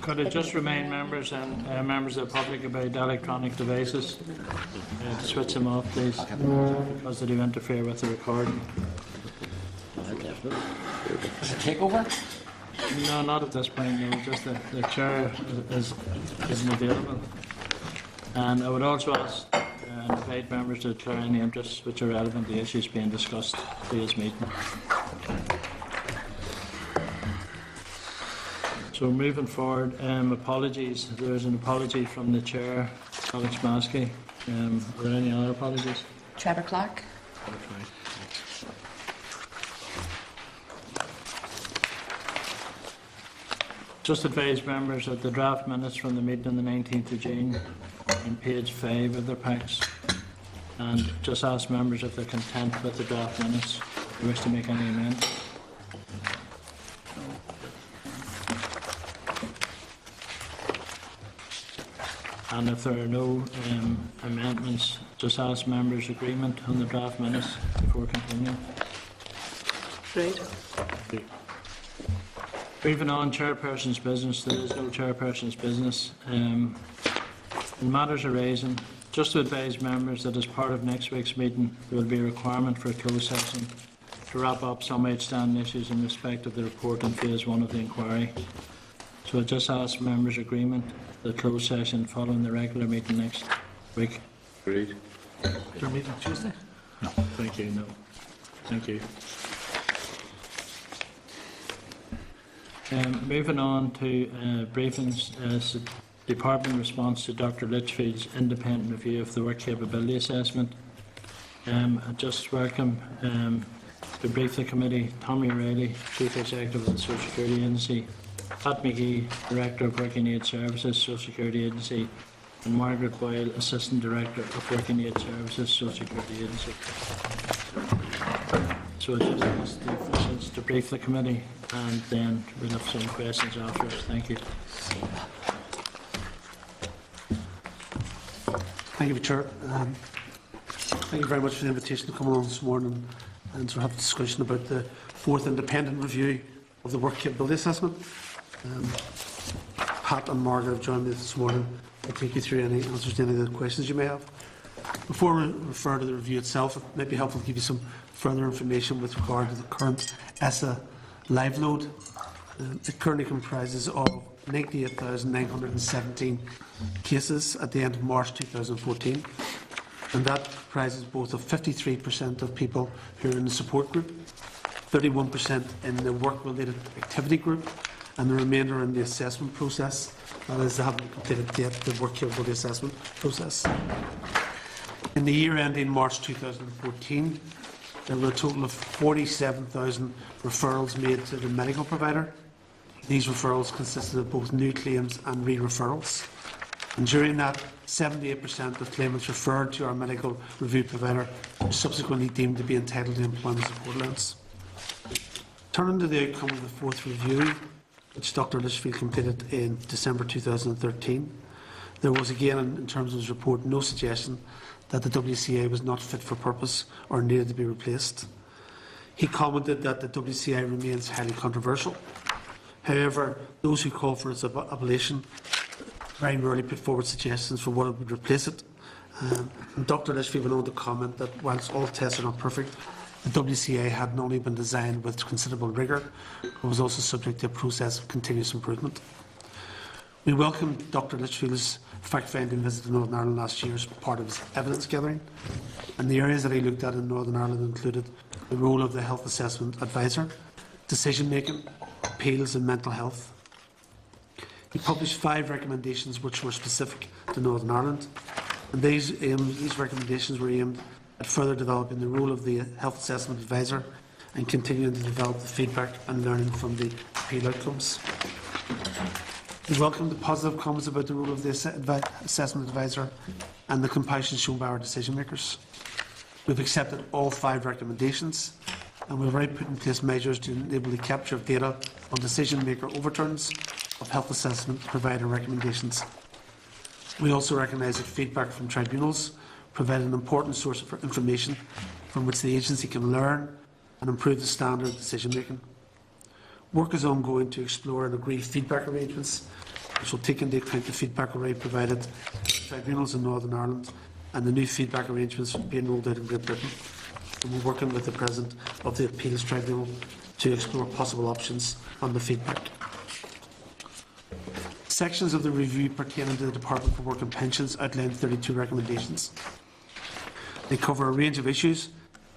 Could I just remind members and members of the public about electronic devices? Switch them off, please, because they do interfere with the recording. Is it takeover? No, not at this point, no. Just the chair isn't available. And I would also ask and invite members to declare any interests which are relevant to the issues being discussed at today's meeting. So moving forward, apologies. There is an apology from the chair, Alex Maskey. Are there any other apologies? Trevor Clark. Just advise members that the draft minutes from the meeting on the 19th of June on page 5 of their packs, and just ask members if they're content with the draft minutes, if they wish to make any amendments. And if there are no amendments, just ask members' agreement on the draft minutes before continuing. Great. Moving on, chairperson's business. There is no chairperson's business. In matters arising, just to advise members that as part of next week's meeting, there will be a requirement for a closed session to wrap up some outstanding issues in respect of the report in phase 1 of the inquiry. So I just ask members' agreement the closed session following the regular meeting next week. Agreed. Is there a meeting Tuesday? No. Thank you. No. Thank you. Moving on to briefings, Department response to Dr Litchfield's independent review of the work capability assessment. I just welcome to brief the committee Tommy Riley, Chief Executive of the Social Security Agency, Pat McGee, Director of Working Aid Services, Social Security Agency, and Margaret Boyle, Assistant Director of Working Aid Services, Social Security Agency. So I just ask the officials to brief the committee, and then we'll have some questions afterwards. Thank you. Thank you, Chair. Thank you very much for the invitation to come along this morning and to have a discussion about the 4th independent review of the work capability assessment. Pat and Margaret have joined me this morning to take you through any answers to any of the questions you may have. Before we refer to the review itself, it may be helpful to give you some further information with regard to the current ESSA live load. It currently comprises of 98,917 cases at the end of March 2014, and that comprises both of 53% of people who are in the support group, 31% in the work-related activity group, and the remainder in the assessment process, that is, they haven't completed yet the work capability assessment process. In the year ending March 2014, there were a total of 47,000 referrals made to the medical provider. These referrals consisted of both new claims and re-referrals. And during that, 78% of claimants referred to our medical review provider were subsequently deemed to be entitled to employment support allowance. Turning to the outcome of the 4th review, which Dr Litchfield completed in December 2013, there was again, in terms of his report, no suggestion that the WCA was not fit for purpose or needed to be replaced. He commented that the WCA remains highly controversial. However, those who call for its abolition very rarely put forward suggestions for what would replace it. And Dr Litchfield went on to comment that whilst all tests are not perfect, the WCA had not only been designed with considerable rigour, but was also subject to a process of continuous improvement. We welcomed Dr Litchfield's fact-finding visit to Northern Ireland last year as part of his evidence gathering, and the areas that he looked at in Northern Ireland included the role of the Health Assessment Advisor, decision-making, appeals and mental health. He published 5 recommendations which were specific to Northern Ireland, and these recommendations were aimed at further developing the role of the Health Assessment Advisor and continuing to develop the feedback and learning from the appeal outcomes. We welcome the positive comments about the role of the Assessment Advisor and the compassion shown by our decision makers. We've accepted all 5 recommendations, and we've already put in place measures to enable the capture of data on decision maker overturns of health assessment provider recommendations. We also recognise that feedback from tribunals provide an important source of information from which the agency can learn and improve the standard of decision making. Work is ongoing to explore and agree feedback arrangements which will take into account the feedback already provided to tribunals in Northern Ireland and the new feedback arrangements being rolled out in Great Britain. And we're working with the President of the Appeals Tribunal to explore possible options on the feedback. Sections of the review pertaining to the Department for Work and Pensions outline 32 recommendations. They cover a range of issues,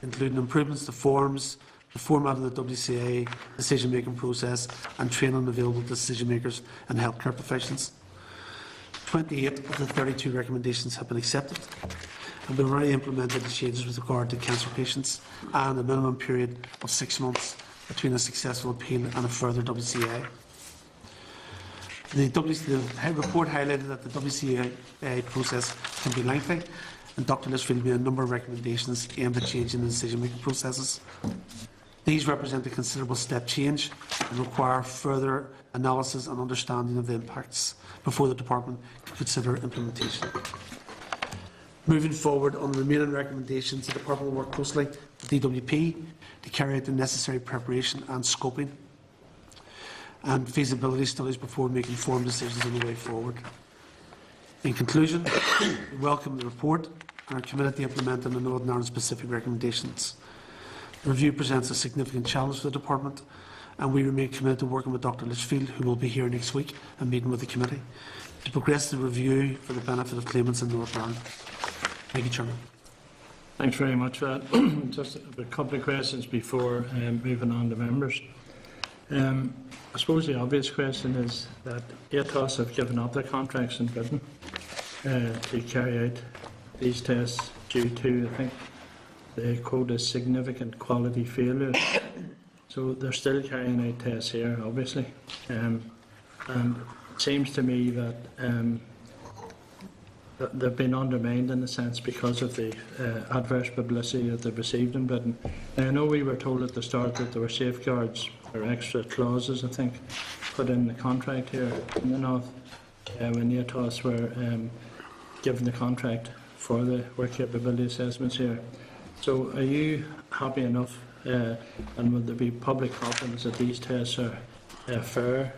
including improvements to forms, the format of the WCA decision-making process, and training available to decision-makers and healthcare professionals. 28 of the 32 recommendations have been accepted, and we've already implemented the changes with regard to cancer patients and a minimum period of 6 months between a successful appeal and a further WCA. The report highlighted that the WCA process can be lengthy, and Dr Litchfield made a number of recommendations aimed at changing the decision-making processes. These represent a considerable step change and require further analysis and understanding of the impacts before the Department can consider implementation. Moving forward on the remaining recommendations, the Department will work closely with DWP to carry out the necessary preparation and scoping and feasibility studies before making informed decisions on the way forward. In conclusion, we welcome the report and are committed to implementing the Northern Ireland specific recommendations. The review presents a significant challenge for the Department, and we remain committed to working with Dr Litchfield, who will be here next week and meeting with the committee, to progress the review for the benefit of claimants in Northern Ireland. Thank you, Chairman. Thanks very much for that. Just a couple of questions before moving on to members. I suppose the obvious question is that ATOS have given up their contracts in Britain to carry out these tests due to, I think, they quote as significant quality failures. So they're still carrying out tests here, obviously. And it seems to me that they've been undermined in a sense because of the adverse publicity that they've received in Britain. Now, I know we were told at the start that there were safeguards or extra clauses, I think, put in the contract here in the North when the ATOS were given the contract for the work capability assessments here. So are you happy enough and would there be public confidence that these tests are fair,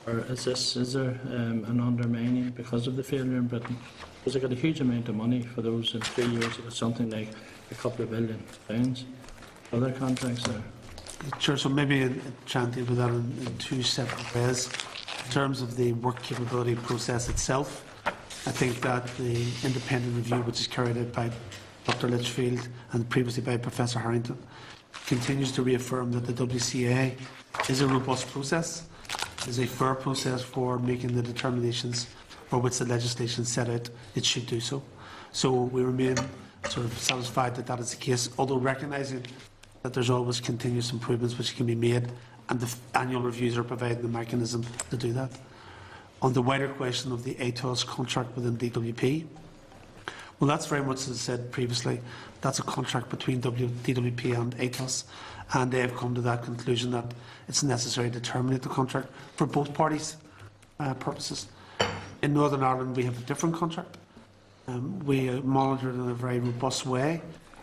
or is there an undermining because of the failure in Britain? Because they got a huge amount of money for those in 3 years. It was something like a couple of £1 billion. Other contracts there. Sure, so maybe trying to deal with that in two separate ways. In terms of the work capability process itself, I think that the independent review, which is carried out by Dr Litchfield and previously by Professor Harrington, continues to reaffirm that the WCA is a robust process, is a fair process for making the determinations for which the legislation set out it should do so. So we remain sort of satisfied that that is the case, although recognising that there's always continuous improvements which can be made, and the annual reviews are providing the mechanism to do that. On the wider question of the ATOS contract within DWP, well, that's very much, as I said previously, that's a contract between DWP and ATOS, and they have come to that conclusion that it's necessary to terminate the contract for both parties' purposes. In Northern Ireland, we have a different contract. We monitor it in a very robust way,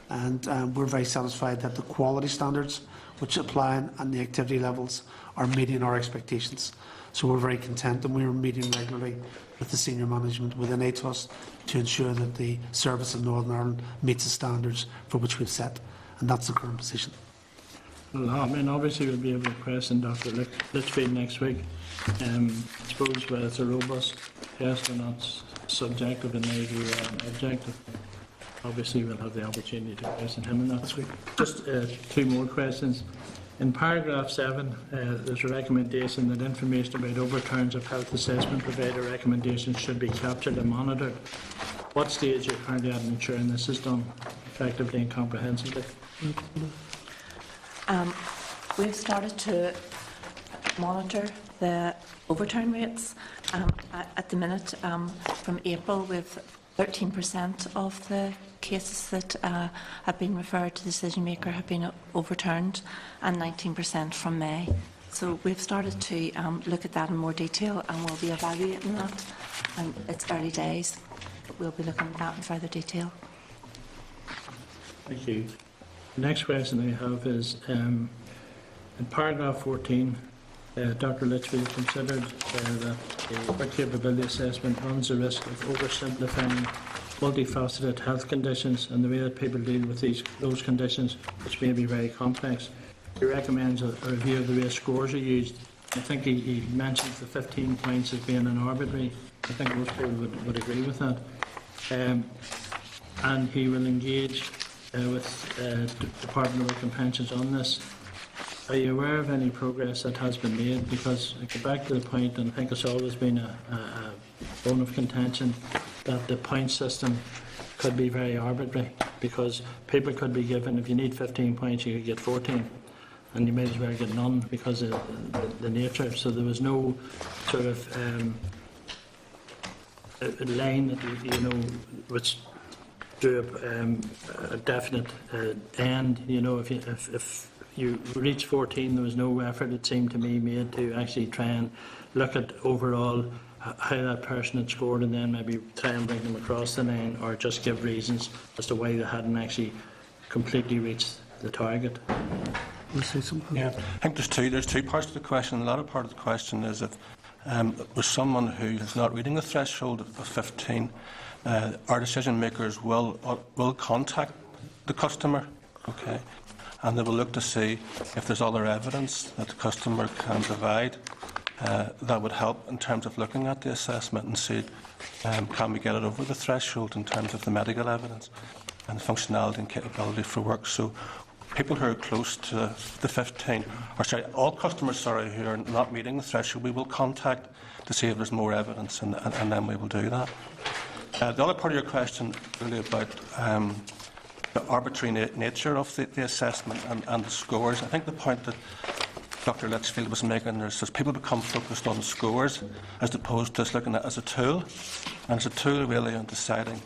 and we're very satisfied that the quality standards which apply and the activity levels are meeting our expectations. So we're very content, and we're meeting regularly with the senior management within ATOS to ensure that the service in Northern Ireland meets the standards for which we've set, and that's the current position. Well, I mean, obviously we'll be able to question Dr Litchfield next week. I suppose whether it's a robust test or not, subjective and maybe objective. Obviously we'll have the opportunity to question him on that. That's great. Just two more questions. In paragraph 7, there's a recommendation that information about overturns of health assessment provider recommendations should be captured and monitored. What stage are you currently at in ensuring this is done effectively and comprehensively? We've started to monitor the overturn rates. At the minute, from April, we've 13% of the cases that have been referred to the decision maker have been overturned, and 19% from May. So we've started to look at that in more detail, and we'll be evaluating that. It's early days, but we'll be looking at that in further detail. Thank you. The next question I have is, in paragraph 14, Dr. Litchfield considered that the work capability assessment runs the risk of oversimplifying multifaceted health conditions and the way that people deal with those conditions, which may be very complex. He recommends a review of the way scores are used. I think he mentions the 15 points as being an arbitrary. I think most people would agree with that. And he will engage with the Department of Work and Pensions on this. Are you aware of any progress that has been made? Because I go back to the point, and I think it's always been a bone of contention, that the point system could be very arbitrary, because people could be given, if you need 15 points, you could get 14, and you may as well get none because of the nature. So there was no sort of a line that which drew a definite end. If you reach 14, there was no effort, it seemed to me, made to actually try and look at overall how that person had scored, and then maybe try and bring them across the line, or just give reasons as to why they hadn't actually completely reached the target. Want to say something? Yeah, I think there's two parts to the question. The latter part of the question is if with someone who is not reading the threshold of 15, our decision makers will contact the customer, okay, and they will look to see if there's other evidence that the customer can provide that would help in terms of looking at the assessment and see can we get it over the threshold in terms of the medical evidence and functionality and capability for work. So people who are close to the 15, or sorry, all customers who are not meeting the threshold, we will contact to see if there's more evidence, and then we will do that. The other part of your question really about the arbitrary nature of the assessment and the scores. I think the point that Dr. Litchfield was making there is people become focused on scores as opposed to looking at it as a tool, and it's a tool really on deciding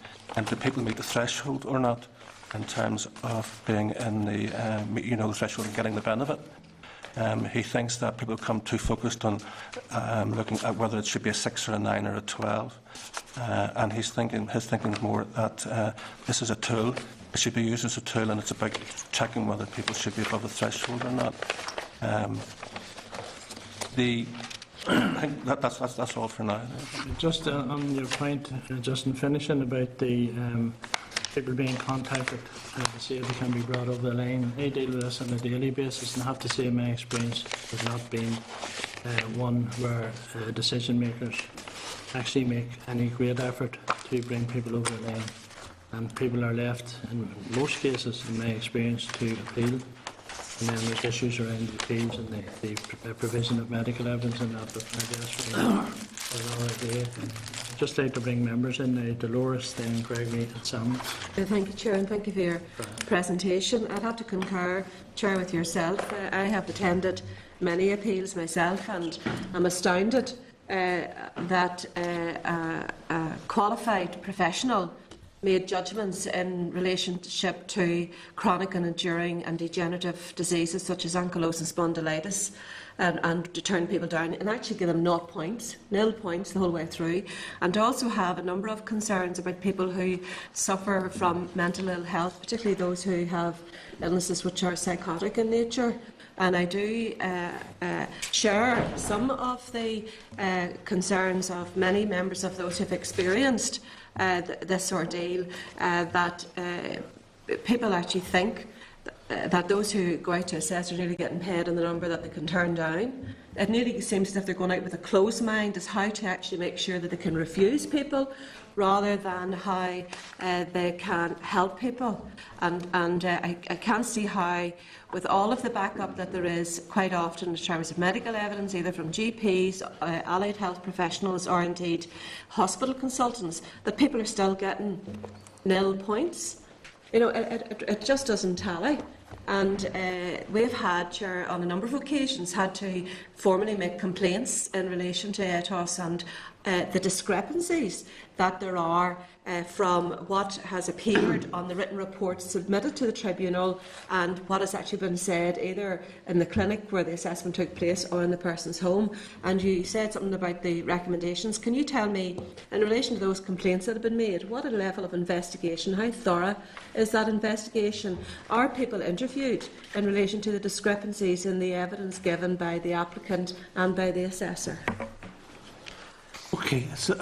do people meet the threshold or not in terms of being in the the threshold and getting the benefit. He thinks that people become too focused on looking at whether it should be a 6 or a 9 or a 12, and his thinking is more that this is a tool. It should be used as a tool, and it's about checking whether people should be above the threshold or not. I think that's all for now. Just on your point, just in finishing about the people being contacted to see if they can be brought over the line. I deal with this on a daily basis, and I have to say my experience has not been one where decision makers actually make any great effort to bring people over the line, and people are left, in most cases, in my experience, to appeal. And then there's issues around the appeals and the provision of medical evidence and that, but I guess we're not here. I'd just like to bring members in now, Dolores, then Gregory and Sam. Thank you, Chair, and thank you for your presentation. I'd have to concur, Chair, with yourself. I have attended many appeals myself, and I'm astounded that a qualified professional made judgments in relationship to chronic and enduring and degenerative diseases such as ankylosing spondylitis, and to turn people down and actually give them 0 points the whole way through, and to also have a number of concerns about people who suffer from mental ill health, particularly those who have illnesses which are psychotic in nature. And I do share some of the concerns of many members of those who have experienced this ordeal, that people actually think that those who go out to assess are nearly getting paid in the number that they can turn down. It nearly seems as if they're going out with a closed mind as how to actually make sure that they can refuse people rather than how they can help people. And I can't see how, with all of the backup that there is quite often in terms of medical evidence, either from GPs, allied health professionals, or indeed hospital consultants, that people are still getting 0 points. It just doesn't tally. And we've had, Chair, on a number of occasions, had to formally make complaints in relation to ATOS, and the discrepancies that there are from what has appeared on the written reports submitted to the tribunal and what has actually been said either in the clinic where the assessment took place or in the person's home. And you said something about the recommendations. Can you tell me, in relation to those complaints that have been made, what a level of investigation, how thorough is that investigation? Are people interviewed in relation to the discrepancies in the evidence given by the applicant and by the assessor? Okay, so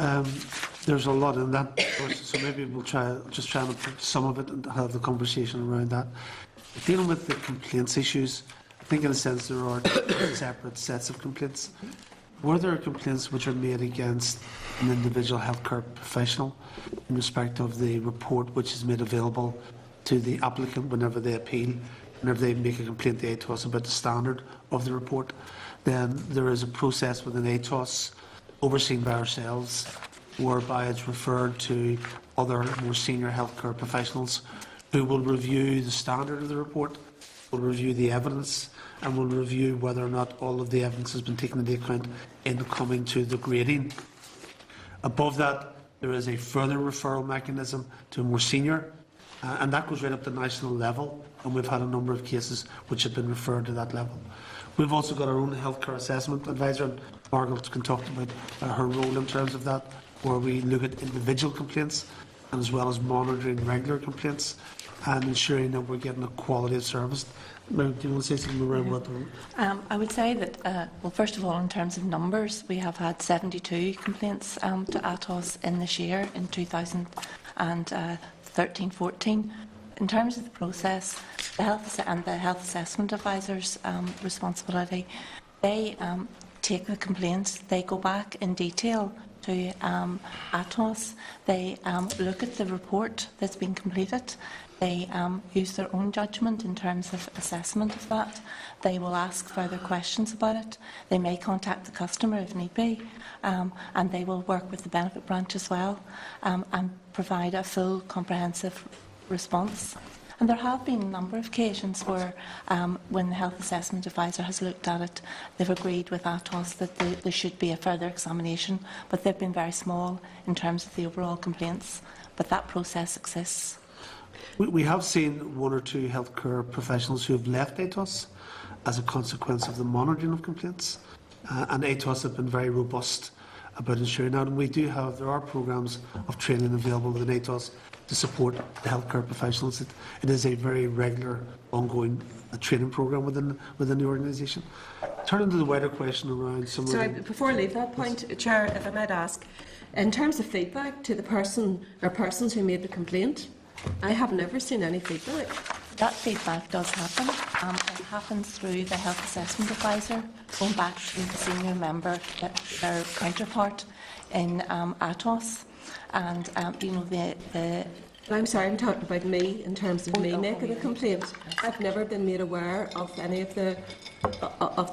there's a lot in that, so maybe we'll try and put some of it and have the conversation around that. Dealing with the complaints issues, I think in a sense there are separate sets of complaints. Were there complaints which are made against an individual healthcare professional in respect of the report which is made available to the applicant whenever they appeal, whenever they make a complaint to ATOS about the standard of the report? Then there is a process within ATOS overseen by ourselves, whereby it's referred to other more senior healthcare professionals who will review the standard of the report, will review the evidence, and will review whether or not all of the evidence has been taken into account in coming to the grading. Above that, there is a further referral mechanism to a more senior, and that goes right up to national level, and we've had a number of cases which have been referred to that level. We've also got our own healthcare assessment advisor, and Margaret can talk about her role in terms of that, where we look at individual complaints and as well as monitoring regular complaints and ensuring that we're getting a quality of service. Do you want to say something around what? I would say that, well, first of all, in terms of numbers, we have had 72 complaints to ATOS in this year, in 2013-14. In terms of the process, the health assessment advisor's responsibility, they take the complaints, they go back in detail to ATOS, they look at the report that's been completed, they use their own judgment in terms of assessment of that, they will ask further questions about it, they may contact the customer if need be, and they will work with the benefit branch as well and provide a full comprehensive response. And there have been a number of occasions where, when the health assessment advisor has looked at it, they've agreed with ATOS that there should be a further examination, but they've been very small in terms of the overall complaints. But that process exists. We have seen one or two healthcare professionals who have left ATOS as a consequence of the monitoring of complaints, and ATOS have been very robust about ensuring that. And there are programmes of training available within ATOS to support the healthcare professionals. It is a very regular, ongoing training programme within the organisation. Turning to the wider question around some Sorry, of the... before I leave that point, Chair, if I might ask, in terms of feedback to the person or persons who made the complaint, I have never seen any feedback. That feedback does happen. It happens through the health assessment advisor, going back to the senior member, their counterpart in ATOS. And, you know, I'm sorry, I'm talking about me in terms of me making a complaint. I've never been made aware of any of the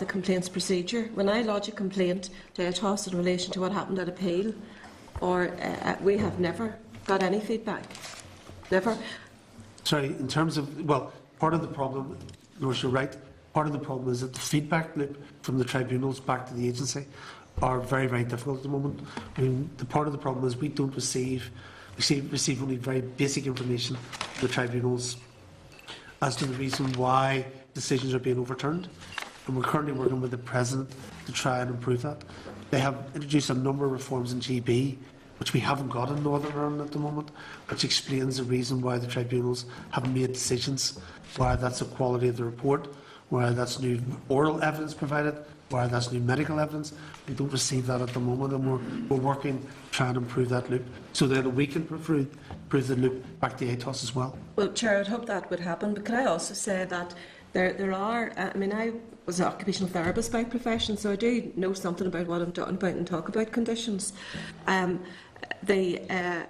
complaints procedure. When I lodge a complaint to ATOS in relation to what happened at appeal, or we have never got any feedback. Never. Sorry, in terms of, well, part of the problem, Norris, you're right, part of the problem is that the feedback loop from the tribunals back to the agency are very, very difficult at the moment. I mean, the part of the problem is we don't receive only very basic information from the tribunals as to the reason why decisions are being overturned. And we're currently working with the President to try and improve that. They have introduced a number of reforms in GB, which we haven't got in Northern Ireland at the moment, which explains the reason why the tribunals have made decisions, why that's the quality of the report, why that's new oral evidence provided, why that's new medical evidence. We don't receive that at the moment, and we're working to try and improve that loop so that we can improve the loop back to ATOS as well. Well, Chair, I'd hope that would happen, but can I also say that there are, I mean, I was an occupational therapist by profession, so I do know something about what I'm talking about and talk about conditions. The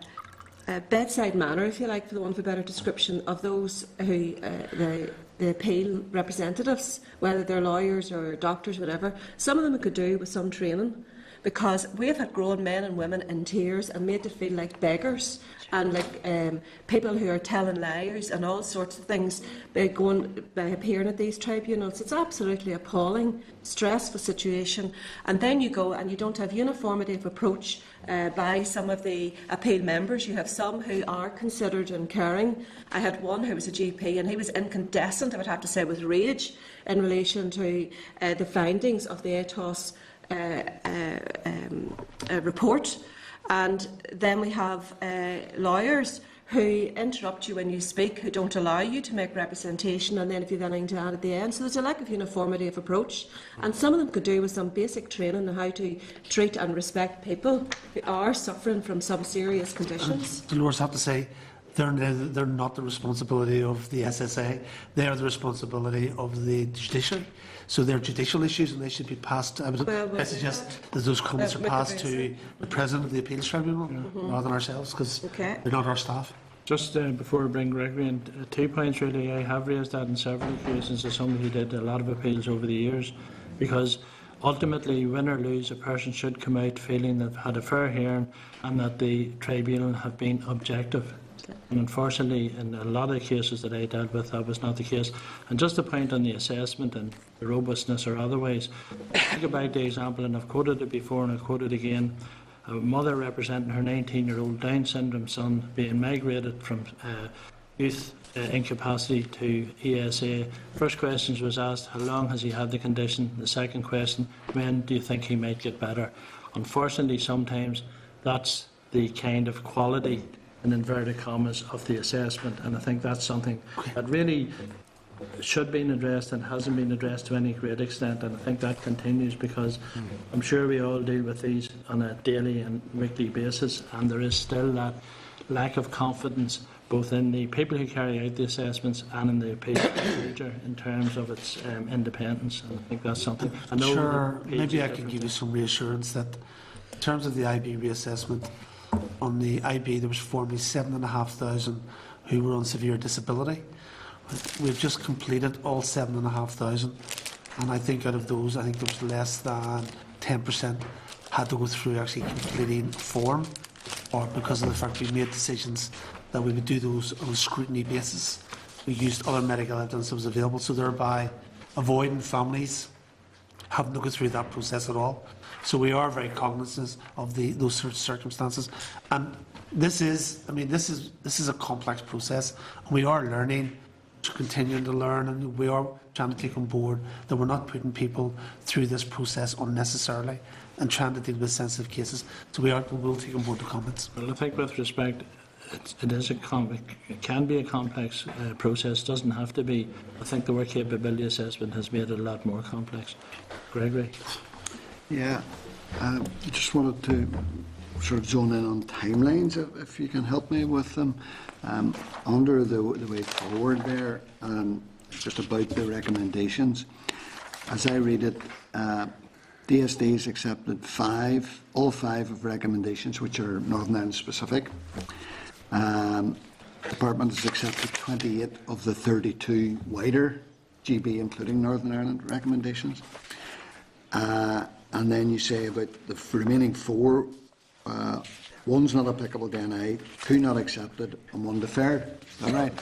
bedside manner, if you like, for the want of a better description, of those who, the appeal representatives, whether they're lawyers or doctors, whatever, some of them could do with some training, because we have had grown men and women in tears and made to feel like beggars and like people who are telling lies and all sorts of things by appearing at these tribunals. It's absolutely appalling, stressful situation. And then you go and you don't have uniformity of approach by some of the appeal members. You have some who are considered and caring. I had one who was a GP and he was incandescent, I would have to say, with rage in relation to the findings of the ATOS report. And then we have lawyers who interrupt you when you speak, who don't allow you to make representation, and then if you have anything to add at the end. So there's a lack of uniformity of approach, and some of them could do with some basic training on how to treat and respect people who are suffering from some serious conditions. Dolores, I have to say, they're not the responsibility of the SSA. They are the responsibility of the judiciary. So they're judicial issues and they should be passed. I would suggest that those comments are passed to the President of the Appeals Tribunal rather than ourselves, because they're not our staff. Just before I bring Gregory in, 2 points really. I have raised that in several occasions as somebody who did a lot of appeals over the years, because ultimately, win or lose, a person should come out feeling they've had a fair hearing and that the tribunal have been objective. And unfortunately, in a lot of the cases that I dealt with, that was not the case. And just a point on the assessment and the robustness or otherwise, think about the example, and I've quoted it before and I've quoted it again, a mother representing her 19-year-old Down syndrome son being migrated from youth incapacity to ESA. First question was asked, how long has he had the condition? The second question, when do you think he might get better? Unfortunately, sometimes that's the kind of quality, in inverted commas, of the assessment, and I think that's something that really should be addressed and hasn't been addressed to any great extent, and I think that continues because I'm sure we all deal with these on a daily and weekly basis, and there is still that lack of confidence both in the people who carry out the assessments and in the appeal procedure in terms of its independence, and I think that's something. I know sure, maybe I can give you some reassurance that in terms of the IB reassessment, on the IB there was formerly 7,500 who were on severe disability. We've just completed all 7,500, and I think out of those, I think there was less than 10% had to go through actually completing form, or because of the fact we made decisions that we would do those on a scrutiny basis. We used other medical evidence that was available, so thereby avoiding families having to go through that process at all. So we are very cognizant of those sorts of circumstances, and this is a complex process, and we are learning, continuing to learn, and we are trying to take on board that we're not putting people through this process unnecessarily and trying to deal with sensitive cases. So we will take on board the comments. Well, I think with respect, it can be a complex process. It doesn't have to be. I think the work capability assessment has made it a lot more complex. Gregory? Yeah, I just wanted to sort of zone in on timelines, if you can help me with them. Under the way forward there, just about the recommendations. As I read it, DSD has accepted all five of recommendations, which are Northern Ireland specific. Department has accepted 28 of the 32 wider GB, including Northern Ireland recommendations. And then you say about the remaining 4, one's not applicable to NI, 2 not accepted, and 1 deferred. All right.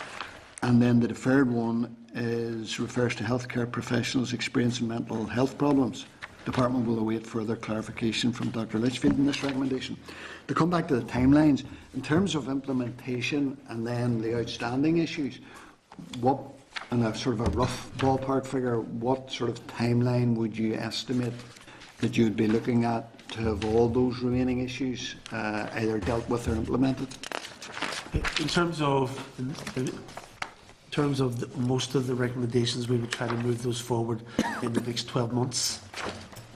And then the deferred one refers to healthcare professionals experiencing mental health problems. Department will await further clarification from Dr. Litchfield in this recommendation. To come back to the timelines, in terms of implementation and then the outstanding issues, what, in a sort of a rough ballpark figure, what sort of timeline would you estimate that you would be looking at to have all those remaining issues either dealt with or implemented? In terms of most of the recommendations, we would try to move those forward in the next 12 months.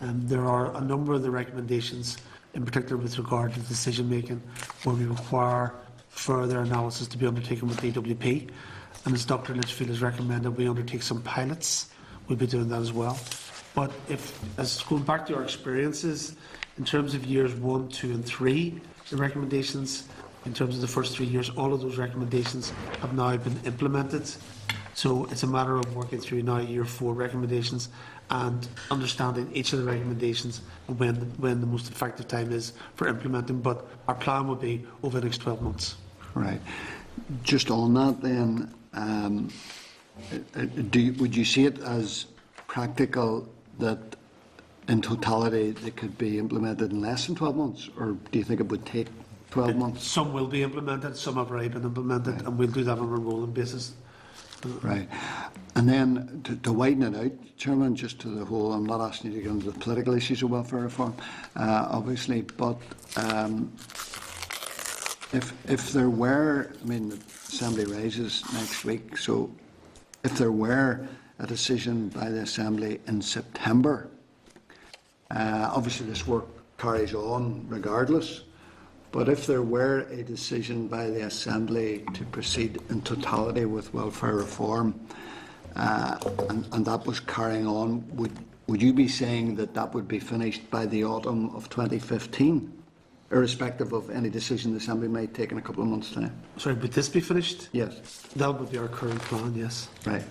There are a number of the recommendations, in particular with regard to decision making, where we require further analysis to be undertaken with DWP. And as Dr. Litchfield has recommended, we undertake some pilots. We'll be doing that as well. But as going back to our experiences, in terms of years 1, 2 and 3, the recommendations, in terms of the first 3 years, all of those recommendations have now been implemented. So it's a matter of working through now year 4 recommendations and understanding each of the recommendations and when the most effective time is for implementing. But our plan would be over the next 12 months. Right. Just on that then, would you see it as practical that in totality they could be implemented in less than 12 months, or do you think it would take 12 months? Some will be implemented, some have already been implemented, Right. and we'll do that on a rolling basis. Right. And then to widen it out, Chairman, just to the whole, I'm not asking you to get into the political issues of welfare reform, obviously, but if there were, I mean, the Assembly rises next week, so if there were a decision by the Assembly in September, obviously this work carries on regardless, but if there were a decision by the Assembly to proceed in totality with welfare reform, and that was carrying on, would you be saying that that would be finished by the autumn of 2015, irrespective of any decision the Assembly might take in a couple of months' time? Sorry, would this be finished? Yes. That would be our current plan, yes. Right.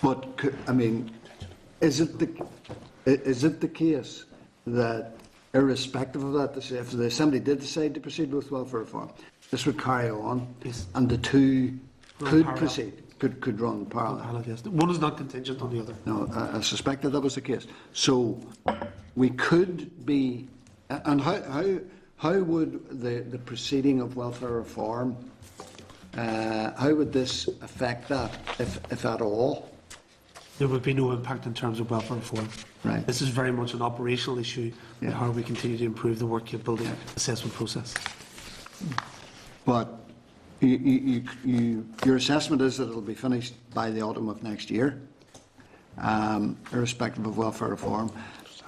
But, I mean, is it the case that irrespective of that, if the Assembly did decide to proceed with welfare reform, this would carry on, Yes. and the two Run could parallel. proceed, could run parallel? Yes. One is not contingent on the other. No, I suspected that was the case. So we could be, and how would the proceeding of welfare reform, how would this affect that, if at all? There would be no impact in terms of welfare reform. Right. This is very much an operational issue, Yeah. how we continue to improve the work capability assessment process. But your assessment is that it'll be finished by the autumn of next year, irrespective of welfare reform.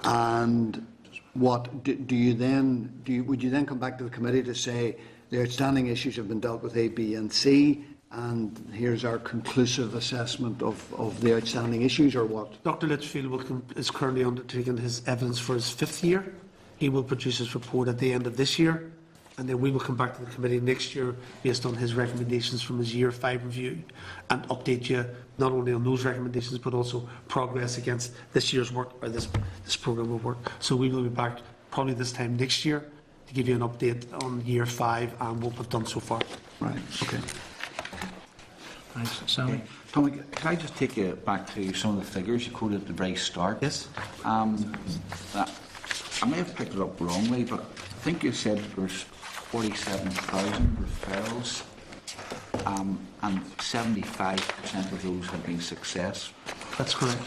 And what would you then come back to the committee to say the outstanding issues have been dealt with A, B, and C, and here's our conclusive assessment of the outstanding issues, or what? Dr Litchfield is currently undertaking his evidence for his 5th year. He will produce his report at the end of this year, and then we will come back to the committee next year based on his recommendations from his Year 5 review, and update you not only on those recommendations but also progress against this year's work, or this programme of work. So we will be back probably this time next year to give you an update on Year 5 and what we've done so far. Right, okay. Thanks. Sally? Tommy, can I just take you back to some of the figures you quoted at the very start? Yes? I may have picked it up wrongly, but I think you said there's 47,000 referrals, and 75% of those have been success. That's correct.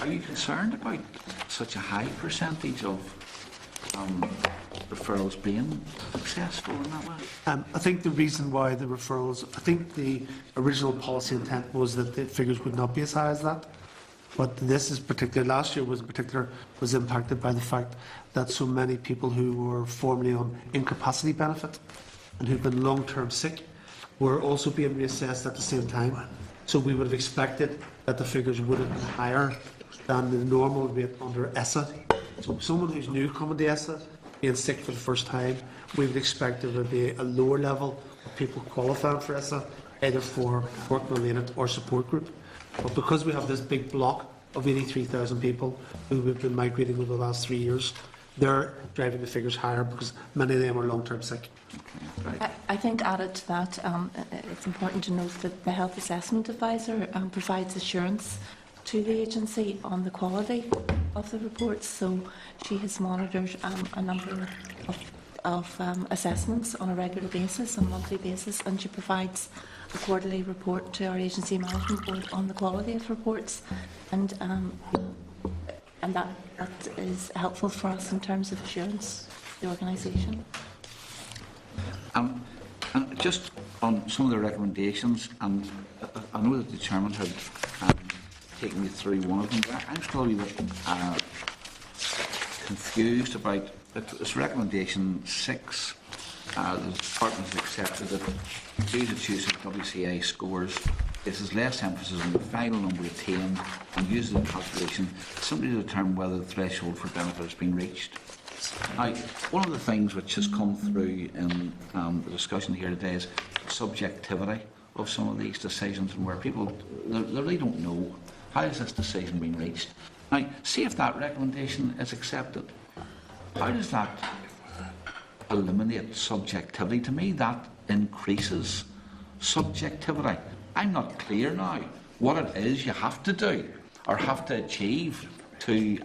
Are you concerned about such a high percentage of referrals being successful in that way? I think the reason why the referrals, I think the original policy intent was that the figures would not be as high as that. But this is particular, last year was impacted by the fact that so many people who were formerly on incapacity benefit and who've been long-term sick were also being reassessed at the same time. So we would have expected that the figures would have been higher than the normal rate under ESSA. So someone who's new coming to ESSA, being sick for the first time, we would expect there would be a lower level of people qualifying for ESSA, either for work-related or support group. But because we have this big block of 83,000 people who have been migrating over the last 3 years, they're driving the figures higher because many of them are long-term sick. I think added to that, it's important to note that the Health Assessment Advisor provides assurance to the agency on the quality of the reports. So she has monitored a number of assessments on a regular basis, on a monthly basis, and she provides a quarterly report to our agency management board on the quality of reports, and that is helpful for us in terms of assurance of the organisation. And just on some of the recommendations, and I know that the chairman had taken you through one of them, but I'm still a wee bit confused about it's recommendation 6. The department has accepted that due to choose of WCA scores, this is less emphasis on the final number attained and uses the calculation simply to determine whether the threshold for benefit has been reached. Now, one of the things which has come through in the discussion here today is subjectivity of some of these decisions, and where people they really don't know How has this decision been reached? Now, see if that recommendation is accepted. How does that eliminate subjectivity? To me, that increases subjectivity. I'm not clear now what it is you have to do or have to achieve to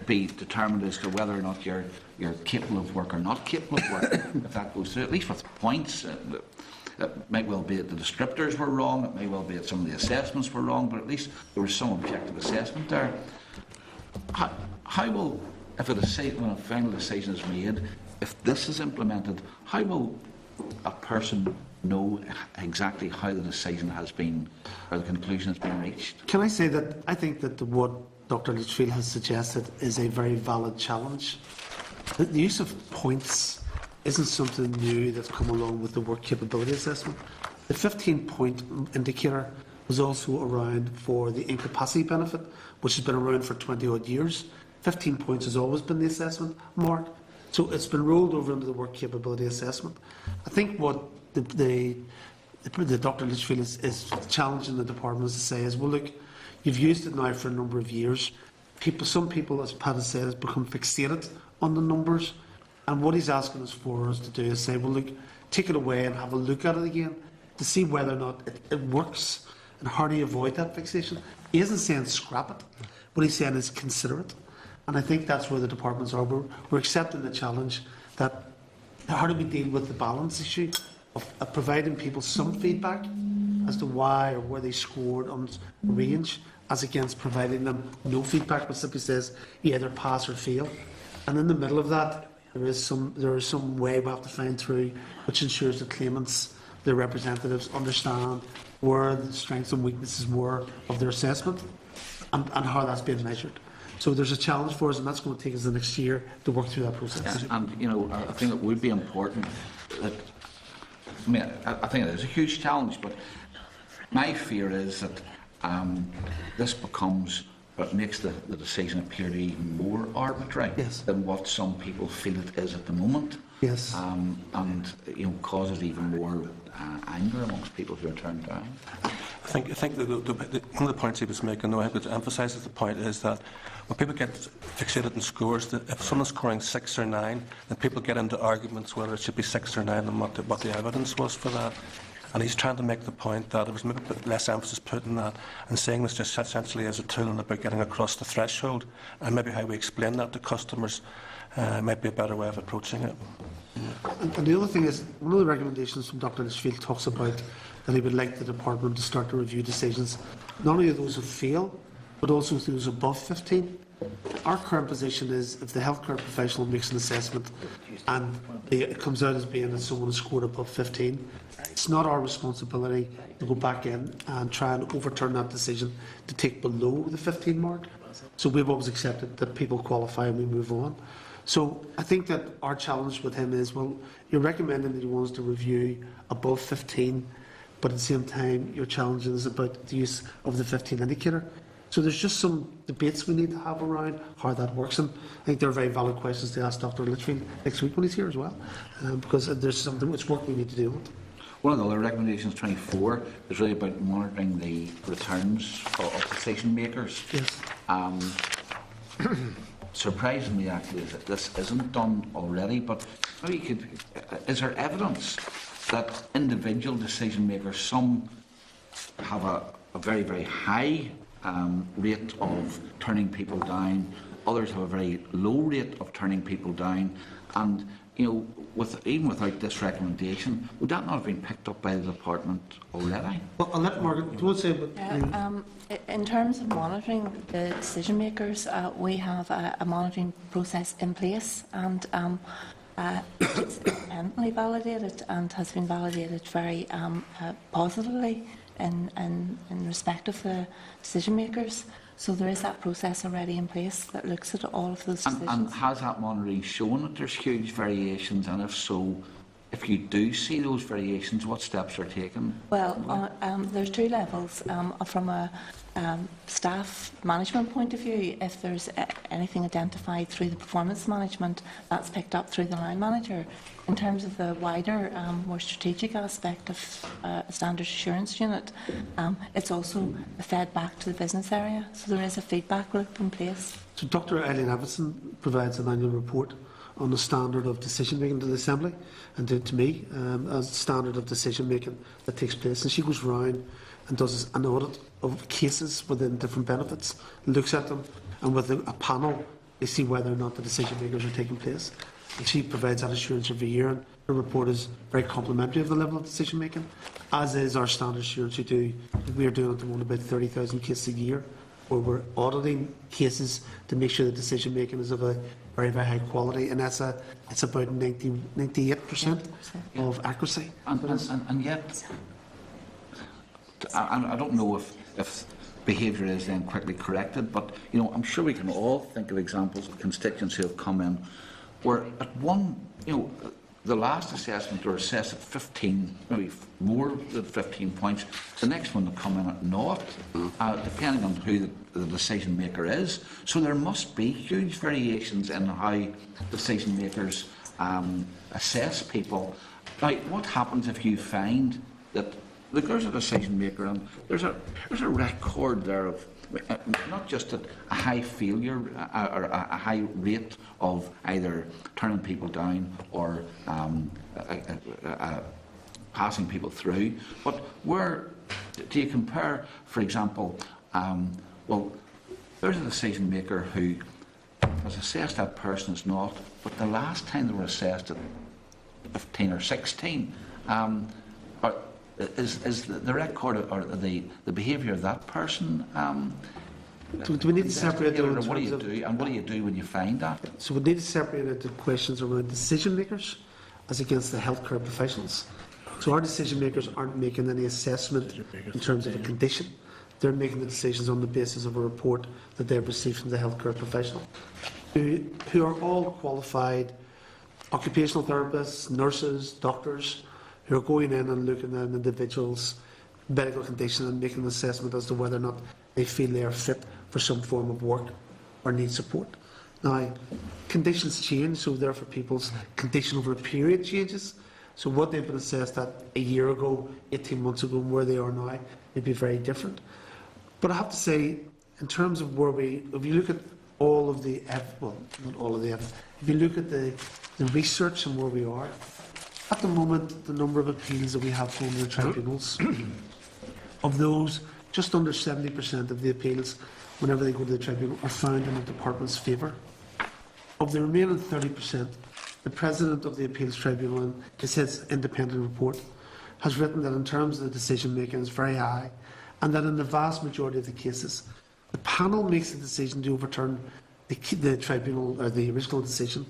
be determined as to whether or not you're capable of work or not capable of work. If that goes through, at least with points. It might well be that the descriptors were wrong, it may well be that some of the assessments were wrong, but at least there was some objective assessment there. How will, if when a final decision is made, if this is implemented, how will a person know exactly how the decision has been, or the conclusion has been reached? Can I say that I think that what Dr. Litchfield has suggested is a very valid challenge. The use of points isn't something new that's come along with the work capability assessment. The 15-point indicator was also around for the incapacity benefit, which has been around for 20-odd years. 15 points has always been the assessment mark. So it's been rolled over into the work capability assessment. I think what the Dr. Litchfield is challenging the department to say is, well, look, you've used it now for a number of years. Some people, as Pat has said, have become fixated on the numbers. And what he's asking us to do is say, well, look, take it away and have a look at it again to see whether or not it works and how do you avoid that fixation. He isn't saying scrap it. What he's saying is consider it. And I think that's where the departments are. We're accepting the challenge that how do we deal with the balance issue of providing people some feedback as to why or where they scored on range, as against providing them no feedback, but simply says you either pass or fail. And in the middle of that, there is some way we have to find through which ensures the claimants, their representatives, understand where the strengths and weaknesses were of their assessment and how that's being measured. So there's a challenge for us, and that's going to take us the next year to work through that process. And you know, I think it would be important that, I mean, I think it is a huge challenge, but my fear is that this becomes, it makes the decision appear to be even more arbitrary than what some people feel it is at the moment. Yes. And you know, causes even more anger amongst people who are turned down. I think one of the points he was making, though, I think, which emphasises the point, is that when people get fixated on scores, that if someone's scoring 6 or 9, then people get into arguments whether it should be 6 or 9 and what the evidence was for that. And he's trying to make the point that there was maybe less emphasis put on that, and saying this just essentially as a tool and about getting across the threshold, and maybe how we explain that to customers might be a better way of approaching it. And the other thing is, one of the recommendations from Dr. Litchfield talks about that he would like the department to start to review decisions, not only those who fail, but also those above 15. Our current position is if the healthcare professional makes an assessment and it comes out as being that someone has scored above 15, it's not our responsibility to go back in and try and overturn that decision to take below the 15 mark. So we've always accepted that people qualify and we move on. So I think that our challenge with him is, well, you're recommending that you want us to review above 15, but at the same time you're challenging us about the use of the 15 indicator. So there's just some debates we need to have around how that works, and I think they're very valid questions to ask Dr. Litchfield next week when he's here as well, because there's something which work we need to do with. One of the other recommendations, 24, is really about monitoring the returns of decision makers. Yes. Surprising me actually is that this isn't done already, but maybe is there evidence that individual decision makers, some have a very, very high rate of turning people down, others have a very low rate of turning people down, and you know, even without this recommendation, would that not have been picked up by the department already? Well, I'll let Margaret, do you want to say about... In terms of monitoring the decision makers, we have a monitoring process in place, and it's independently validated and has been validated very positively in respect of the decision makers. So there is that process already in place that looks at all of those decisions. And has that monitoring shown that there's huge variations, and if so, if you do see those variations, what steps are taken? Well, there's two levels. From a staff management point of view, if there's anything identified through the performance management, that's picked up through the line manager. In terms of the wider, more strategic aspect of a standards assurance unit, it's also fed back to the business area. So there is a feedback loop in place. So Dr. Eileen Everson provides an annual report on the standard of decision making to the Assembly and to me as standard of decision making that takes place. And she goes round and does an audit of cases within different benefits, looks at them, and with a panel, they see whether or not the decision makers are taking place. And she provides that assurance every year, and her report is very complimentary of the level of decision making, as is our standard assurance we are doing at the moment about 30,000 cases a year, where we're auditing cases to make sure the decision making is of a very, very high quality, and it's about 98% of accuracy. And yet, I don't know if behaviour is then quickly corrected, but you know, I'm sure we can all think of examples of constituents who have come in where at one, you know, the last assessment they were assessed at 15, maybe more than 15 points. The next one will come in at 0, depending on who the decision maker is. So there must be huge variations in how decision makers assess people. Now, what happens if you find that there's a decision maker and there's a record there of not just a high failure or a high rate of either turning people down or passing people through, but where do you compare, for example, well, there's a decision maker who has assessed that person as not, but the last time they were assessed at 15 or 16, is the record or the behaviour of that person? Do we need to separate them? What do you do, and what do you do when you find that? So we need to separate it into questions around decision makers as against the healthcare professionals. So our decision makers aren't making any assessment in terms of a condition. They're making the decisions on the basis of a report that they've received from the healthcare professional, who are all qualified occupational therapists, nurses, doctors, who are going in and looking at an individual's medical condition and making an assessment as to whether or not they feel they are fit for some form of work or need support. Now, conditions change, so therefore people's condition over a period changes. So what they've been assessed at a year ago, 18 months ago, and where they are now, may be very different. But I have to say, in terms of where if you look at all of the, well, not all of the, if you look at the research and where we are, at the moment, the number of appeals that we have going to the tribunals, of those, just under 70% of the appeals, whenever they go to the tribunal, are found in the department's favour. Of the remaining 30%, the President of the Appeals Tribunal, in his independent report, has written that in terms of the decision making is very high, and that in the vast majority of the cases, the panel makes a decision to overturn the tribunal or the original decision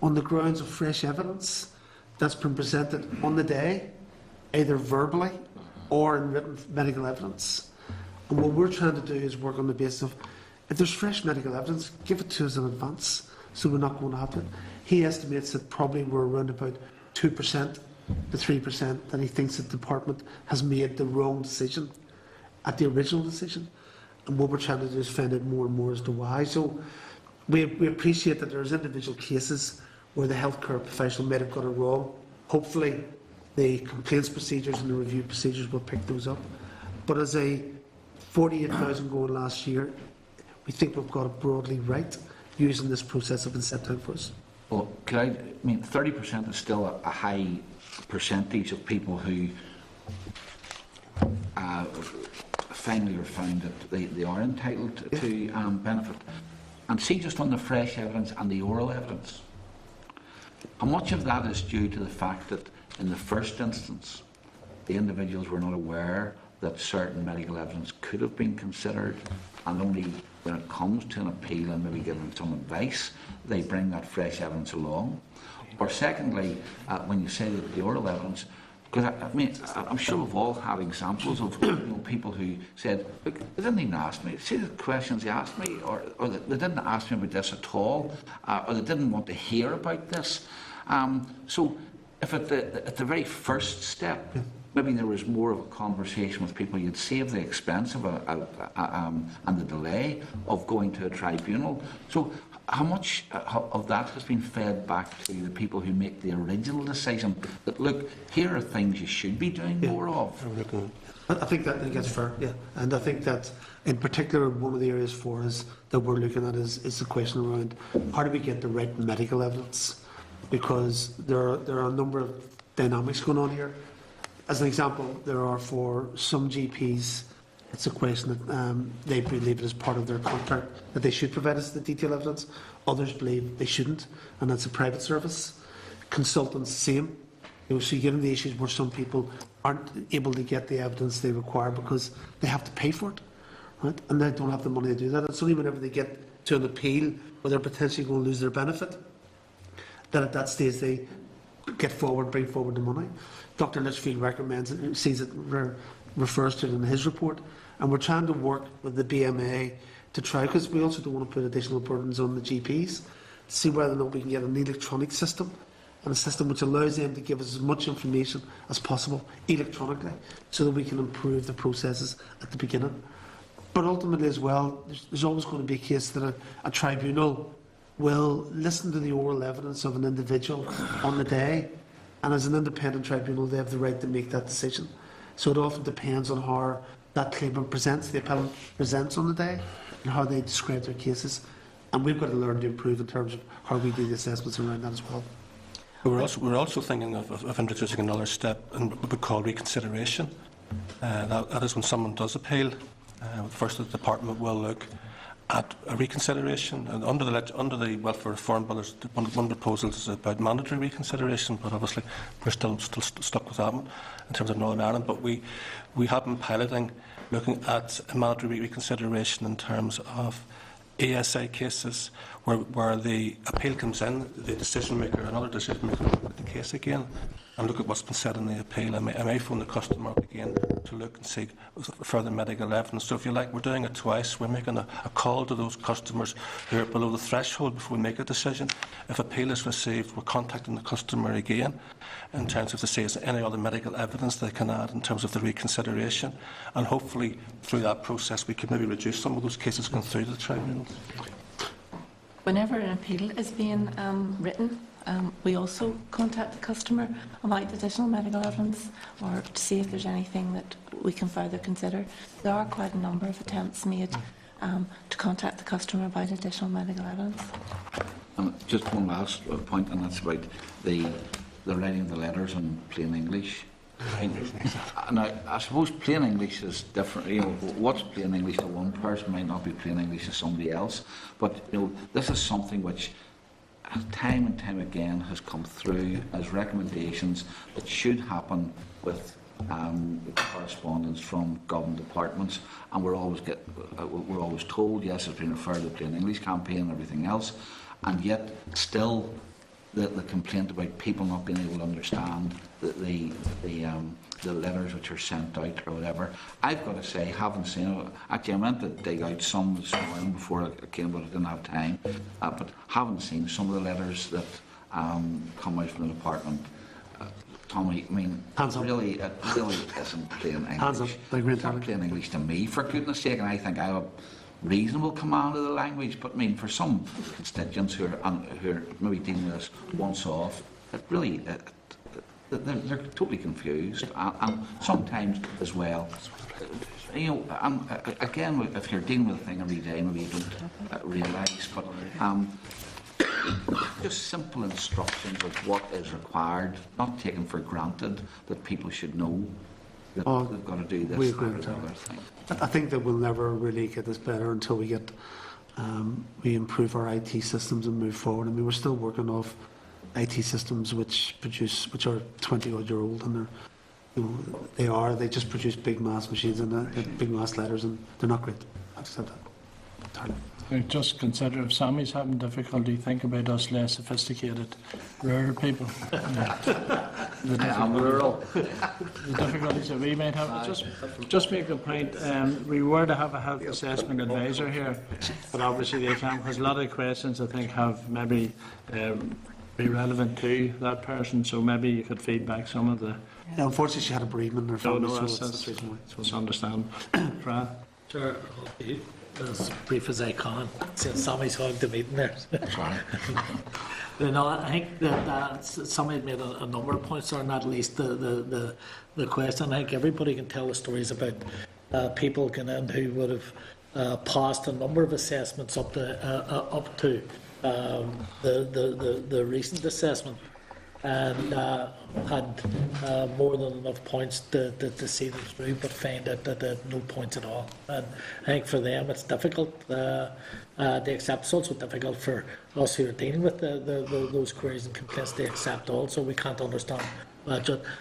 on the grounds of fresh evidence that's been presented on the day, either verbally or in written medical evidence. And what we're trying to do is work on the basis of, if there's fresh medical evidence, give it to us in advance, so we're not going to have to. He estimates that probably we're around about 2% to 3% that he thinks that the department has made the wrong decision at the original decision. And what we're trying to do is find out more and more as to why. So we appreciate that there's individual cases where the healthcare professional might have got it wrong. Hopefully the complaints procedures and the review procedures will pick those up. But as a 48,000 going last year, we think we've got it broadly right using this process that has been set down for us. Well, I mean, 30% is still a high percentage of people who finally are found that they are entitled to benefit. And see, just on the fresh evidence and the oral evidence, how much of that is due to the fact that in the first instance, the individuals were not aware that certain medical evidence could have been considered, and only when it comes to an appeal and maybe giving some advice, they bring that fresh evidence along? Or secondly, when you say that the oral evidence, because I mean, I'm sure we've all had examples of people who said, look, they didn't even ask me. See the questions they asked me, or they didn't ask me about this at all, or they didn't want to hear about this. So if at the very first step, maybe there was more of a conversation with people, you'd save the expense of and the delay of going to a tribunal. So how much of that has been fed back to the people who make the original decision that, look, here are things you should be doing more of? I think that's fair, yeah. And I think that, in particular, one of the areas for us that we're looking at is the question around how do we get the right medical evidence? Because there are a number of dynamics going on here. As an example, there are, for some GPs, it's a question that they believe it is part of their contract that they should provide us the detailed evidence. Others believe they shouldn't, and that's a private service. Consultants, same. So you get into the issues where some people aren't able to get the evidence they require because they have to pay for it, right? And they don't have the money to do that. It's only whenever they get to an appeal where they're potentially going to lose their benefit that at that stage they bring forward the money. Dr. Litchfield recommends it, sees it, refers to it in his report, and we're trying to work with the BMA to try, because we also don't want to put additional burdens on the GPs, to see whether or not we can get an electronic system, and a system which allows them to give us as much information as possible electronically, so that we can improve the processes at the beginning. But ultimately as well, there's always going to be a case that a tribunal will listen to the oral evidence of an individual on the day, and as an independent tribunal they have the right to make that decision. So it often depends on how that claimant presents, the appellant presents on the day, and how they describe their cases. And we've got to learn to improve in terms of how we do the assessments around that as well. We're also thinking of introducing another step in what we call reconsideration. That is when someone does appeal. First, the department will look at a reconsideration, and under the Welfare Reform Bill, one of the proposals is about mandatory reconsideration, but obviously we're still stuck with that one in terms of Northern Ireland. But we have been piloting, looking at a mandatory reconsideration in terms of ASI cases where the appeal comes in, the decision maker, another decision maker, look at the case again and look at what's been said in the appeal. I may phone the customer up again to look and see further medical evidence. So if you like, we're doing it twice. We're making a call to those customers who are below the threshold before we make a decision. If appeal is received, we're contacting the customer again in terms of to see is there any other medical evidence they can add in terms of the reconsideration. And hopefully through that process we could maybe reduce some of those cases going through the tribunals. Whenever an appeal is being written, we also contact the customer about additional medical evidence or to see if there's anything that we can further consider. There are quite a number of attempts made to contact the customer about additional medical evidence. Just one last point, and that's about the writing the letters in plain English. Now, I suppose plain English is different. You know, what's plain English to one person might not be plain English to somebody else. But you know, this is something which, time and time again, has come through as recommendations that should happen with correspondence from government departments, and we're always told, yes, it's been referred to the plain English campaign and everything else, and yet still the complaint about people not being able to understand the letters which are sent out or whatever. I've got to say, having seen it, actually I meant to dig out some this morning before I came, but I didn't have time. But having seen some of the letters that come out from the department, Tommy, I mean, it really isn't plain English. Hands up. It's not plain English to me, for goodness sake, and I think I have a reasonable command of the language, but I mean, for some constituents who are maybe dealing with this once off, it really, they're totally confused, and sometimes as well, you know, again, if you're dealing with a thing every day, maybe you don't realise, but just simple instructions of what is required, not taken for granted that people should know that they've got to do this we or agree with another that. thing. I think that we'll never really get this better until we improve our IT systems and move forward. I mean, we're still working off IT systems which are 20-odd-year-old, and they just produce big mass machines and big mass letters, and they're not great. I've said that entirely. Just consider if Sammy's having difficulty, think about us less sophisticated, rural people. I'm rural. The difficulties that we might have. Just make a point. We were to have a health assessment advisor here, but obviously they can't, because a lot of questions I think have maybe be relevant to that person, so maybe you could feed back some of the... Yeah, unfortunately, she had a bereavement in her family, so that's the reason why. It's understandable. Fran? Sure, I'll be as brief as I can, since Sammy's hogged the meeting there. Sorry. No, I think that somebody made a number of points there, not least the question. I think everybody can tell the stories about people going in who would have passed a number of assessments up to the recent assessment, and had more than enough points to see them through, but find out that they had no points at all. And I think for them it's difficult to accept. It's also difficult for us who are dealing with those queries and complaints to accept also. We can't understand.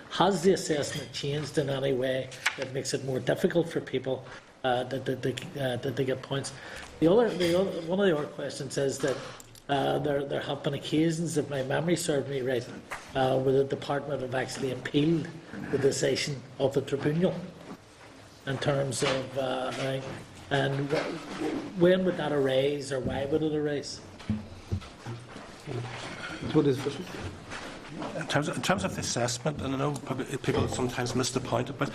Has the assessment changed in any way that makes it more difficult for people that they get points? One of the other questions is that there have been occasions, if my memory serves me right, where the department have actually appealed the decision of the tribunal in terms of, and when would that arise, or why would it arise? What is this? In terms of the assessment, and I know people sometimes miss the point, but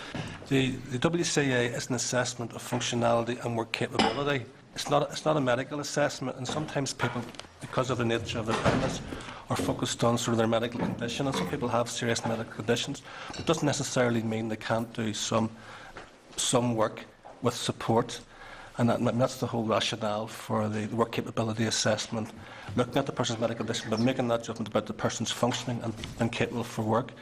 the WCA is an assessment of functionality and work capability. It's not a medical assessment, and sometimes people, because of the nature of their illness, are focused on sort of their medical condition, and some people have serious medical conditions. It doesn't necessarily mean they can't do some work with support, and that's the whole rationale for the work capability assessment, looking at the person's medical condition, but making that judgment about the person's functioning and capable for work.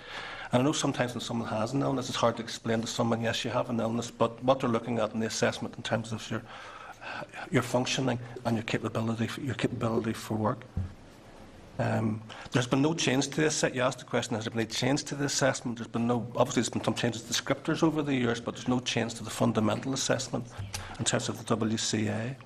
And I know sometimes when someone has an illness, it's hard to explain to someone, yes, you have an illness, but what they're looking at in the assessment in terms of your functioning and your capability for work. There's been no change to this. You asked the question, has there been any change to the assessment? Obviously there's been some changes to descriptors over the years, but there's no change to the fundamental assessment in terms of the WCA.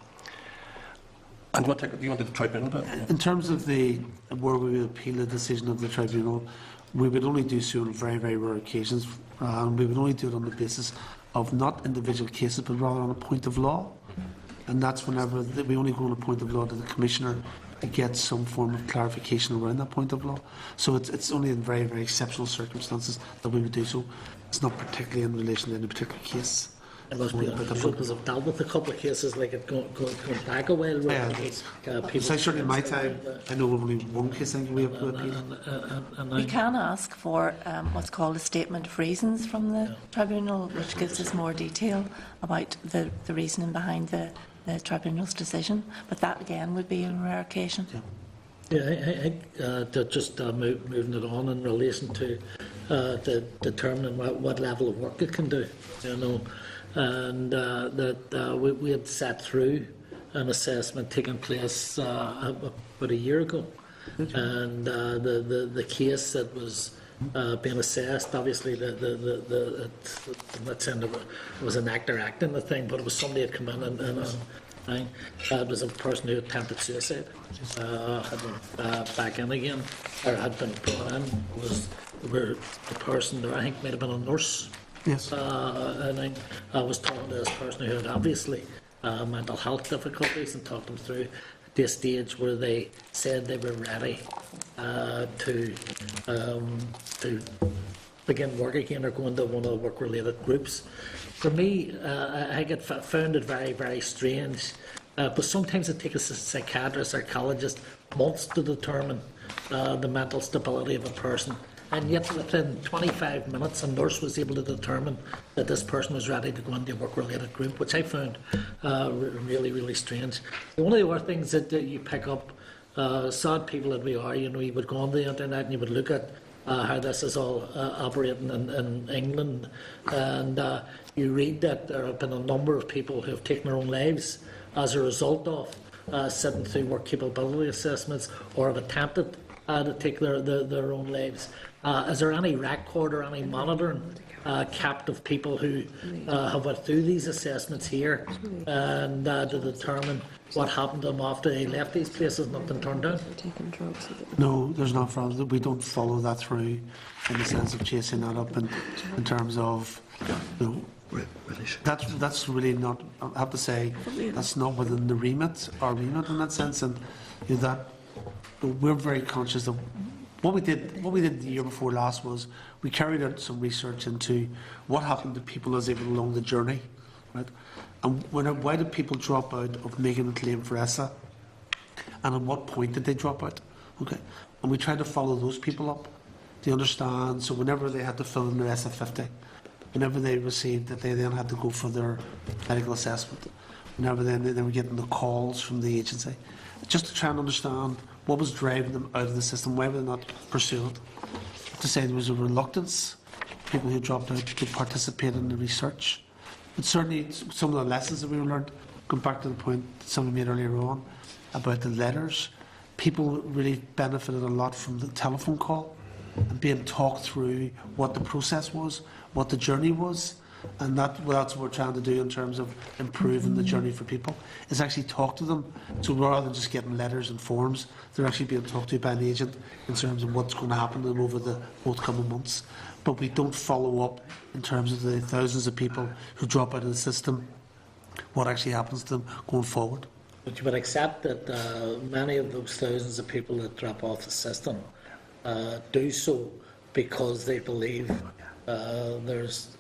And do you want to do the tribunal bit? In terms of where we would appeal the decision of the tribunal, we would only do so on very, very rare occasions, and we would only do it on the basis of not individual cases, but rather on a point of law. And that's whenever we only go on a point of law to the Commissioner to get some form of clarification around that point of law. So it's only in very, very exceptional circumstances that we would do so. It's not particularly in relation to any particular case. It must be because I've dealt with a couple of cases like it going back a while. So certainly in my time, I know of only one case I think we have to appeal. You can ask for what's called a statement of reasons from the tribunal, which gives us more detail about the reasoning behind the tribunal's decision, but that again would be in rare occasion. Just moving it on in relation to determining what level of work it can do, and that we had sat through an assessment taking place about a year ago, and the case that was being assessed, obviously I'm not saying it was an actor acting the thing, but it was somebody had come in and it was a person who attempted suicide, had been back in again, or had been brought in, where the person there, I think, might have been a nurse. Yes. And I was talking to this person who had obviously mental health difficulties, and talked them through the stage where they said they were ready to begin work again or go into one of the work-related groups. For me, I found it very, very strange, but sometimes it takes a psychiatrist, psychologist months to determine the mental stability of a person. And yet within 25 minutes, a nurse was able to determine that this person was ready to go into a work-related group, which I found really, really strange. One of the other things that you pick up, sad people that we are, you would go on the internet and you would look at how this is all operating in England, and you read that there have been a number of people who have taken their own lives as a result of sitting through work capability assessments, or have attempted to take their own lives. Is there any record or any monitoring kept of people who have went through these assessments here, and to determine what happened to them after they left these places and nothing turned down? No, there's not. We don't follow that through in the sense of chasing that up in terms of, that's really not, I have to say, that's not within our remit in that sense, and that but we're very conscious that what we did the year before last was we carried out some research into what happened to people as they went along the journey, right? And why did people drop out of making a claim for ESSA? And at what point did they drop out? Okay, and we tried to follow those people up to understand. So whenever they had to fill in their ESSA 50, whenever they received that, they then had to go for their medical assessment. Whenever they were getting the calls from the agency, just to try and understand what was driving them out of the system, why were they not pursuing it. To say there was a reluctance, people who dropped out to participate in the research. But certainly some of the lessons that we learned, going back to the point that someone made earlier on about the letters, people really benefited a lot from the telephone call and being talked through what the process was, what the journey was. And that's what we're trying to do in terms of improving the journey for people, is actually talk to them. So rather than just getting letters and forms, they're actually being talked to by an agent in terms of what's going to happen to them over the forthcoming months. But we don't follow up in terms of the thousands of people who drop out of the system, what actually happens to them going forward. But you would accept that many of those thousands of people that drop off the system do so because they believe there's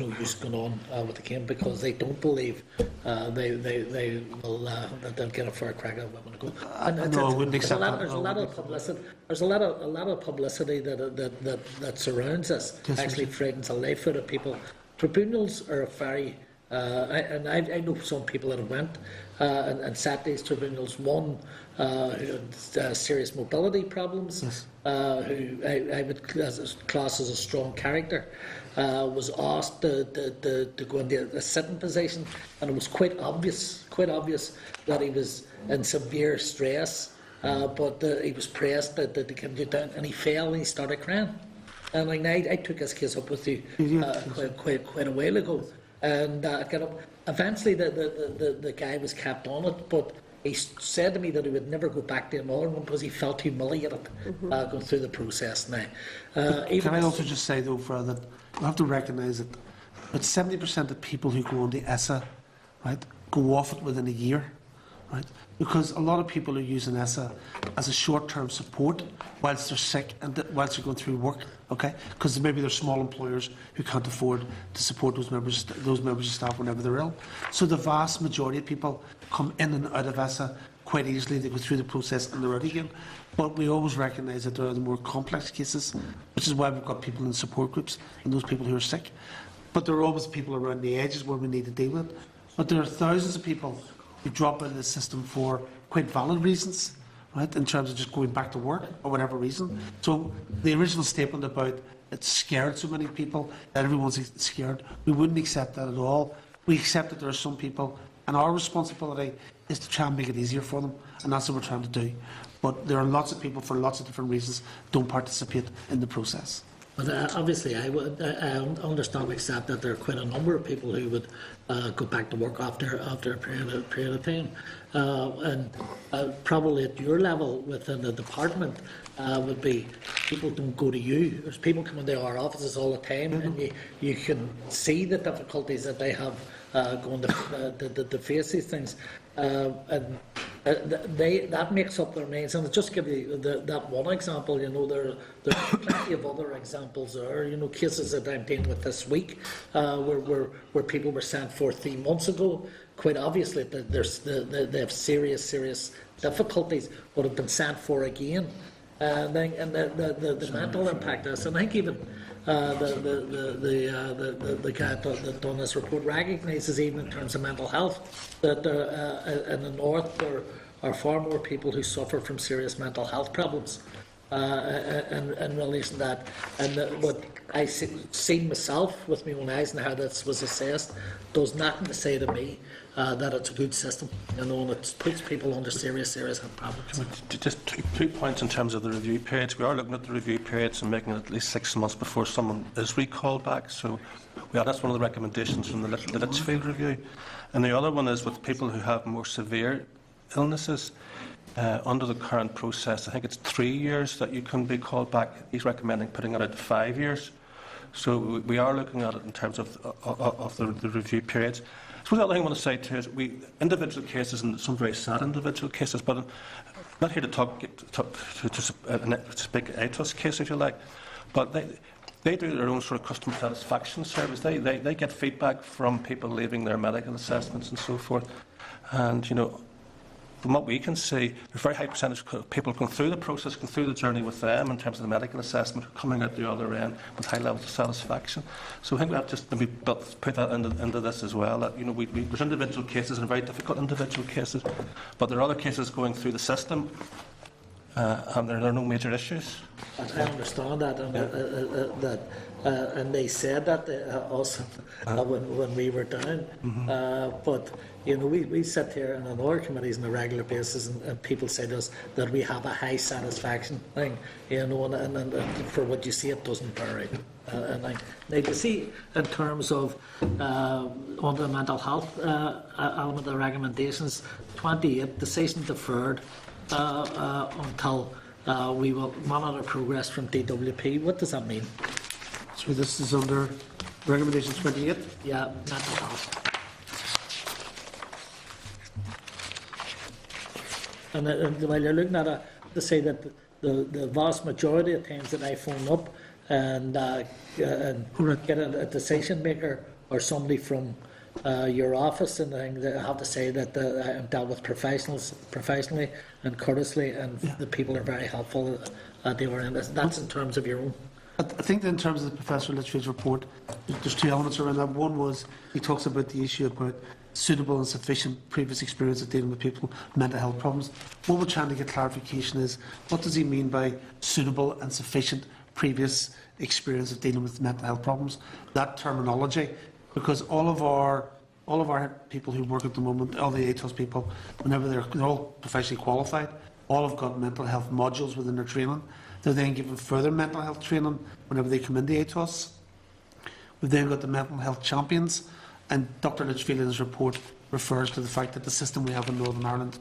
no use going on with the game, because they don't believe they will that they'll get a fair crack at it when they go. No, I wouldn't accept that. There's a lot of publicity. There's a lot of publicity that surrounds us. Yes, actually frightens the life out of people. Tribunals are a very I know some people that have went and sat these tribunals. One who had serious mobility problems, Yes. Who I would class as a strong character, was asked to go into a sitting position, and it was quite obvious that he was in severe stress, but he was pressed that he can get down, and he fell and he started crying. And like, I took his case up with you quite a while ago, and got up. Eventually, the guy was kept on it, but he said to me that he would never go back to another one because he felt humiliated going through the process now. Can I also just say, though, Fred, that you have to recognise that about 70% of people who go on the ESSA, right, go off it within a year, right? Because a lot of people are using ESSA as a short-term support whilst they're sick and whilst they're going through work, okay? Because maybe they're small employers who can't afford to support those members of staff whenever they're ill. So the vast majority of people come in and out of ESSA quite easily. They go through the process and they're out again. But we always recognise that there are the more complex cases, which is why we've got people in support groups and those people who are sick. But there are always people around the edges where we need to deal with. But there are thousands of people who drop out of the system for quite valid reasons, right, in terms of just going back to work or whatever reason. So the original statement about it scared so many people, that everyone's scared, we wouldn't accept that at all. We accept that there are some people, and our responsibility is to try and make it easier for them, and that's what we're trying to do. But there are lots of people, for lots of different reasons, don't participate in the process. But obviously, I understand and accept that there are quite a number of people who would go back to work after a period of time, and probably at your level within the department would be people don't go to you. There's people come into our offices all the time, and you can see the difficulties that they have going to face these things, and that makes up their minds. And just give you that one example, you know, there's plenty of other examples there. You know, cases that I'm dealing with this week, where people were sent for 3 months ago. Quite obviously, that they have serious difficulties, but have been sent for again. And the mental impact of this, and I think even the guy that done this report recognises, even in terms of mental health, that in the north there are far more people who suffer from serious mental health problems in relation to that. And what I seen myself with my own eyes and how this was assessed does nothing to say to me that it's a good system, you know, and it puts people under serious health problems. Just two points in terms of the review periods. We are looking at the review periods and making it at least 6 months before someone is recalled back. So that's one of the recommendations from the Litchfield review. And the other one is with people who have more severe illnesses. Under the current process, I think it's 3 years that you can be called back. He's recommending putting it out to 5 years. So we are looking at it in terms of the review periods. So the other thing I want to say too is individual cases, and some very sad individual cases, but not here to speak ATOS case, if you like, but they do their own sort of customer satisfaction service. They get feedback from people leaving their medical assessments and so forth. And, you know, from what we can see, there's a very high percentage of people going through the process, going through the journey with them in terms of the medical assessment, coming out the other end with high levels of satisfaction. So I think we have to just maybe put that into this as well. That, you know, there's individual cases and very difficult individual cases, but there are other cases going through the system, and there are no major issues. I understand that, and, and they said that also when we were down. But you know, we sit here in our committees on a regular basis, and people say to us that we have a high satisfaction thing, you know, and for what you see, it doesn't bear out. And like you see, in terms of on the mental health element of the recommendations, 28 decision deferred until we will monitor progress from DWP. What does that mean? So this is under recommendation 28. Yeah, mental health. And while you're looking at it, to say that the vast majority of times that I phone up and get a decision maker or somebody from your office, and I have to say that I've dealt with professionals professionally and courteously, and the people are very helpful at the other end. That's in terms of your own. I think that in terms of the Professor Litchfield's report, there's two elements around that. One was he talks about the issue about suitable and sufficient previous experience of dealing with people with mental health problems. What we're trying to get clarification is, what does he mean by suitable and sufficient previous experience of dealing with mental health problems? That terminology, because all of our people who work at the moment, all the ATOS people, whenever they're all professionally qualified, all have got mental health modules within their training. They're then given further mental health training whenever they come into ATOS. We've then got the mental health champions, and Dr. Litchfield in his report refers to the fact that the system we have in Northern Ireland,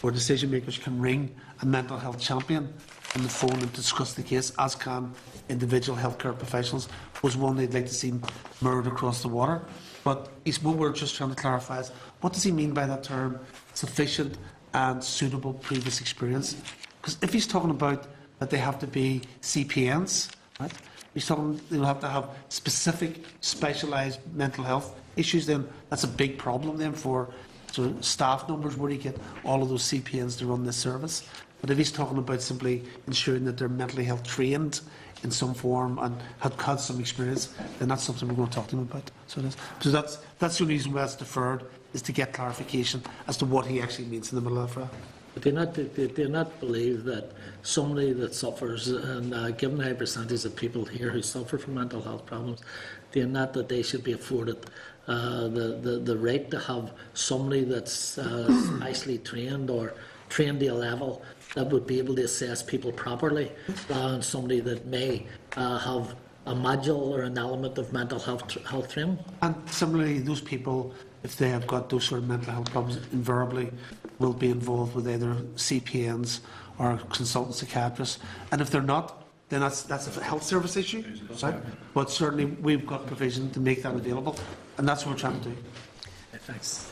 where decision makers can ring a mental health champion on the phone and discuss the case, as can individual healthcare professionals, was one they'd like to see mirrored across the water. But what we're just trying to clarify is, what does he mean by that term, sufficient and suitable previous experience? Because if he's talking about that they have to be CPNs, right? He's talking they'll have to have specific, specialised mental health issues. Then that's a big problem then for sort of staff numbers. Where do you get all of those CPNs to run this service? But if he's talking about simply ensuring that they're mentally health trained in some form and have had some experience, then that's something we're going to talk to him about. So that's the reason why it's deferred, is to get clarification as to what he actually means in the middle of that. But do not believe that somebody that suffers, and given the high percentage of people here who suffer from mental health problems, do not that they should be afforded the right to have somebody that's specially trained or trained to a level that would be able to assess people properly, rather than somebody that may have a module or an element of mental health training. And similarly, those people, if they have got those sort of mental health problems, invariably will be involved with either CPNs or consultant psychiatrists. And if they're not, then that's a health service issue. Right? But certainly we've got provision to make that available, and that's what we're trying to do. Thanks.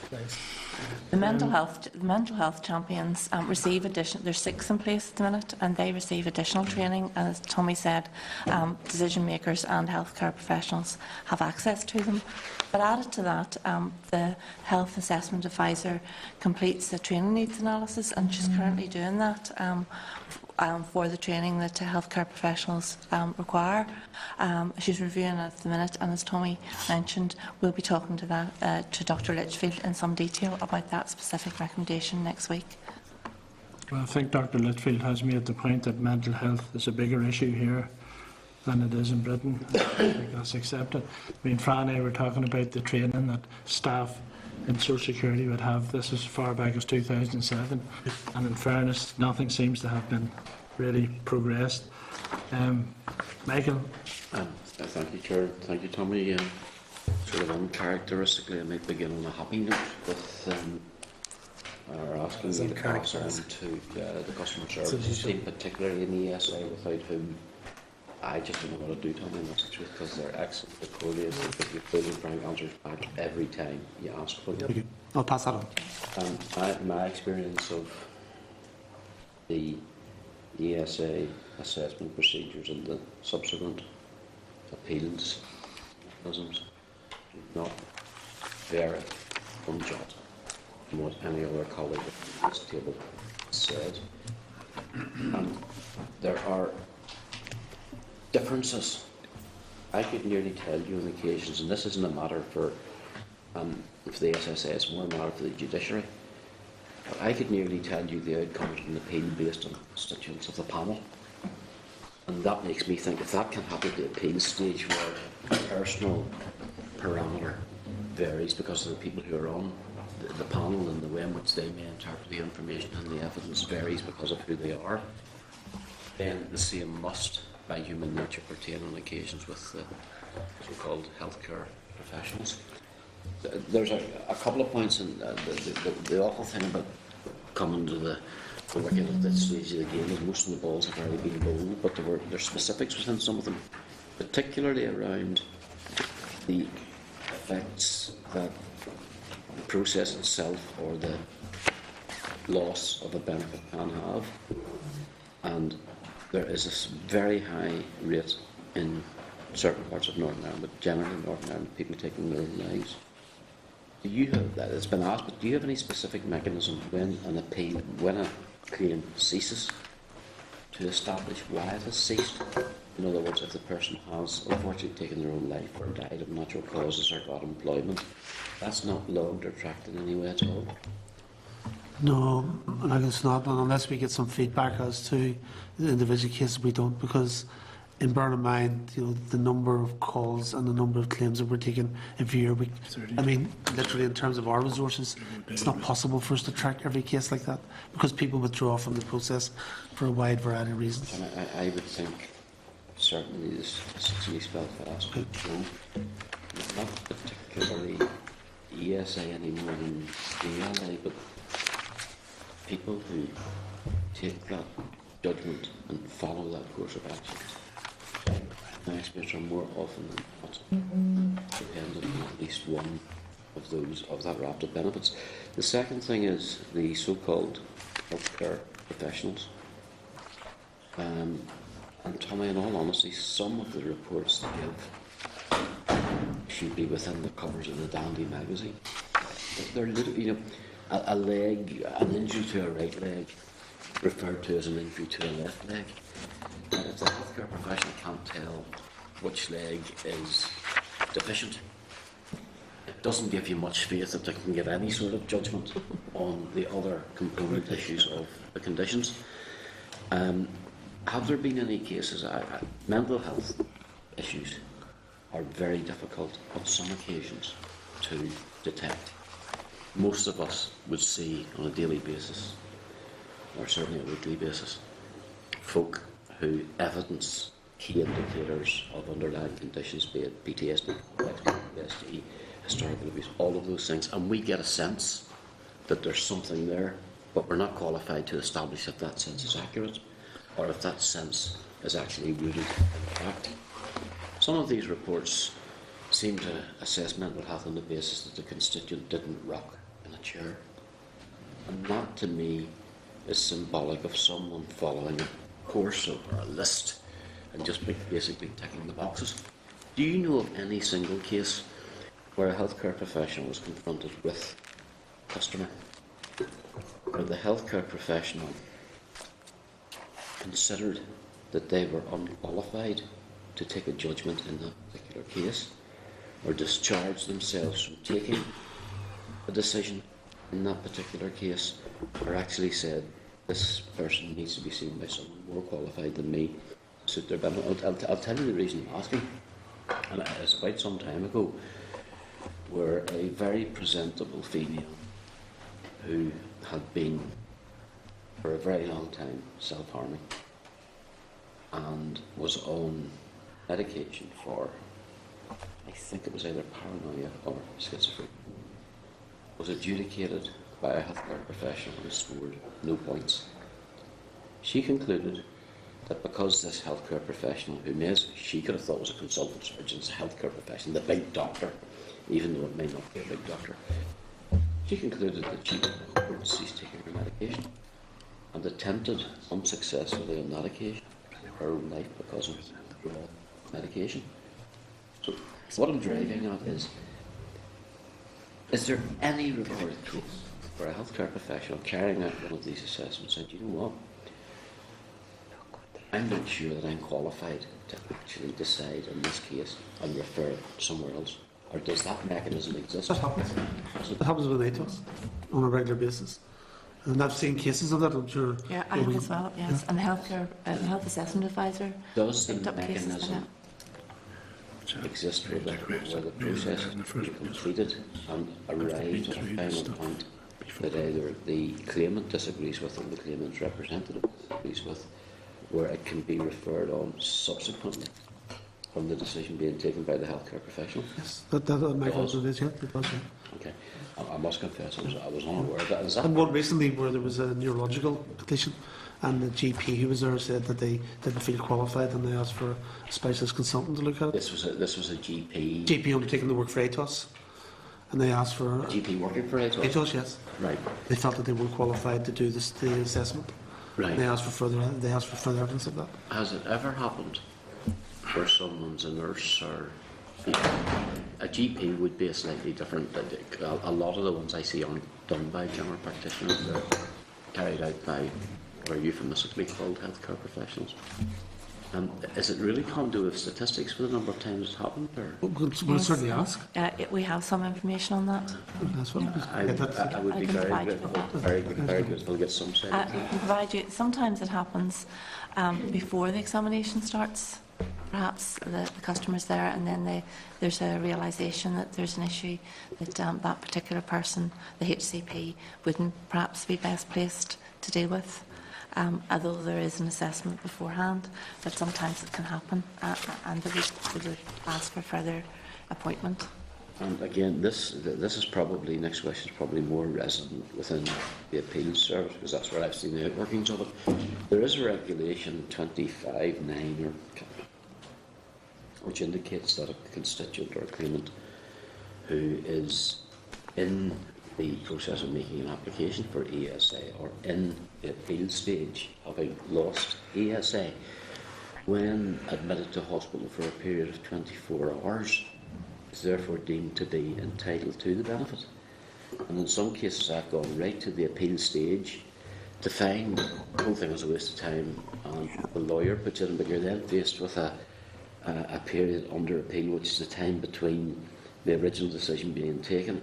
The mental health champions receive additional. There's 6 in place at the minute, and they receive additional training. And as Tommy said, decision makers and healthcare professionals have access to them. But added to that, the health assessment advisor completes the training needs analysis, and she's currently doing that for the training that healthcare professionals require. She's reviewing it at the minute, and as Tommy mentioned, we'll be talking to that to Dr. Litchfield in some detail about that specific recommendation next week. Well, I think Dr. Litchfield has made the point that mental health is a bigger issue here than it is in Britain. I think that's accepted. I mean, Fran and I were talking about the training that staff in Social Security would have. This as far back as 2007, and in fairness, nothing seems to have been really progressed. Michael? Thank you, Chair. Thank you, Tommy. Sort of uncharacteristically, I might begin on a happy note with asking you to pass on to the customer services team, particularly in the ESA, without whom I just don't know what to do, Tommy, and that's the truth, because they're excellent. The courteous, they give you full and frank answers back every time you ask for them. I'll pass that on. And my experience of the ESA assessment procedures and the subsequent appeals mechanisms do not vary one jot from what any other colleague at this table said. And there are differences. I could nearly tell you on occasions, and this isn't a matter for the SSA, it's more a matter for the judiciary, but I could nearly tell you the outcomes of an appeal based on the constituents of the panel. And that makes me think if that can happen at the appeal stage where the personal parameter varies because of the people who are on the panel and the way in which they may interpret the information and the evidence varies because of who they are, then the same must, by human nature, pertain on occasions with the so-called healthcare professionals. There's a couple of points, and the awful thing about coming to the wicket at this stage of the game is most of the balls have already been bowled, but there's specifics within some of them, particularly around the effects that the process itself or the loss of a benefit can have. And there is a very high rate in certain parts of Northern Ireland, but generally in Northern Ireland, people taking their own lives. Do you have that? It's been asked, but do you have any specific mechanism when an appeal, when a claim ceases, to establish why it has ceased? In other words, if the person has unfortunately taken their own life or died of natural causes or got employment, that's not logged or tracked in any way at all. No, like it's not, and unless we get some feedback as to the individual cases, we don't, because in bearing in mind, the number of calls and the number of claims that we're taking every year, I mean, literally in terms of our resources, it's not possible for us to track every case like that, because people withdraw from the process for a wide variety of reasons. And I would think certainly this East Belfast could go, not particularly ESA any more than ELA, but people who take that judgment and follow that course of action, my experience are more often than not dependent on at least one of those of that raft of benefits. The second thing is the so-called healthcare professionals. And Tommy, in all honesty, some of the reports they give should be within the covers of the Dandy magazine. They're little, a leg, an injury to a right leg, referred to as an injury to a left leg. And if the healthcare professional can't tell which leg is deficient, it doesn't give you much faith that they can give any sort of judgment on the other component issues of the conditions. Have there been any cases? Mental health issues are very difficult on some occasions to detect. Most of us would see on a daily basis, or certainly a weekly basis, folk who evidence key indicators of underlying conditions, be it PTSD, PTSD, historical abuse, all of those things, and we get a sense that there's something there, but we're not qualified to establish if that sense is accurate or if that sense is actually rooted in fact. Some of these reports seem to assess mental health on the basis that the constituent didn't rock in a chair, and that to me is symbolic of someone following a course or a list and just basically ticking the boxes. Do you know of any single case where a healthcare professional was confronted with a customer, where the healthcare professional considered that they were unqualified to take a judgment in that particular case, or discharged themselves from taking a decision in that particular case, or actually said, this person needs to be seen by someone more qualified than me to suit their benefit? I'll tell you the reason I'm asking, and it's quite some time ago, where a very presentable female who had been for a very long time self-harming and was on medication for, I think it was either paranoia or schizophrenia, was adjudicated by a healthcare professional and scored no points. She concluded that because this healthcare professional, who she could have thought was a consultant surgeon, a healthcare professional, the big doctor, even though it may not be a big doctor, she concluded that she could cease taking her medication. and attempted unsuccessfully on that occasion her own life because of raw medication. So what I'm driving at is there any recorded case where a healthcare professional carrying out one of these assessments said, you know what, I'm not sure that I'm qualified to actually decide in this case and refer it somewhere else? Or does that mechanism exist? That happens. That happens with ATOS on a regular basis. And I've seen cases of that, I'm sure. Yeah, I have as well, yes. And the health assessment advisor Does the picked up cases like mechanism that. exist where the process is completed and arrived at a final point that either the claimant disagrees with or the claimant's representative disagrees with, where it can be referred on subsequently from the decision being taken by the healthcare professional? Yes, that my fault it is, yeah. It does, yeah. Okay. I must confess, I was unaware of that. Is that And one recently where there was a neurological petition, and the GP who was there said that they didn't feel qualified, and they asked for a specialist consultant to look at it. this was a GP? GP undertaking the work for ATOS, and they asked for GP working for ATOS? ATOS, yes. Right. They felt that they weren't qualified to do the assessment. Right. And they asked for further evidence of that. Has it ever happened where someone's a nurse or a GP would be a slightly different? A lot of the ones I see aren't done by general practitioners. They're carried out by what are euphemistically called healthcare professionals. Is it really come to with statistics for the number of times it's happened? Or? We'll certainly ask. We have some information on that. That's what I would be I can very provide you grateful. with that. Very grateful to get some sense. I can provide you. Sometimes it happens before the examination starts. Perhaps the customer's there, and then there's a realisation that there's an issue that that particular person, the HCP, wouldn't perhaps be best placed to deal with. Although there is an assessment beforehand, but sometimes it can happen, and they would ask for further appointment. And again, this is probably, next question is probably more resident within the appeals service, because that's where I've seen the outworkings of it. There is a regulation 25(9) which indicates that a constituent or a claimant who is in the process of making an application for ESA or in the appeal stage, having lost ESA, when admitted to hospital for a period of 24 hours, is therefore deemed to be entitled to the benefit. And in some cases I've gone right to the appeal stage to find the whole thing was a waste of time, and the lawyer puts it in, but you're then faced with a period under appeal, which is the time between the original decision being taken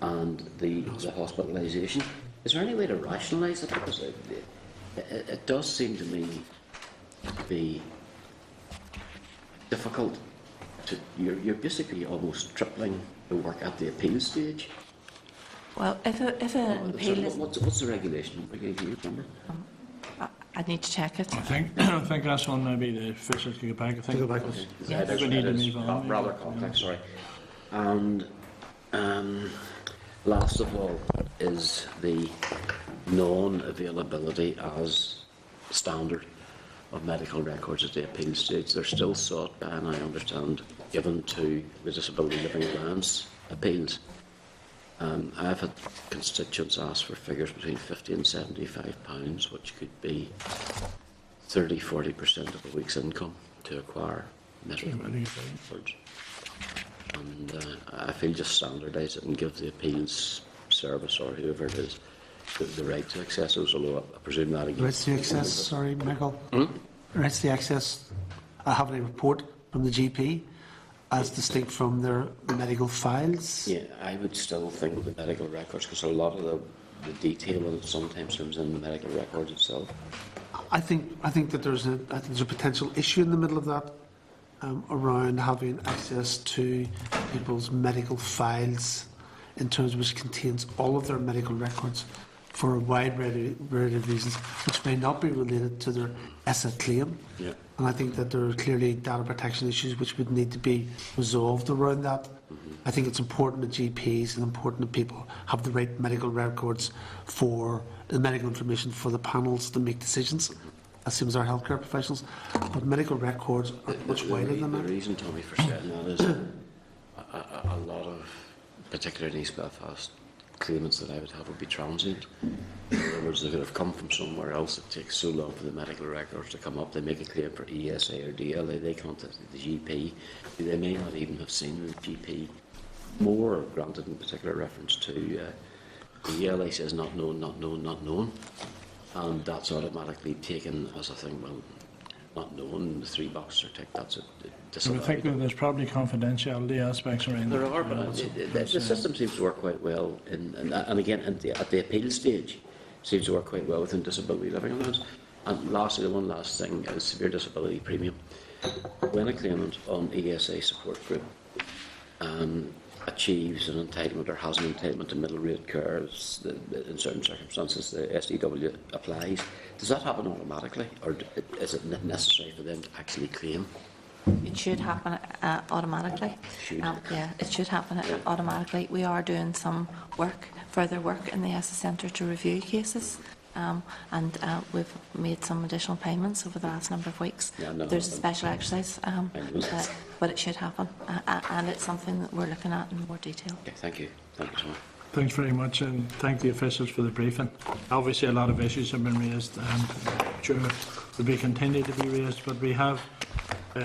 and the hospitalisation. Is there any way to rationalise it? Because it does seem to me to be difficult. You're basically almost tripling the work at the appeal stage. Well, if an appeal is, What's the regulation? Do you remember? I'd need to check it. I think that's one maybe the officials can get back. I think Go back. Yes. we need to move on. Rather complex, sorry. And last of all is the non-availability as standard of medical records at the appeal stage. They're still sought by, and I understand, given to the Disability Living Alliance appeals. I've had constituents ask for figures between £50 and £75, which could be 30–40% of a week's income to acquire medical records. And I feel just standardise it and give the appeals service or whoever it is the right to access those, although I presume that again. Rights to access, sorry, Michael. Rights to access, I have a report from the GP as distinct from their medical files. Yeah, I would still think the medical records, because a lot of the detail of it sometimes comes in the medical records itself. I think that there's a potential issue in the middle of that around having access to people's medical files in terms of which contains all of their medical records for a wide variety of reasons, which may not be related to their ESSA claim. Yeah. And I think that there are clearly data protection issues which would need to be resolved around that. I think it's important that GPs and important that people have the right medical records for the medical information for the panels to make decisions, as same as our healthcare professionals. But medical records are much wider than The that. reason, Tommy, for saying that is a lot of, particularly in East Belfast, claimants that I would have would be transient. In other words, they could have come from somewhere else. It takes so long for the medical records to come up. They make a claim for ESA or DLA. They contact the GP. They may not even have seen the GP. More granted in particular reference to the ELA says not known, not known, not known. And that's automatically taken as a thing, well, not known, the 3 boxes are ticked, that's it. So I think that there's probably confidentiality aspects around There that. are, but the system seems to work quite well, and again, at the appeal stage, seems to work quite well within disability living allowance. And lastly, the one last thing is severe disability premium. When a claimant on ESA support group achieves an entitlement or has an entitlement to middle rate care, in certain circumstances the SDW applies, does that happen automatically, or is it necessary for them to actually claim? It should happen automatically. Yeah, it should happen automatically. We are doing some work, further work in the ESSA Centre to review cases, and we've made some additional payments over the last number of weeks. Yeah, no, there's a special exercise, but it should happen, and it's something that we're looking at in more detail. Okay, thank you. Thank you so much. Thanks very much, and thank the officials for the briefing. Obviously, a lot of issues have been raised, and sure will be continued to be raised, but we have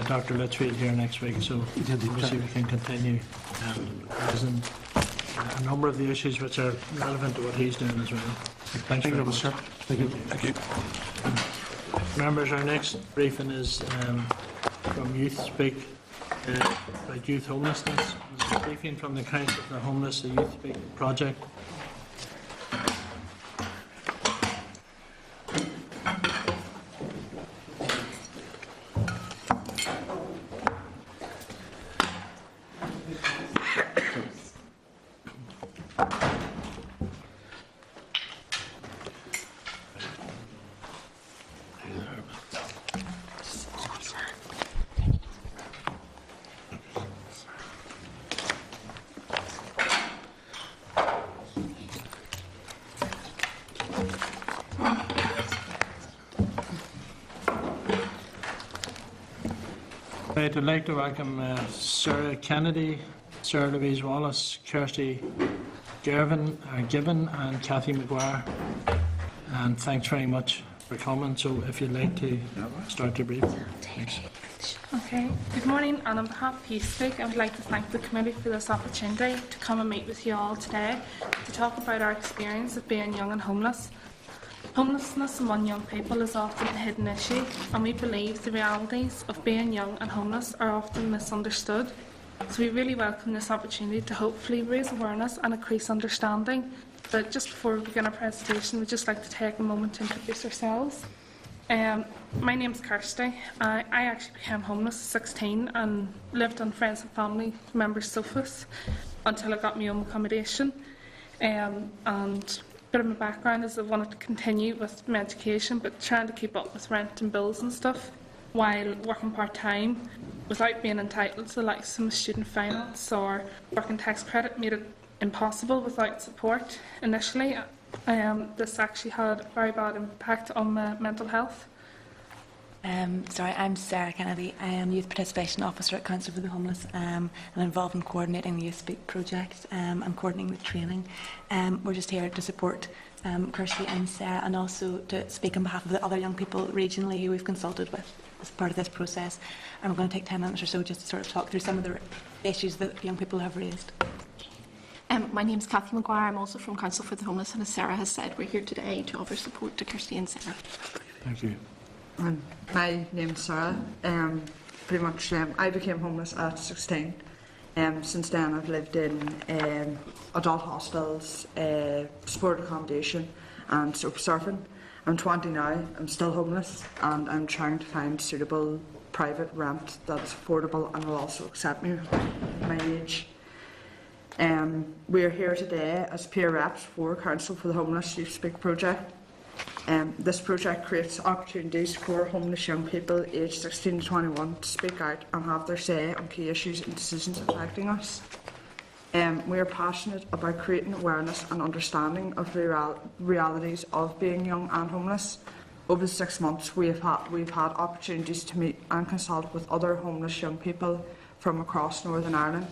Dr. Litchfield here next week, so obviously we can continue raising a number of the issues which are relevant to what he's doing as well. Thanks very much. Sir. Thank you. Thank you. Members, our next briefing is from Youth Speak about youth homelessness. It's a briefing from the Council for the Homeless, the Youth Speak project. I'd like to welcome Sarah Kennedy, Sarah Louise Wallace, Kirsty Given, and Cathy McGuire. And thanks very much for coming. So if you'd like to start your brief. Thanks. Okay, good morning, and on behalf of Youth Speak, I would like to thank the committee for this opportunity to come and meet with you all today to talk about our experience of being young and homeless. Homelessness among young people is often a hidden issue, and we believe the realities of being young and homeless are often misunderstood. So we really welcome this opportunity to hopefully raise awareness and increase understanding. But just before we begin our presentation, we'd just like to take a moment to introduce ourselves. My name's Kirsty. I actually became homeless at 16 and lived on friends and family members' sofas until I got my own accommodation. And a bit of my background is I wanted to continue with my education, but trying to keep up with rent and bills and stuff while working part-time without being entitled to the likes of student finance or working tax credit made it impossible without support initially. This actually had a very bad impact on my mental health. I'm Sarah Kennedy. I am Youth Participation Officer at Council for the Homeless and involved in coordinating the Youth Speak project and coordinating the training. We're just here to support Kirsty and Sarah, and also to speak on behalf of the other young people regionally who we've consulted with as part of this process. And we're going to take 10 minutes or so just to sort of talk through some of the issues that young people have raised. My name is Cathy McGuire. I'm also from Council for the Homeless, and as Sarah has said, we're here today to offer support to Kirsty and Sarah. Thank you. My name's Sarah. Pretty much, I became homeless at 16. Since then, I've lived in adult hostels, supported accommodation, and soap surfing. I'm 20 now. I'm still homeless, and I'm trying to find suitable private rent that is affordable and will also accept me at my age. We are here today as peer reps for Council for the Homeless Youth Speak project. This project creates opportunities for homeless young people aged 16 to 21 to speak out and have their say on key issues and decisions affecting us. We are passionate about creating awareness and understanding of the realities of being young and homeless. Over the 6 months, we've had opportunities to meet and consult with other homeless young people from across Northern Ireland.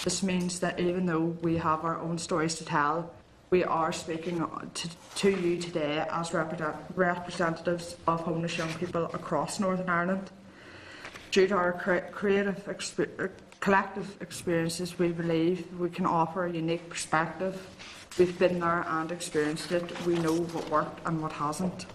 This means that even though we have our own stories to tell, we are speaking to you today as representatives of homeless young people across Northern Ireland. Due to our collective experiences, we believe we can offer a unique perspective. We've been there and experienced it. We know what worked and what hasn't.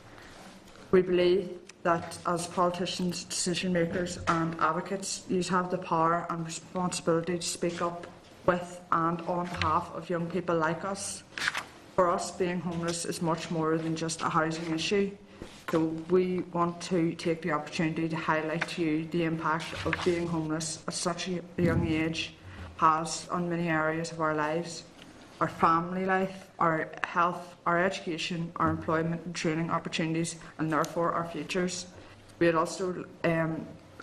We believe that as politicians, decision makers and advocates, you have the power and responsibility to speak up with and on behalf of young people like us. For us, being homeless is much more than just a housing issue. So we want to take the opportunity to highlight to you the impact of being homeless at such a young age has on many areas of our lives: our family life, our health, our education, our employment and training opportunities, and therefore our futures.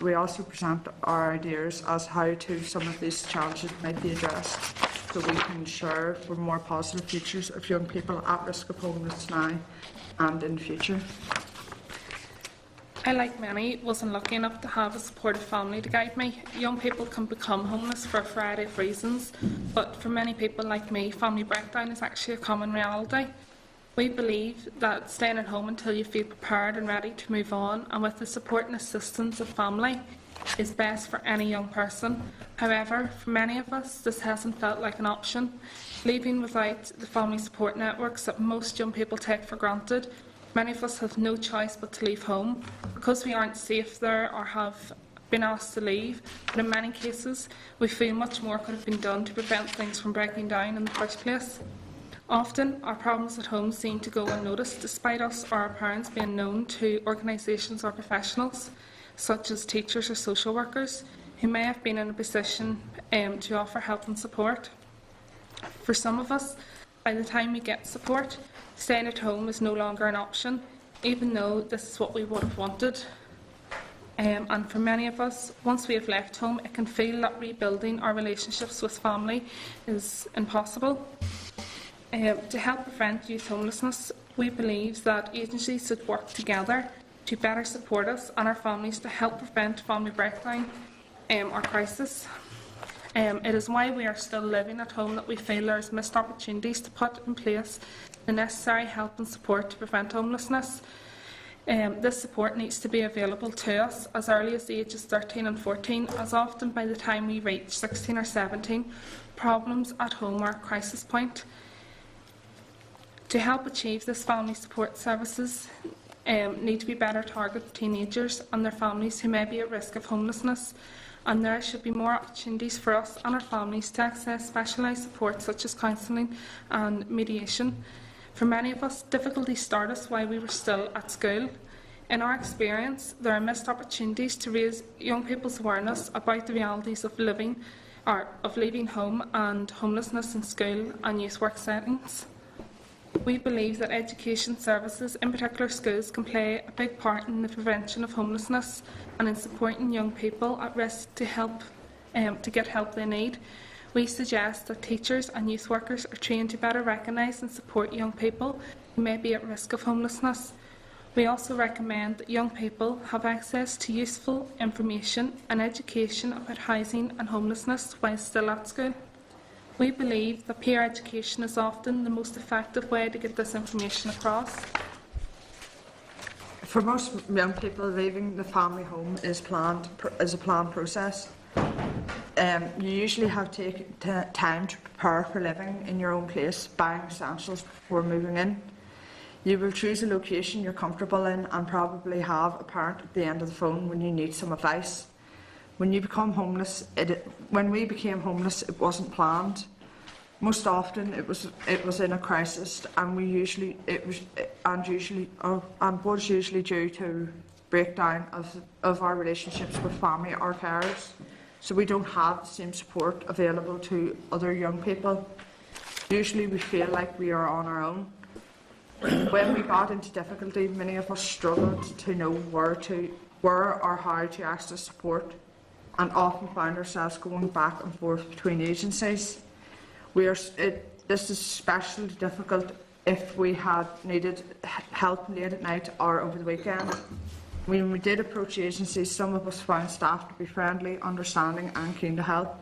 We also present our ideas as how some of these challenges might be addressed, so we can ensure for more positive futures of young people at risk of homelessness now and in the future. I, like many, wasn't lucky enough to have a supportive family to guide me. Young people can become homeless for a variety of reasons, but for many people like me, family breakdown is actually a common reality. We believe that staying at home until you feel prepared and ready to move on, and with the support and assistance of family, is best for any young person. However, for many of us, this hasn't felt like an option. Leaving without the family support networks that most young people take for granted, many of us have no choice but to leave home because we aren't safe there or have been asked to leave. But in many cases, we feel much more could have been done to prevent things from breaking down in the first place. Often, our problems at home seem to go unnoticed, despite us or our parents being known to organisations or professionals, such as teachers or social workers, who may have been in a position to offer help and support. For some of us, by the time we get support, staying at home is no longer an option, even though this is what we would have wanted. And for many of us, once we have left home, it can feel that rebuilding our relationships with family is impossible. To help prevent youth homelessness, we believe that agencies should work together to better support us and our families to help prevent family breakdown or crisis. It is why we are still living at home that we feel there is missed opportunities to put in place the necessary help and support to prevent homelessness. This support needs to be available to us as early as the ages 13 and 14, as often by the time we reach 16 or 17, problems at home are a crisis point. To help achieve this, family support services need to be better targeted to teenagers and their families who may be at risk of homelessness, and there should be more opportunities for us and our families to access specialised support such as counselling and mediation. For many of us, difficulties started while we were still at school. In our experience, there are missed opportunities to raise young people's awareness about the realities of leaving home and homelessness in school and youth work settings. We believe that education services, in particular schools, can play a big part in the prevention of homelessness and in supporting young people at risk to get help they need. We suggest that teachers and youth workers are trained to better recognise and support young people who may be at risk of homelessness. We also recommend that young people have access to useful information and education about housing and homelessness while still at school. We believe that peer education is often the most effective way to get this information across. For most young people, leaving the family home is a planned process. You usually have taken time to prepare for living in your own place, buying essentials before moving in. You will choose a location you're comfortable in and probably have a parent at the end of the phone when you need some advice. When we became homeless, it wasn't planned. Most often, it was in a crisis, and was usually due to breakdown of our relationships with family or carers. So we don't have the same support available to other young people. Usually, we feel like we are on our own. When we got into difficulty, many of us struggled to know where or how to access support, and often found ourselves going back and forth between agencies. This is especially difficult if we had needed help late at night or over the weekend. When we did approach agencies, some of us found staff to be friendly, understanding and keen to help.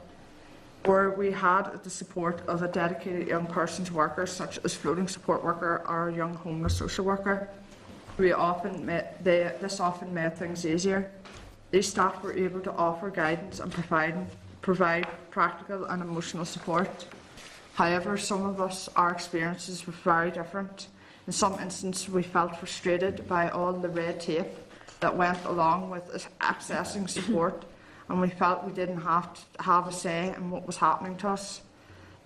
where we had the support of a dedicated young person's worker, such as floating support worker or a young homeless social worker. This often made things easier. These staff were able to offer guidance and provide practical and emotional support. However, some of us, our experiences were very different. In some instances, we felt frustrated by all the red tape that went along with accessing support, and we felt we didn't have to have a say in what was happening to us.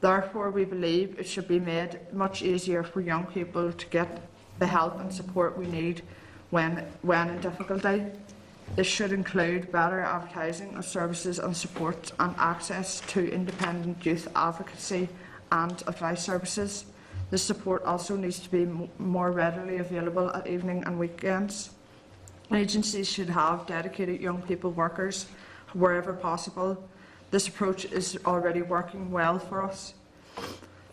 Therefore, we believe it should be made much easier for young people to get the help and support we need when in difficulty. This should include better advertising of services and support and access to independent youth advocacy and advice services. This support also needs to be more readily available at evening and weekends. Agencies should have dedicated young people workers wherever possible. This approach is already working well for us.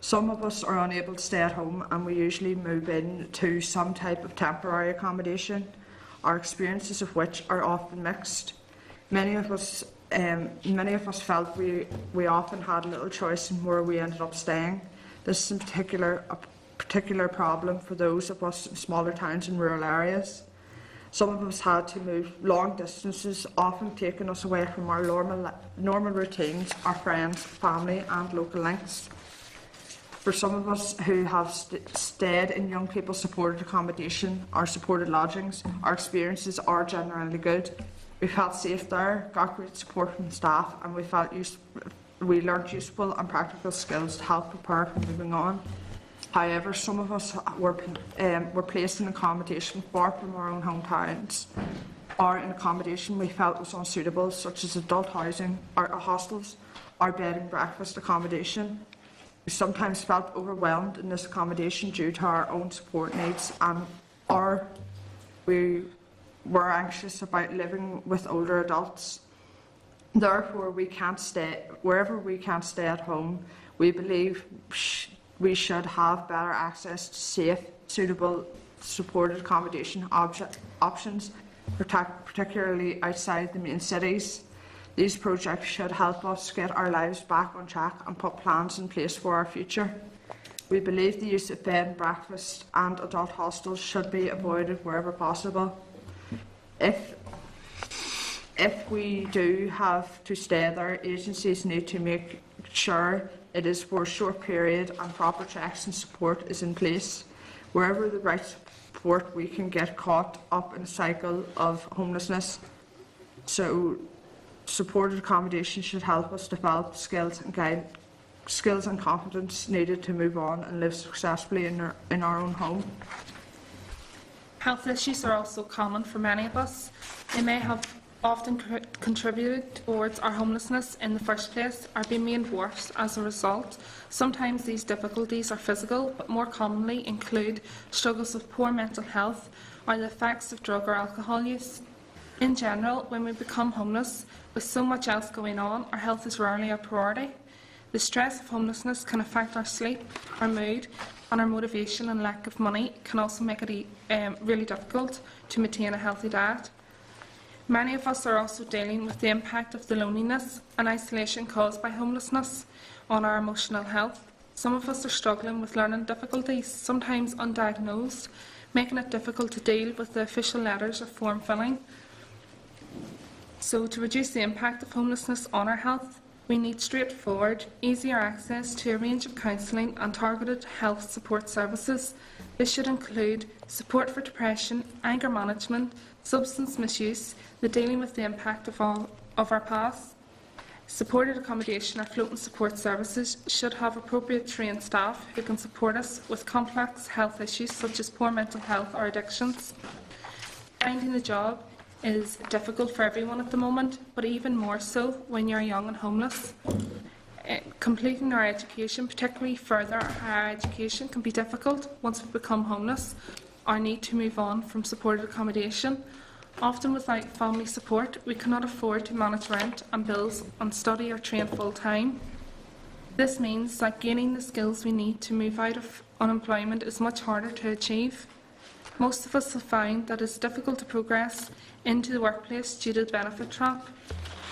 Some of us are unable to stay at home, and we usually move in to some type of temporary accommodation, our experiences of which are often mixed. Many of us felt we often had little choice in where we ended up staying. This is a particular problem for those of us in smaller towns and rural areas. Some of us had to move long distances, often taking us away from our normal routines, our friends, family and local links. For some of us who have stayed in young people supported accommodation or supported lodgings, our experiences are generally good. We felt safe there, got great support from staff, and we learned useful and practical skills to help prepare for moving on. However, some of us were placed in accommodation far from our own hometowns, or in accommodation we felt was unsuitable, such as adult housing, or hostels, or bed and breakfast accommodation. We sometimes felt overwhelmed in this accommodation due to our own support needs, or we were anxious about living with older adults. Therefore, wherever we can't stay at home, we believe we should have better access to safe, suitable, supported accommodation options, particularly outside the main cities. These projects should help us get our lives back on track and put plans in place for our future. We believe the use of bed and breakfast and adult hostels should be avoided wherever possible. If we do have to stay there, agencies need to make sure it is for a short period and proper checks and support is in place. Wherever the right support, we can get caught up in a cycle of homelessness. So supported accommodation should help us develop skills and confidence needed to move on and live successfully in our own home. Health issues are also common for many of us. They may have often contributed towards our homelessness in the first place, or been made worse as a result. Sometimes these difficulties are physical, but more commonly include struggles with poor mental health or the effects of drug or alcohol use. In general, when we become homeless, with so much else going on, our health is rarely a priority. The stress of homelessness can affect our sleep, our mood, and our motivation, and lack of money can also make it really difficult to maintain a healthy diet. Many of us are also dealing with the impact of the loneliness and isolation caused by homelessness on our emotional health. Some of us are struggling with learning difficulties, sometimes undiagnosed, making it difficult to deal with the official letters of form filling. So, to reduce the impact of homelessness on our health, we need straightforward, easier access to a range of counselling and targeted health support services. This should include support for depression, anger management, substance misuse, the dealing with the impact of our past. Supported accommodation or floating support services should have appropriate trained staff who can support us with complex health issues such as poor mental health or addictions. Finding a job is difficult for everyone at the moment, but even more so when you're young and homeless. Completing our education, particularly further higher education, can be difficult once we become homeless or need to move on from supported accommodation. Often without family support, we cannot afford to manage rent and bills and study or train full-time. This means that gaining the skills we need to move out of unemployment is much harder to achieve. Most of us have found that it is difficult to progress into the workplace due to the benefit trap.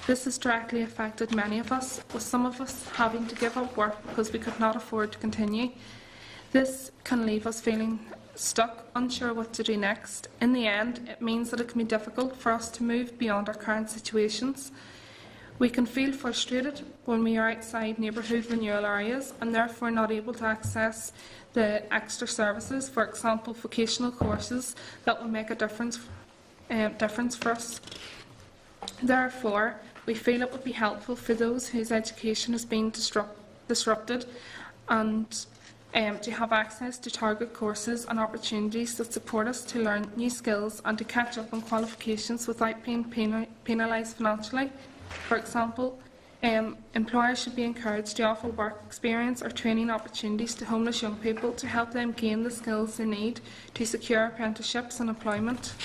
This has directly affected many of us, with some of us having to give up work because we could not afford to continue. This can leave us feeling stuck, unsure what to do next. In the end, it means that it can be difficult for us to move beyond our current situations. We can feel frustrated when we are outside neighbourhood renewal areas and therefore not able to access the extra services, for example vocational courses, that will make a difference for us. Therefore, we feel it would be helpful for those whose education has been disrupted and to have access to target courses and opportunities that support us to learn new skills and to catch up on qualifications without being penalised financially. For example, employers should be encouraged to offer work experience or training opportunities to homeless young people to help them gain the skills they need to secure apprenticeships and employment.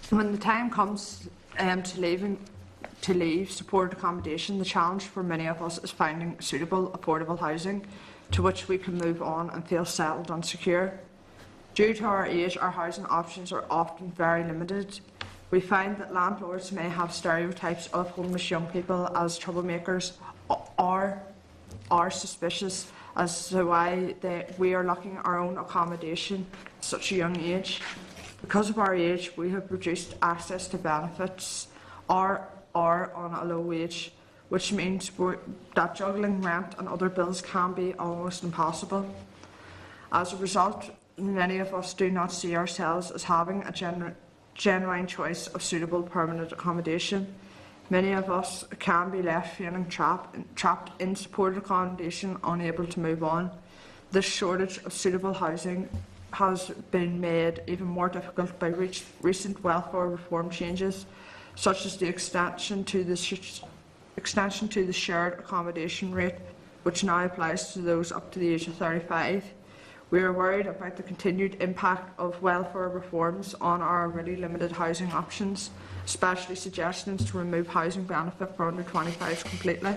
When the time comes to leave supported accommodation, the challenge for many of us is finding suitable, affordable housing to which we can move on and feel settled and secure. Due to our age, our housing options are often very limited. We find that landlords may have stereotypes of homeless young people as troublemakers or are suspicious as to why we are lacking our own accommodation at such a young age. Because of our age, we have reduced access to benefits or are on a low wage, which means that juggling rent and other bills can be almost impossible. As a result, many of us do not see ourselves as having a genuine choice of suitable permanent accommodation. Many of us can be left feeling trapped in supported accommodation, unable to move on. This shortage of suitable housing has been made even more difficult by recent welfare reform changes, such as the extension to the shared accommodation rate, which now applies to those up to the age of 35. We are worried about the continued impact of welfare reforms on our already limited housing options, especially suggestions to remove housing benefit for under 25s completely.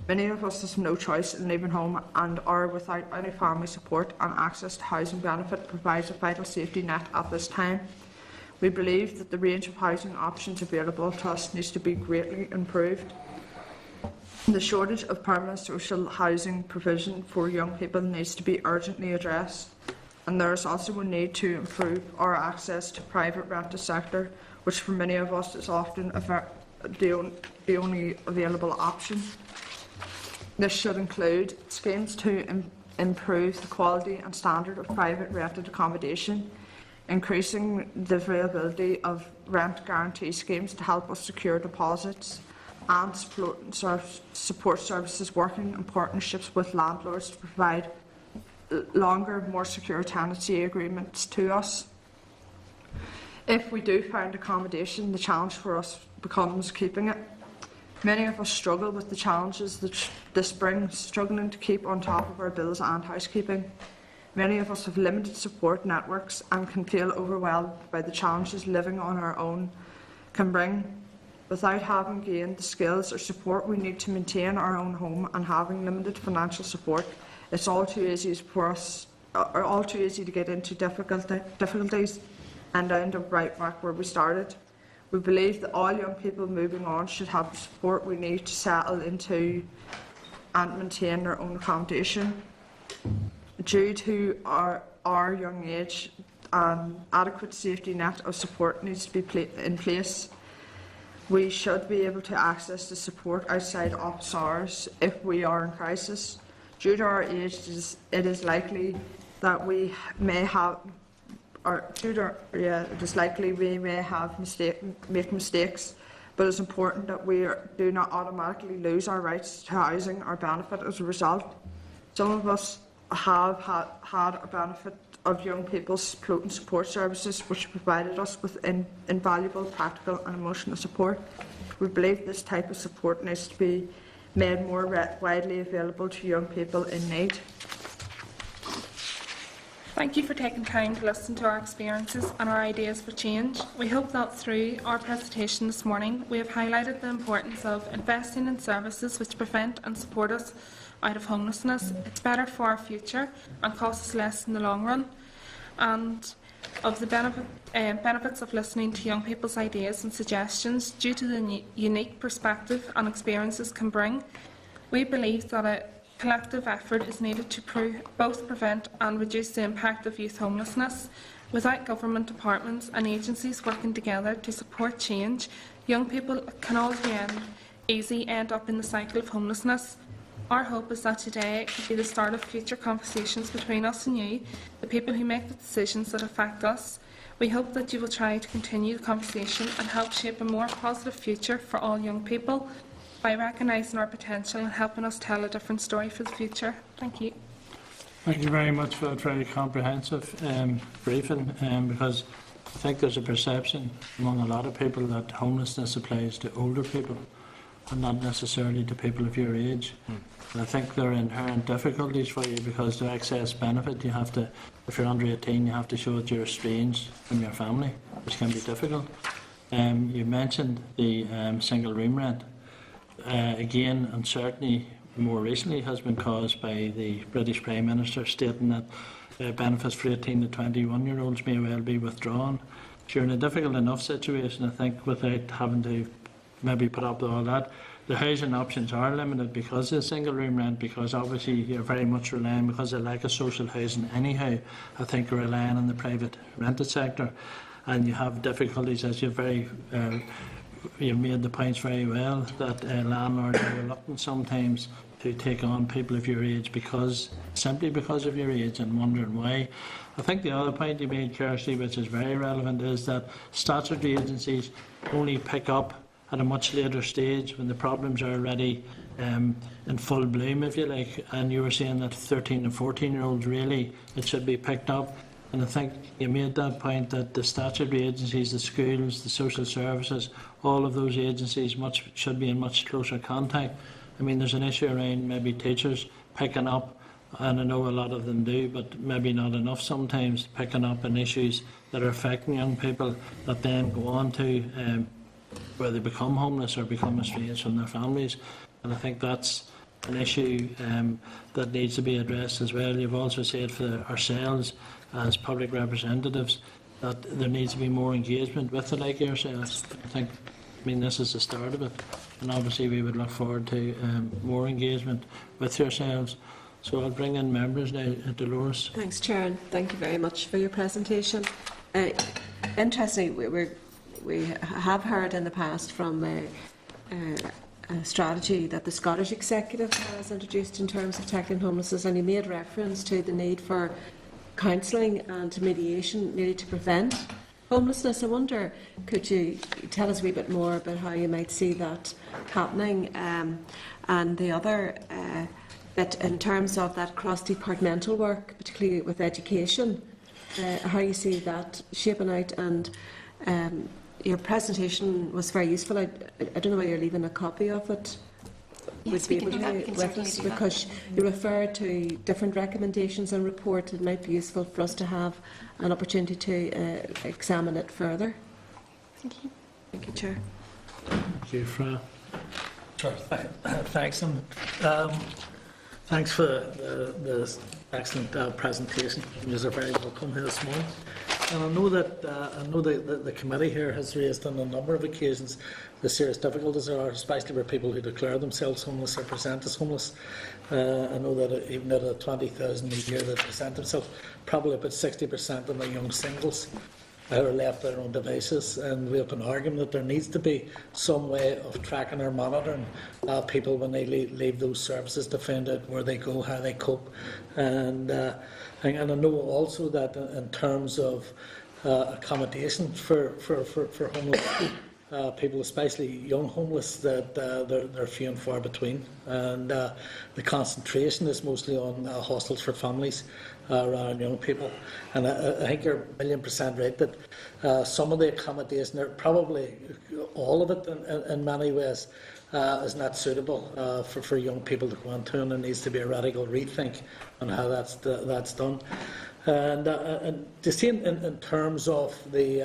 Many of us have no choice in leaving home and are without any family support, and access to housing benefit provides a vital safety net at this time. We believe that the range of housing options available to us needs to be greatly improved. The shortage of permanent social housing provision for young people needs to be urgently addressed, and there is also a need to improve our access to private rented sector, which for many of us is often the only available option. This should include schemes to improve the quality and standard of private rented accommodation, increasing the availability of rent guarantee schemes to help us secure deposits, and support services working in partnerships with landlords to provide longer, more secure tenancy agreements to us. If we do find accommodation, the challenge for us becomes keeping it. Many of us struggle with the challenges that this brings, struggling to keep on top of our bills and housekeeping. Many of us have limited support networks and can feel overwhelmed by the challenges living on our own can bring. Without having gained the skills or support we need to maintain our own home and having limited financial support, it's all too easy to get into difficulties and end up right back where we started. We believe that all young people moving on should have the support we need to settle into and maintain their own accommodation. Due to our young age, an adequate safety net of support needs to be in place. We should be able to access the support outside office hours if we are in crisis. Due to our age, it is likely that we may have, make mistakes, but it's important that we do not automatically lose our rights to housing or benefit as a result. Some of us have had a benefit of young people's floating support services, which provided us with invaluable practical and emotional support. We believe this type of support needs to be made more widely available to young people in need. Thank you for taking time to listen to our experiences and our ideas for change. We hope that through our presentation this morning we have highlighted the importance of investing in services which prevent and support us out of homelessness. It's better for our future and costs us less in the long run. And of the benefits of listening to young people's ideas and suggestions due to the unique perspective and experiences can bring. We believe that a collective effort is needed to both prevent and reduce the impact of youth homelessness. Without government departments and agencies working together to support change, young people can all easily end up in the cycle of homelessness. Our hope is that today could be the start of future conversations between us and you, the people who make the decisions that affect us. We hope that you will try to continue the conversation and help shape a more positive future for all young people by recognising our potential and helping us tell a different story for the future. Thank you. Thank you very much for a very comprehensive briefing, because I think there's a perception among a lot of people that homelessness applies to older people and not necessarily to people of your age. And I think there are inherent difficulties for you because to access benefit, you have to, if you're under 18, you have to show that you're estranged from your family, which can be difficult. You mentioned the single room rent. Again, uncertainty more recently has been caused by the British Prime Minister stating that benefits for 18 to 21-year-olds may well be withdrawn. If you're in a difficult enough situation, I think, without having to maybe put up with all that, the housing options are limited because of the single room rent, because obviously you're very much relying, because of lack of social housing anyhow, I think you're relying on the private rented sector, and you have difficulties, as you've made the points very well, that landlords are reluctant sometimes to take on people of your age simply because of your age, and wondering why. I think the other point you made, Kirsty, which is very relevant, is that statutory agencies only pick up at a much later stage when the problems are already in full bloom, if you like. And you were saying that 13 and 14-year-olds really, it should be picked up. And I think you made that point that the statutory agencies, the schools, the social services, all of those agencies should be in much closer contact. I mean, there's an issue around maybe teachers picking up, and I know a lot of them do, but maybe not enough sometimes, picking up on issues that are affecting young people that then go on to where they become homeless or become estranged from their families. And I think that's an issue that needs to be addressed as well. You've also said for ourselves as public representatives that there needs to be more engagement with the like yourselves. I mean, this is the start of it, and obviously we would look forward to more engagement with yourselves. So I'll bring in members now. Dolores. Thanks, Chair, and thank you very much for your presentation. Interestingly, we have heard in the past from a strategy that the Scottish Executive has introduced in terms of tackling homelessness, and you made reference to the need for counselling and mediation needed to prevent homelessness. I wonder, could you tell us a wee bit more about how you might see that happening? And the other bit in terms of that cross-departmental work, particularly with education, how you see that shaping out. And your presentation was very useful. I don't know whether you're leaving a copy of it. Yes, we can do that. We can certainly do that. Because you referred to different recommendations and reports. It might be useful for us to have an opportunity to examine it further. Thank you. Thank you, Chair. Thank you, Fra. Sure. Thanks, and thanks for the excellent presentation. You are very welcome here this morning. And I know that the committee here has raised on a number of occasions the serious difficulties there are, especially for people who declare themselves homeless or present as homeless. I know that even out of 20,000 a year that present themselves, probably about 60% of them are young singles who are left to their own devices. And we have been arguing that there needs to be some way of tracking or monitoring people when they leave those services to find out where they go, how they cope. And I know also that in terms of accommodation for homeless people, especially young homeless, that they're few and far between. And the concentration is mostly on hostels for families around young people. And I think you're 1,000,000% right that some of the accommodation, probably all of it in many ways, is not suitable for young people to go into, and there needs to be a radical rethink on how that's done. And the same in terms of the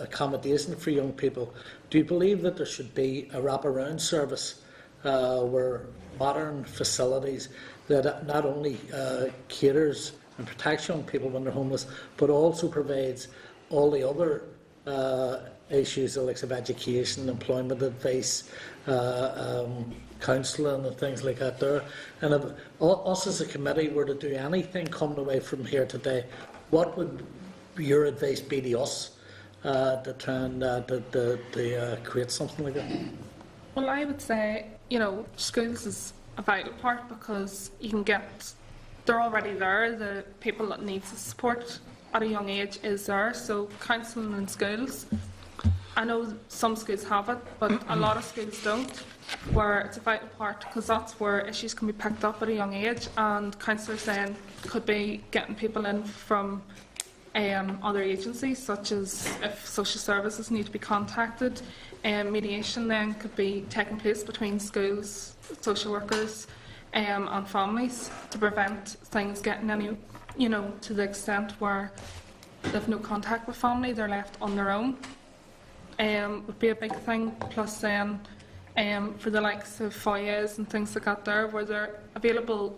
accommodation for young people, do you believe that there should be a wraparound service where modern facilities that not only caters and protects young people when they're homeless, but also provides all the other issues like of education, employment advice, counselling and things like that there. And if us as a committee were to do anything coming away from here today, what would your advice be to us to try and to create something like that? Well, I would say, you know, schools is a vital part because you can get, they're already there, the people that need the support at a young age is there, so counselling in schools. I know some schools have it, but a lot of schools don't, where it's a vital part because that's where issues can be picked up at a young age, and counsellors then could be getting people in from other agencies, such as if social services need to be contacted. Mediation then could be taking place between schools, social workers and families to prevent things getting any, you know, to the extent where they've no contact with family, they're left on their own. Would be a big thing. Plus then for the likes of foyers and things like that there, where they're available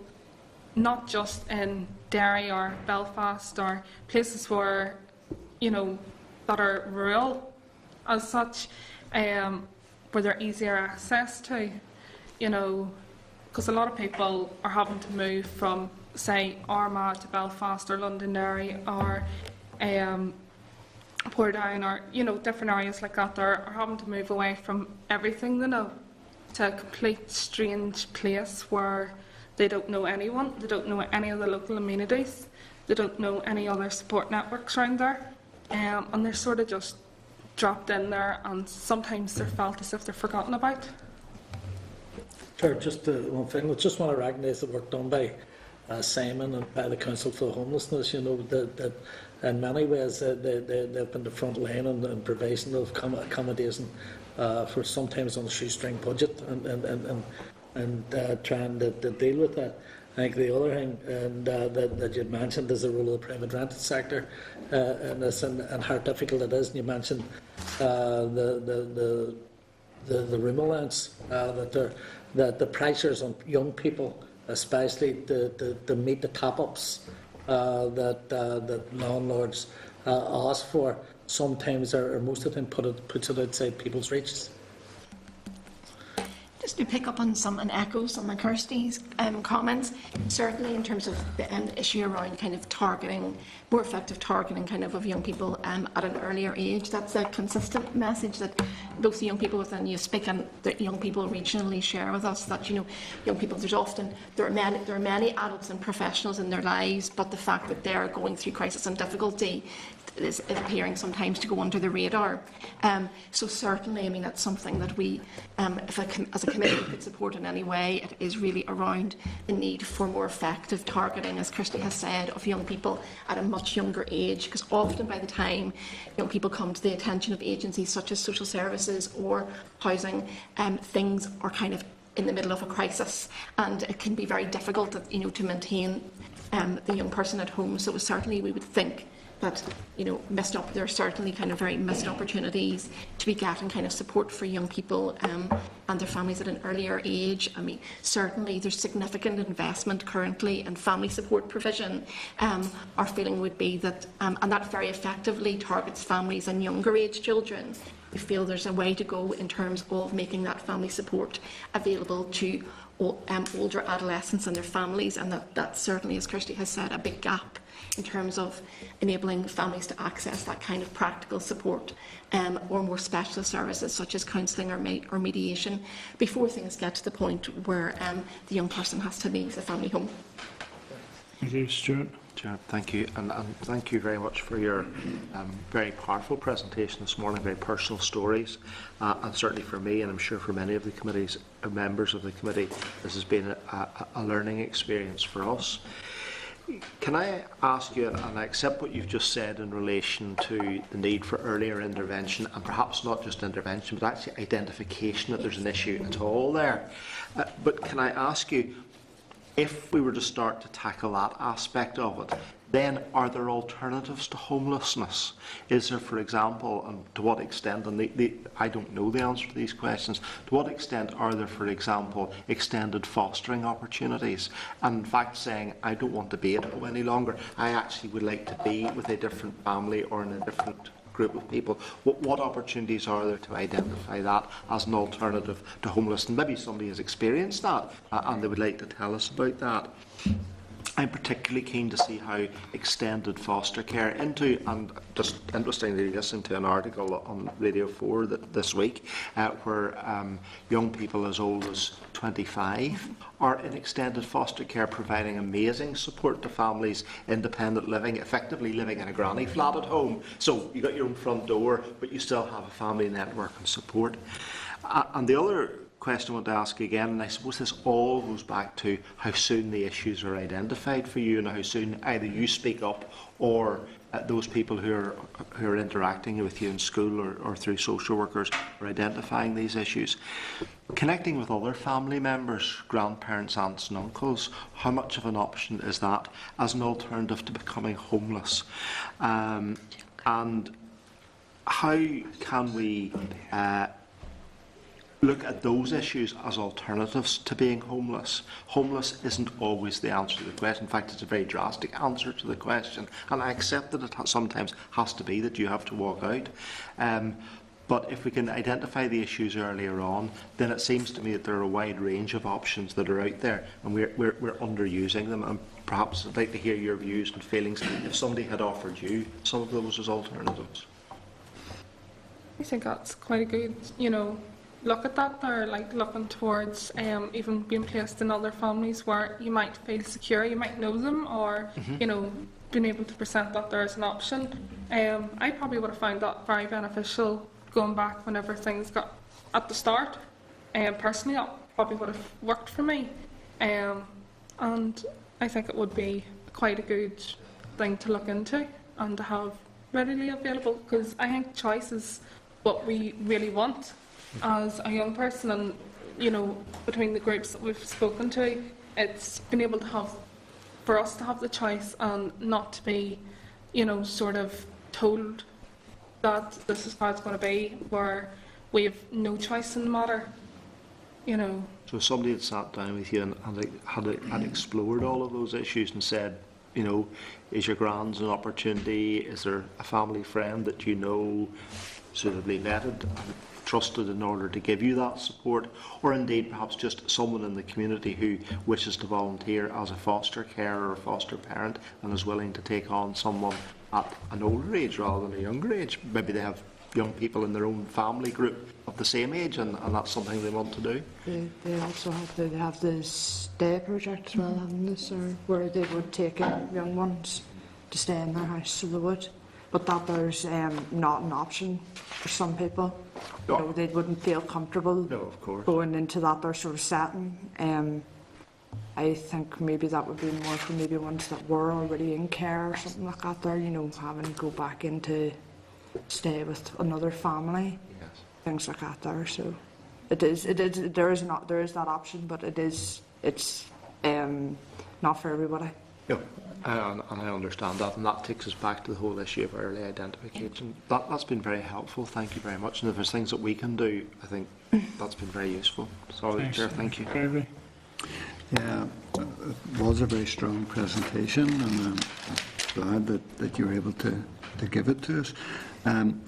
not just in Derry or Belfast or places where, you know, that are rural as such, where they're easier access to, you know, because a lot of people are having to move from, say, Armagh to Belfast or Londonderry or Portadown or, you know, different areas like that. They're having to move away from everything they know to a complete strange place where they don't know anyone, they don't know any of the local amenities, they don't know any other support networks around there, and they're sort of just dropped in there, and sometimes they're felt as if they're forgotten about. Sure, just one thing, I just want to recognise the work done by Simon and by the Council for Homelessness. You know, that in many ways they've been the front line in provision of accommodation for sometimes on a shoestring budget and trying to deal with that. I think the other thing that you mentioned is the role of the private rented sector in this, and how difficult it is. And you mentioned the room allowance, that the pressures on young people, especially to meet the top-ups that landlords ask for, sometimes or most of the time puts it outside people's reaches. Just to pick up on some and echo some of Kirsty's comments, certainly in terms of the issue around kind of targeting, more effective targeting kind of young people at an earlier age. That's a consistent message that both the young people within YouSpeak and the young people regionally share with us, that, you know, young people, there are many adults and professionals in their lives, but the fact that they're going through crisis and difficulty is appearing sometimes to go under the radar. So certainly, I mean, that's something that we, as a committee, could support in any way. It is really around the need for more effective targeting, as Kirsty has said, of young people at a much younger age, because often by the time young people come to the attention of agencies such as social services or housing, things are kind of in the middle of a crisis, and it can be very difficult, you know, to maintain the young person at home. So certainly we would think that, you know, there are certainly kind of very missed opportunities to be getting kind of support for young people and their families at an earlier age. I mean, certainly there's significant investment currently in family support provision. Our feeling would be that, and that very effectively targets families and younger age children. We feel there's a way to go in terms of making that family support available to older adolescents and their families, and that certainly, as Kirsty has said, a big gap in terms of enabling families to access that kind of practical support or more specialist services such as counselling or mediation before things get to the point where the young person has to leave the family home. Thank you, Stuart. Chair, thank you, and thank you very much for your very powerful presentation this morning, very personal stories, and certainly for me, and I'm sure for many of the committee's members of the committee, this has been a learning experience for us. Can I ask you, and I accept what you've just said in relation to the need for earlier intervention, and perhaps not just intervention, but actually identification that there's an issue at all there. But can I ask you, if we were to start to tackle that aspect of it, then are there alternatives to homelessness? Is there, for example, and to what extent, and I don't know the answer to these questions, to what extent are there, for example, extended fostering opportunities? And in fact saying, I don't want to be at home any longer, I actually would like to be with a different family or in a different group of people. What opportunities are there to identify that as an alternative to homelessness? And maybe somebody has experienced that and they would like to tell us about that. I'm particularly keen to see how extended foster care and just interestingly listened to an article on Radio 4 this week where young people as old as 25 are in extended foster care, providing amazing support to families, independent living, effectively living in a granny flat at home. So you got your own front door, but you still have a family network and support. And the other question I want to ask you again, and I suppose this all goes back to how soon the issues are identified for you and how soon either you speak up or those people who are interacting with you in school or through social workers are identifying these issues. Connecting with other family members, grandparents, aunts and uncles, how much of an option is that as an alternative to becoming homeless? And how can we look at those issues as alternatives to being homeless? Homeless isn't always the answer to the question. In fact, it's a very drastic answer to the question. And I accept that it sometimes has to be that you have to walk out. But if we can identify the issues earlier on, then it seems to me that there are a wide range of options that are out there, and we're underusing them. And perhaps I'd like to hear your views and feelings if somebody had offered you some of those as alternatives. I think that's quite a good, look at that there, like looking towards even being placed in other families where you might feel secure, you might know them, or being able to present that there as an option. I probably would have found that very beneficial going back whenever things got at the start. Personally, that probably would have worked for me, and I think it would be quite a good thing to look into and to have readily available, because I think choice is what we really want as a young person, and between the groups that we've spoken to, it's been able to have, for us to have the choice and not to be, sort of told that this is how it's going to be, where we have no choice in the matter. So if somebody had sat down with you and had explored all of those issues and said, is your grand's an opportunity? Is there a family friend that suitably vetted and trusted in order to give you that support, or indeed perhaps just someone in the community who wishes to volunteer as a foster carer or a foster parent and is willing to take on someone at an older age rather than a younger age? Maybe they have young people in their own family group of the same age, and that's something they want to do. They also have the Stay project as well, haven't they, sir, where they would take in young ones to stay in their house, so they would. But that there's not an option for some people. No. They wouldn't feel comfortable of course. going into that sort of setting. I think maybe that would be more for maybe ones that were already in care or something like that there, having to go back into stay with another family, Yes. things like that there. So there is that option, but it's not for everybody. Yeah, and I understand that, and that takes us back to the whole issue of early identification. That's been very helpful. Thank you very much. And if there's things that we can do, I think that's been very useful. Sorry, Chair. Thank you. Gregory? Yeah, it was a very strong presentation, and I'm glad that you were able to give it to us. And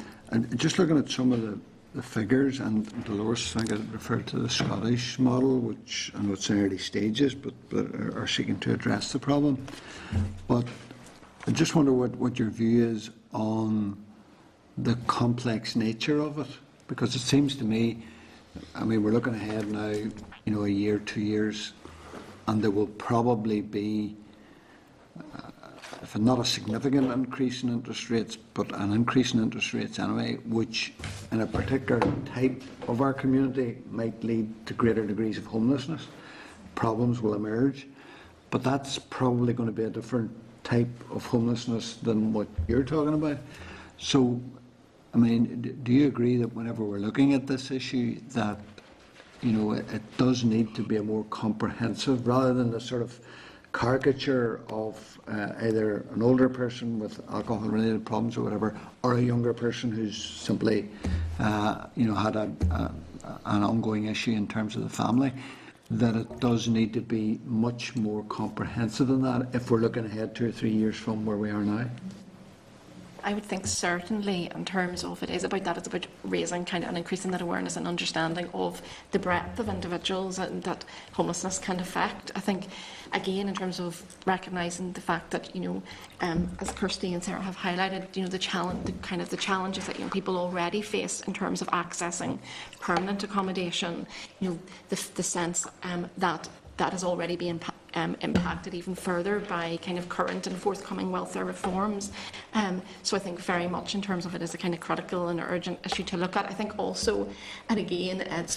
just looking at some of the figures, and Dolores, I think, it referred to the Scottish model, which I know it's in early stages, but are seeking to address the problem. But I just wonder what your view is on the complex nature of it, because it seems to me, we're looking ahead now, a year, 2 years, and there will probably be, if not a significant increase in interest rates, but an increase in interest rates anyway, which in a particular type of our community might lead to greater degrees of homelessness. Problems will emerge, but that's probably going to be a different type of homelessness than what you're talking about. So, do you agree that whenever we're looking at this issue that, it does need to be a more comprehensive, rather than the sort of caricature of either an older person with alcohol-related problems or whatever, or a younger person who's simply, had an ongoing issue in terms of the family, that it does need to be much more comprehensive than that if we're looking ahead 2 or 3 years from where we are now. I would think certainly in terms of it is about that, it's about raising kind of and increasing that awareness and understanding of the breadth of individuals that homelessness can affect. I think, again, in terms of recognising the fact that, as Kirsty and Sarah have highlighted, the challenges that young people already face in terms of accessing permanent accommodation, the sense that has already been impacted even further by kind of current and forthcoming welfare reforms. So I think very much in terms of it as a kind of critical and urgent issue to look at. I think also, and again, it's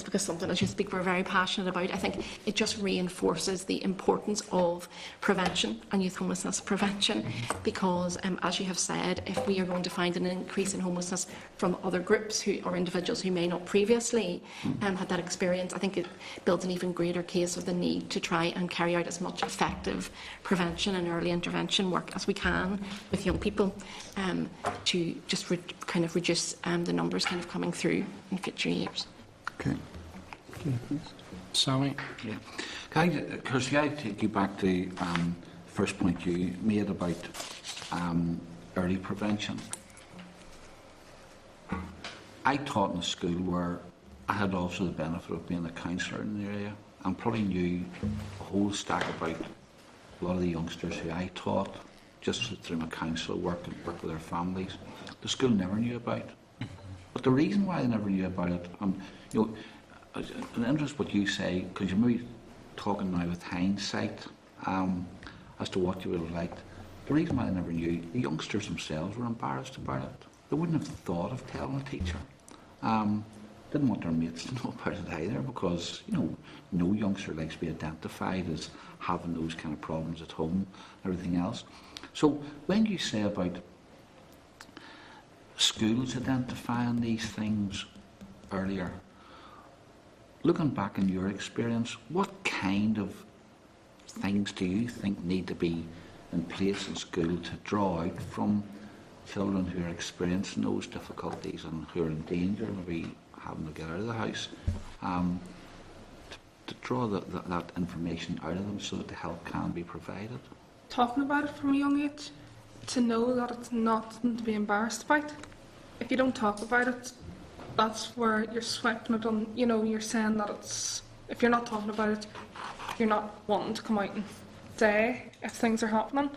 because something as you speak we're very passionate about. I think it just reinforces the importance of prevention and youth homelessness prevention, because as you have said, if we are going to find an increase in homelessness from other groups or individuals who may not previously had that experience, I think it builds an even greater case of the need to try and carry out as much effective prevention and early intervention work as we can with young people to just kind of reduce the numbers kind of coming through in future years. Okay. Sammy? Yeah. Kirsty, I take you back to the first point you made about early prevention. I taught in a school where I had also the benefit of being a counsellor in the area, and probably knew a whole stack about a lot of the youngsters who I taught just through my counsel work and work with their families. The school never knew about. But the reason why they never knew about it, an interest what you say, because you're maybe talking now with hindsight as to what you would have liked. The reason why they never knew, the youngsters themselves were embarrassed about it. They wouldn't have thought of telling a teacher. Didn't want their mates to know about it either, because no youngster likes to be identified as having those kind of problems at home and everything else. So when you say about schools identifying these things earlier, looking back in your experience, what kind of things do you think need to be in place in school to draw out from children who are experiencing those difficulties and who are in danger of maybe having to get out of the house, to draw that information out of them so that the help can be provided? Talking about it from a young age, to know that it's not something to be embarrassed about. If you don't talk about it, that's where you're swiping it on, you're saying that it's, if you're not talking about it, you're not wanting to come out and say if things are happening.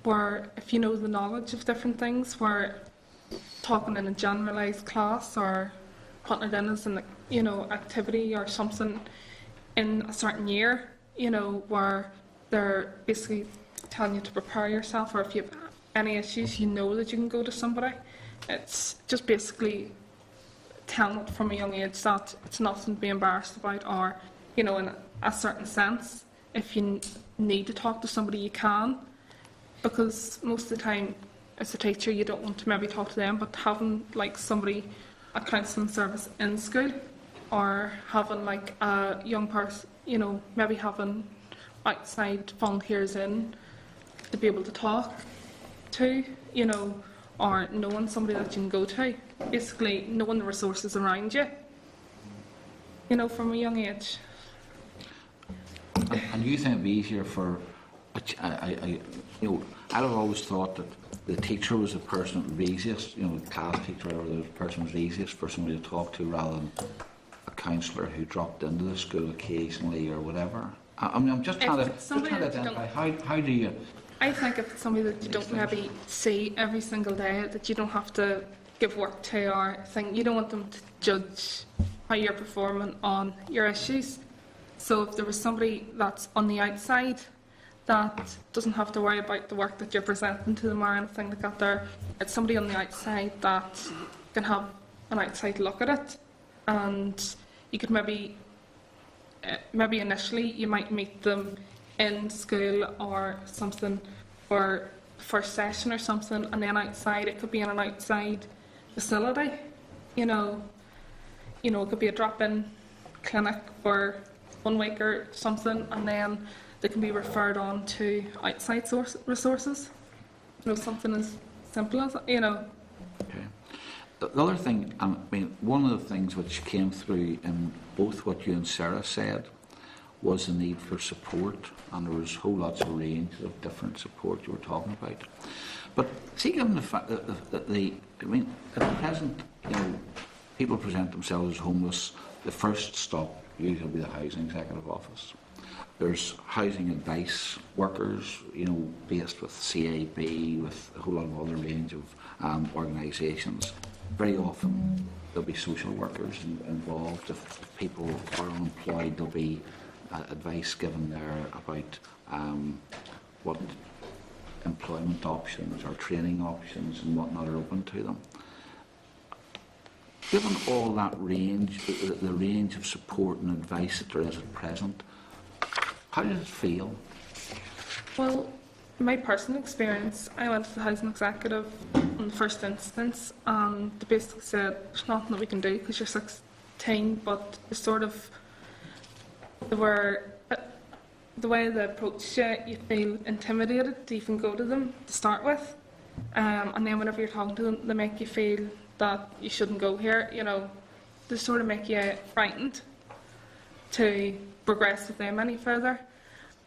Where if you know the knowledge of different things, where talking in a generalised class or putting it in as an activity or something in a certain year, where they're basically telling you to prepare yourself, or if you have any issues, that you can go to somebody. It's just basically telling it from a young age that it's nothing to be embarrassed about, or, in a certain sense, if you need to talk to somebody, you can, because most of the time, as a teacher, you don't want to maybe talk to them, but having somebody, a counselling service in school, or having a young person, maybe having outside volunteers in to be able to talk to, or knowing somebody that you can go to, basically knowing the resources around you, from a young age. And you think it'd be easier for, I'd have always thought that the teacher was the person that would be easiest, the class teacher or the person was easiest for somebody to talk to, rather than a counsellor who dropped into the school occasionally or whatever. I'm just trying to identify, how do you... I think if it's somebody that you don't maybe see every single day, that you don't have to give work to, or think, you don't want them to judge how you're performing on your issues. So if there was somebody that's on the outside that doesn't have to worry about the work that you're presenting to them or anything like that, it's somebody on the outside that can have an outside look at it, and you could maybe initially you might meet them in school or something for first session or something, and then outside it could be in an outside facility, it could be a drop-in clinic for 1 week or something, and then they can be referred on to outside resources. Something as simple as, Okay. The other thing, I mean, one of the things which came through in both what you and Sarah said was the need for support, and there was whole lots of range of different support you were talking about. But see, given the fact that at the present, people present themselves as homeless, the first stop usually will be the Housing Executive Office. There's housing advice workers, based with CAB, with a whole lot of other range of organisations. Very often there'll be social workers involved. If people are unemployed, there'll be advice given there about what employment options or training options and whatnot are open to them. Given all that range, the range of support and advice that there is at present, how does it feel? Well, my personal experience, I went to the Housing Executive in the first instance, and they basically said there's nothing that we can do because you're 16, but the way they approach you, you feel intimidated to even go to them to start with, and then whenever you're talking to them, they make you feel that you shouldn't go here. They sort of make you frightened to progress with them any further.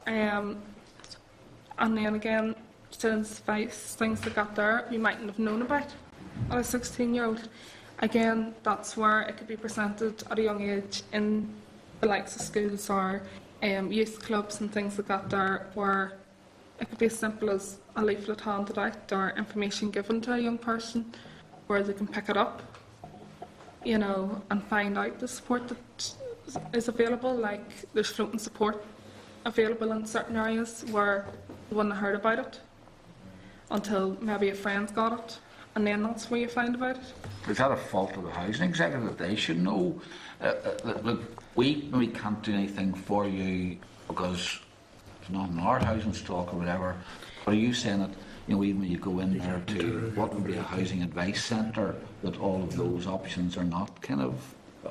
And then again, students' advice, things that got there you mightn't have known about as a 16-year-old. Again, that's where it could be presented at a young age in the likes of schools or youth clubs and things like that there, where it could be as simple as a leaflet handed out or information given to a young person where they can pick it up, and find out the support that is available. Like there's floating support available in certain areas where you wouldn't have heard about it until maybe a friend's got it, and then that's where you find about it. Is that a fault of the Housing Executive that they should know? Look, we can't do anything for you because it's not in our housing stock or whatever. But are you saying that, even when you go in there to what would be a housing advice centre, that all of those options are not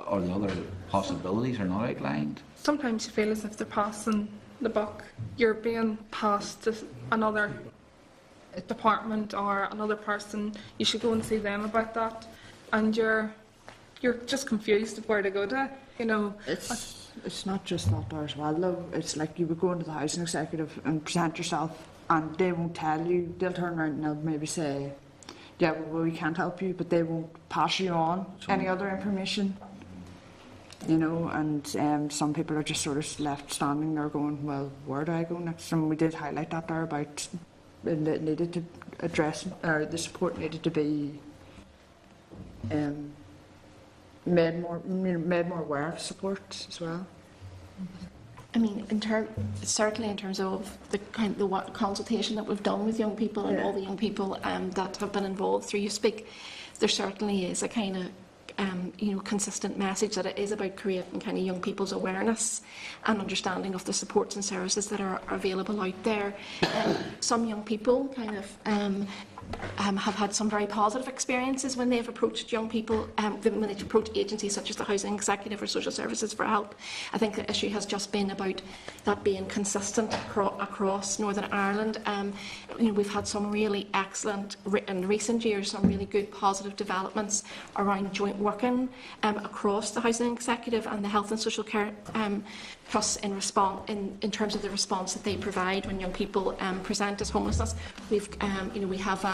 or the other possibilities are not outlined? Sometimes you feel as if they're passing the buck. You're being passed to another department or another person. You should go and see them about that, and you're just confused of where to go to. It's not just that there as well, though. It's like you would go into the Housing Executive and present yourself, and they won't tell you. They'll turn around and they'll maybe say, yeah, well, we can't help you, but they won't pass you on any other information. And some people are just sort of left standing there going, well, where do I go next? And we did highlight that there about it needed to address, or the support needed to be made more aware of support as well. I mean, certainly in terms of the consultation that we've done with young people and all the young people that have been involved through You Speak, there certainly is a kind of consistent message that it is about creating kind of young people's awareness and understanding of the supports and services that are available out there. Some young people kind of have had some very positive experiences when they've approached young people, when they've approached agencies such as the Housing Executive or Social Services for help. I think the issue has just been about that being consistent across Northern Ireland. We've had some really excellent, in recent years, some really good positive developments around joint working across the Housing Executive and the Health and Social Care Trusts in terms of the response that they provide when young people present as homelessness. We have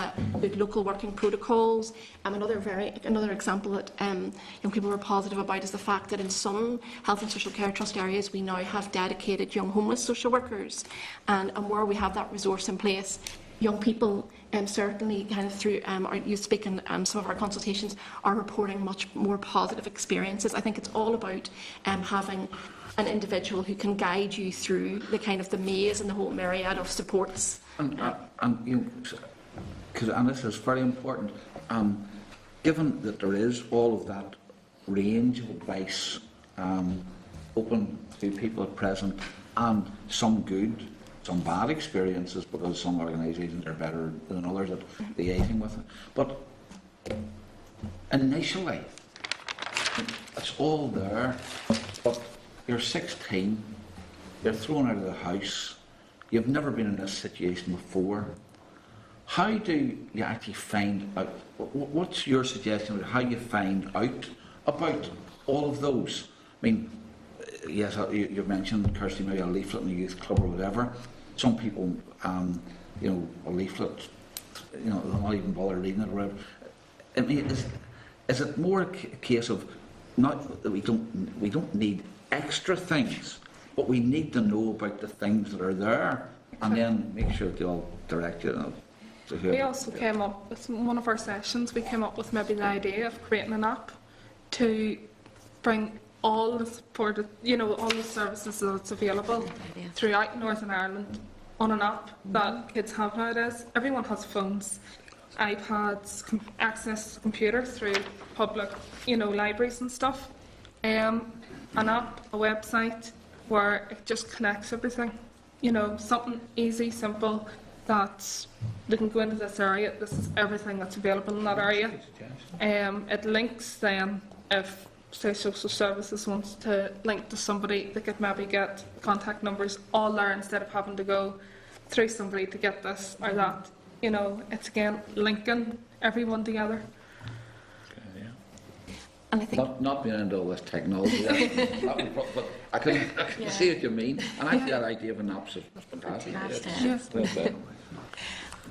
good local working protocols. Another example that young people were positive about is the fact that in some Health and Social Care Trust areas we now have dedicated young homeless social workers, and where we have that resource in place, young people certainly kind of through You Speak and some of our consultations are reporting much more positive experiences. I think it's all about having an individual who can guide you through the kind of the maze and the whole myriad of supports. And this is very important, given that there is all of that range of advice open to people at present, and some good, some bad experiences, because some organisations are better than others at liaising with it. But initially, it's all there, but you're 16, you're thrown out of the house, you've never been in this situation before. How do you actually find out, what's your suggestion of how you find out about all of those? I mean, yes, you mentioned, Kirsty, maybe a leaflet in the youth club or whatever. Some people, you know, a leaflet, you know, they'll not even bother reading it or whatever. I mean, is it more a case of not that we don't need extra things, but we need to know about the things that are there, and then make sure that they all direct you to whoever. We also came up with one of our sessions. We came up with maybe the idea of creating an app to bring all the support, you know, all the services that's available throughout Northern Ireland on an app that kids have nowadays. Everyone has phones, iPads, access to computers through public, you know, libraries and stuff. An app, a website where it just connects everything. You know, something easy, simple, that they can go into this area. This is everything that's available in that area. It links then, if say social services wants to link to somebody, they could maybe get contact numbers all there instead of having to go through somebody to get this or that. You know, it's again linking everyone together. And I think Not being into all this technology, but I can see what you mean. And I think that idea of an app is fantastic.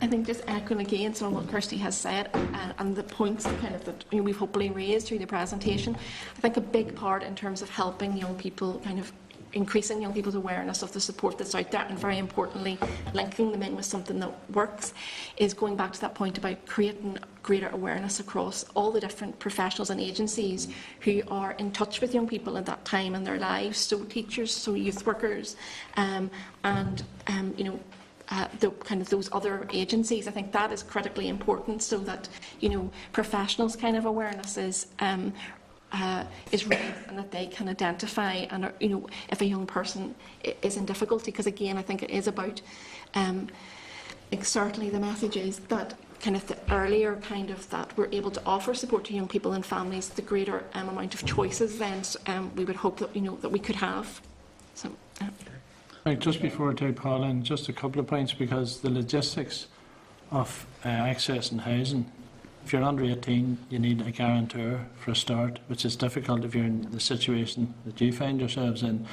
I think just echoing again some of what Kirsty has said and the points that kind of that we've hopefully raised through the presentation. I think a big part in terms of helping young people, kind of increasing young people's awareness of the support that's out there, and very importantly linking them in with something that works, is going back to that point about creating greater awareness across all the different professionals and agencies who are in touch with young people at that time in their lives, so teachers, so youth workers, you know, the kind of those other agencies. I think that is critically important, so that, you know, professionals' kind of awareness is raised, and that they can identify and are, you know, if a young person is in difficulty, because again I think it is about certainly the message is that kind of the earlier kind of that we're able to offer support to young people and families, the greater amount of choices then we would hope that, you know, that we could have. So Right, just before I take Paul in, just a couple of points, because the logistics of accessing housing, if you're under 18, you need a guarantor for a start, which is difficult if you're in the situation that you find yourselves in.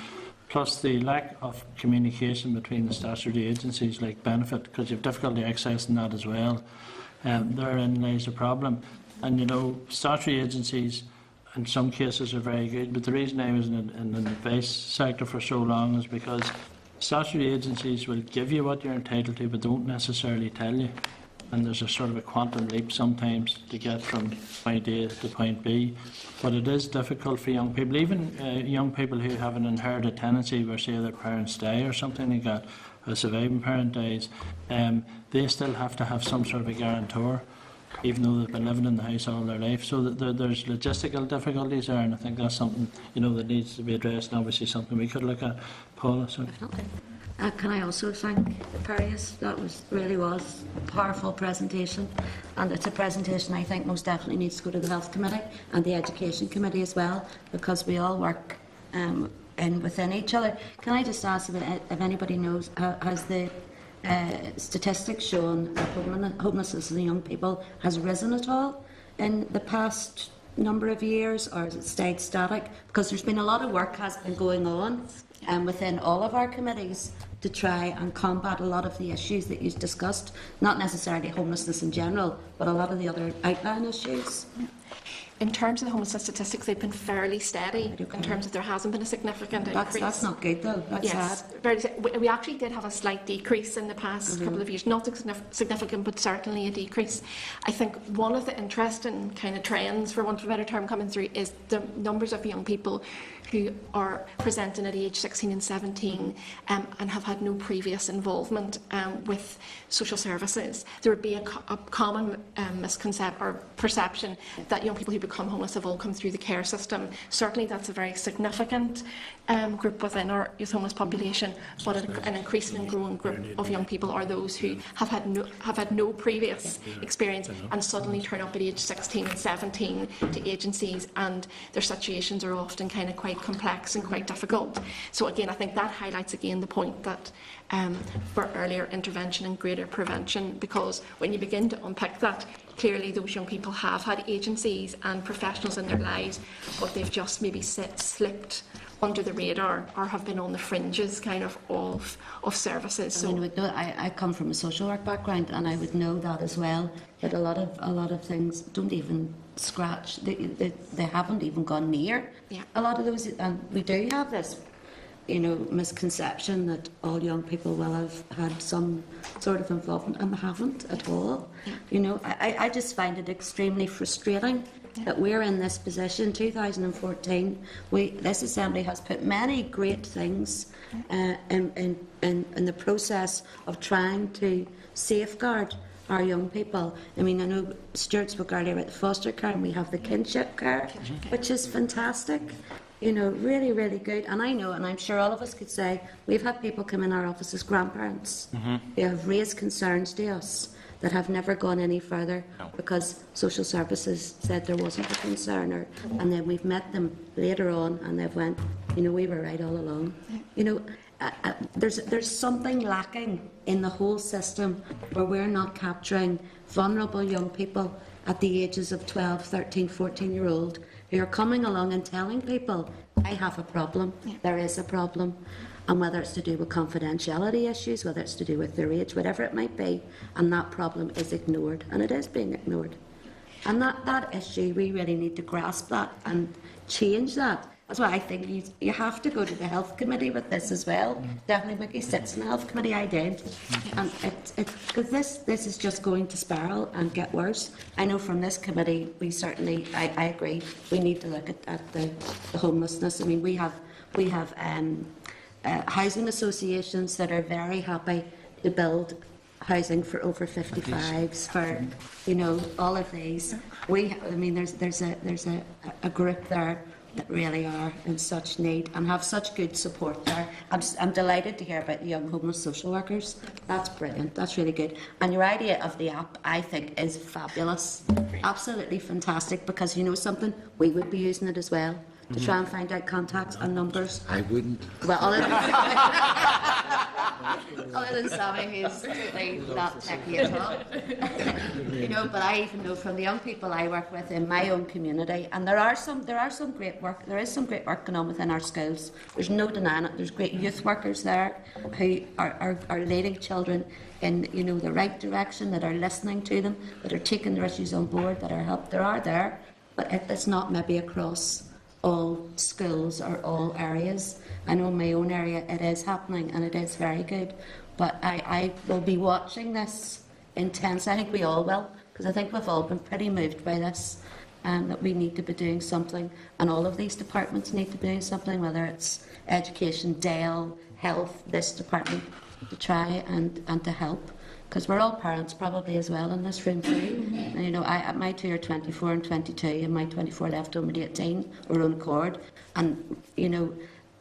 Plus the lack of communication between the statutory agencies like Benefit, because you've difficulty accessing that as well. Therein lies a problem. And you know, statutory agencies in some cases are very good, but the reason I was in the advice sector for so long is because statutory agencies will give you what you're entitled to, but don't necessarily tell you. And there's a sort of a quantum leap sometimes to get from point A to point B. But it is difficult for young people, even young people who have an inherited tenancy where, say, their parents die or something like that, a surviving parent dies, they still have to have some sort of a guarantor, even though they've been living in the house all their life. So there's logistical difficulties there, and I think that's something, you know, that needs to be addressed, and obviously something we could look at. Paula, sorry. Can I also thank Parius? That really was a powerful presentation, and it's a presentation I think most definitely needs to go to the Health Committee and the Education Committee as well, because we all work within each other. Can I just ask if anybody knows, has the statistics shown that homelessness in young people has risen at all in the past number of years, or has it stayed static? Because there's been a lot of work has been going on within all of our committees to try and combat a lot of the issues that you've discussed, not necessarily homelessness in general, but a lot of the other outline issues. in terms of the homelessness statistics, they've been fairly steady in terms of there hasn't been a significant increase. That's not good though. That's yes, sad. Very, we actually did have a slight decrease in the past couple of years, not significant, but certainly a decrease. I think one of the interesting kind of trends, for want of a better term, coming through is the numbers of young people who are presenting at age 16 and 17 and have had no previous involvement with social services. There would be a common misconception or perception that young people who become homeless have all come through the care system. Certainly that's a very significant group within our youth homeless population, but an increasing and growing group of young people are those who have had no previous experience and suddenly turn up at age 16 and 17 to agencies, and their situations are often kind of quite complex and quite difficult. So again, I think that highlights again the point that for earlier intervention and greater prevention, because when you begin to unpick that, clearly those young people have had agencies and professionals in their lives, but they've just maybe slipped under the radar or have been on the fringes kind of services. So I come from a social work background, and I would know that as well, that a lot of things don't even scratch, they haven't even gone near a lot of those, and we do have this misconception that all young people will have had some sort of involvement, and they haven't at all. I just find it extremely frustrating that we're in this position. 2014, this Assembly has put many great things in the process of trying to safeguard our young people. I mean, I know Stuart spoke earlier about the foster care, and we have the kinship care, which is fantastic. Really, really good. And I know, and I'm sure all of us could say, we've had people come in our office as grandparents who have raised concerns to us that have never gone any further because social services said there wasn't a concern, and then we've met them later on and they've went, we were right all along. There's something lacking in the whole system where we're not capturing vulnerable young people at the ages of 12, 13, 14-year-old who are coming along and telling people, I have a problem, there is a problem. And whether it's to do with confidentiality issues, whether it's to do with their age, whatever it might be, and that problem is ignored, and it is being ignored. And that issue, we really need to grasp that and change that. That's why I think you have to go to the Health Committee with this as well. Definitely Mickey sits in the Health Committee, I did. And because this is just going to spiral and get worse. I know from this committee, we certainly, I agree, we need to look at the homelessness. I mean, we have housing associations that are very happy to build housing for over 55s, for all of these. There's a group there that really are in such need and have such good support there. I'm delighted to hear about the young homeless social workers. That's brilliant. That's really good. And your idea of the app, I think, is fabulous. Absolutely fantastic, because you know something, we would be using it as well to try and find out contacts and numbers. I wouldn't. Well, other than Sammy, who's really not techie at all. But I even know from the young people I work with in my own community, and there is some great work going on within our schools. There's no denying it. There's great youth workers there who are leading children in the right direction, that are listening to them, that are taking their issues on board, that are helped. There are there, but it's not maybe across all schools or all areas. I know in my own area it is happening, and it is very good, but I will be watching this intensely. I think we all will, because I think we've all been pretty moved by this, and that we need to be doing something, and all of these departments need to be doing something, whether it's education, Dale, health, this department, to try and to help. Because we're all parents probably as well in this room too. And my two are 24 and 22, and my 24 left home at 18, her own accord. And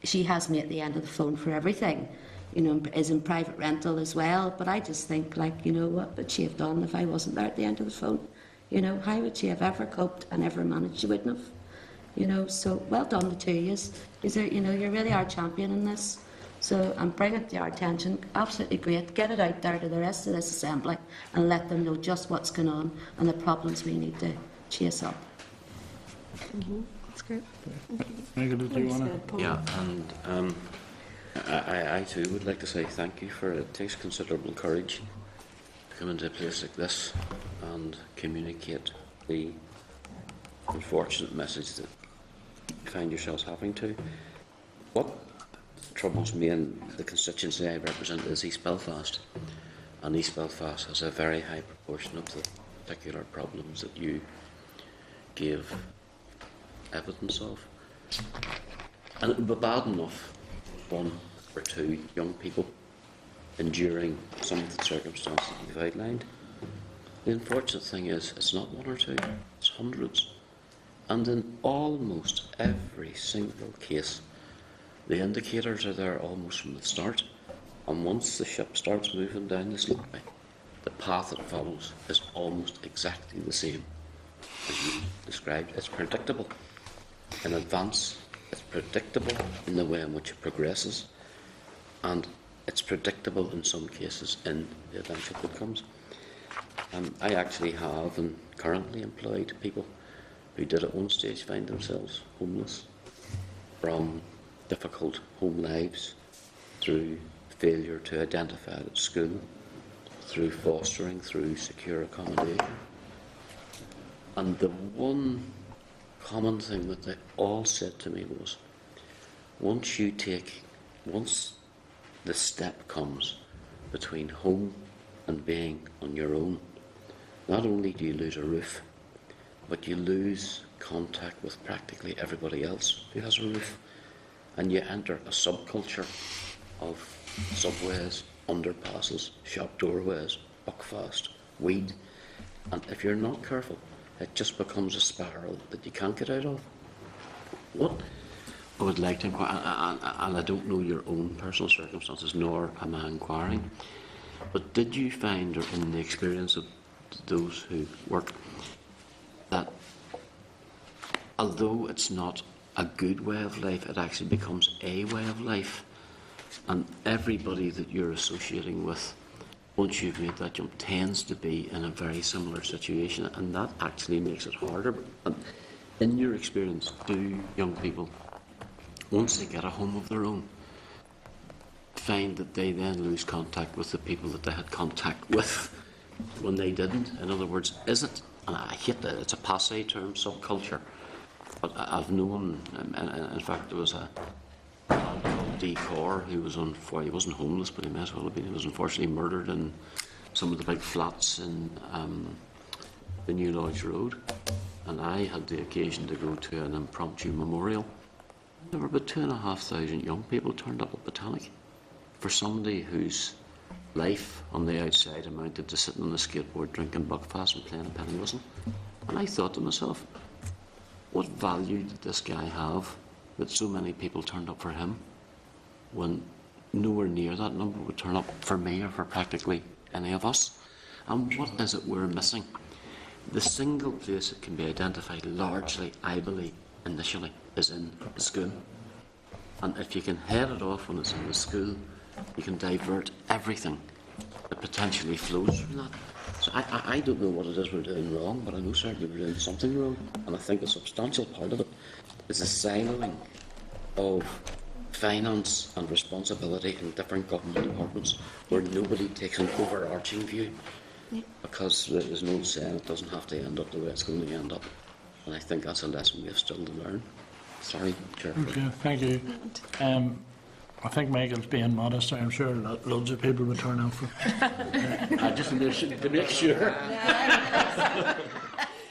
she has me at the end of the phone for everything. Is in private rental as well. But I just think, what would she have done if I wasn't there at the end of the phone? How would she have ever coped and ever managed? She wouldn't have. So well done the two of you. You really are champion in this. So I'm bringing it to our attention. Absolutely great. Get it out there to the rest of this Assembly and let them know just what's going on and the problems we need to chase up. That's great. Nicola, do you want to? Yeah, and I too would like to say thank you, for it takes considerable courage to come into a place like this and communicate the unfortunate message that you find yourselves having to. What troubles me in the constituency I represent is East Belfast, and East Belfast has a very high proportion of the particular problems that you gave evidence of. And it would be bad enough one or two young people enduring some of the circumstances you've outlined. The unfortunate thing is, it's not one or two, it's hundreds. And in almost every single case, the indicators are there almost from the start. And once the ship starts moving down the slipway, the path it follows is almost exactly the same as you described. It's predictable in advance, it's predictable in the way in which it progresses, and it's predictable in some cases in the eventual outcomes. I actually have and currently employed people who did at one stage find themselves homeless from difficult home lives, through failure to identify it at school, through fostering, through secure accommodation. And the one common thing that they all said to me was, once the step comes between home and being on your own, not only do you lose a roof, but you lose contact with practically everybody else who has a roof, and you enter a subculture of subways, underpasses, shop doorways, buckfast, weed, and if you're not careful, it just becomes a spiral that you can't get out of. What I would like to inquire, and I don't know your own personal circumstances, nor am I inquiring, but did you find, or in the experience of those who work, that although it's not a good way of life, it actually becomes a way of life, and everybody that you're associating with, once you've made that jump, tends to be in a very similar situation, and that actually makes it harder. And in your experience, do young people, once they get a home of their own, find that they then lose contact with the people that they had contact with when they didn't? In other words, is it, and I hate that, it's a passé term, subculture, but I've known, in fact, there was a lad called D. Corr who was he wasn't homeless, but he might as well have been. He was unfortunately murdered in some of the big flats in the New Lodge Road, and I had the occasion to go to an impromptu memorial. There were about 2,500 young people turned up at Botanic for somebody whose life on the outside amounted to sitting on a skateboard, drinking buckfast and playing a penny whistle. And I thought to myself, what value did this guy have that so many people turned up for him, when nowhere near that number would turn up for me or for practically any of us? And what is it we're missing? The single place that can be identified largely, I believe, initially, is in the school. And if you can head it off when it's in the school, you can divert everything that potentially flows from that. So I don't know what it is we're doing wrong, but I know certainly we're doing something wrong, and I think a substantial part of it is the siloing of finance and responsibility in different government departments, where nobody takes an overarching view, because there's no saying it doesn't have to end up the way it's going to end up. And I think that's a lesson we have still to learn. Sorry, Chair. Okay, thank you. I think Michael's being modest. I'm sure loads of people would turn out for. Just to make sure.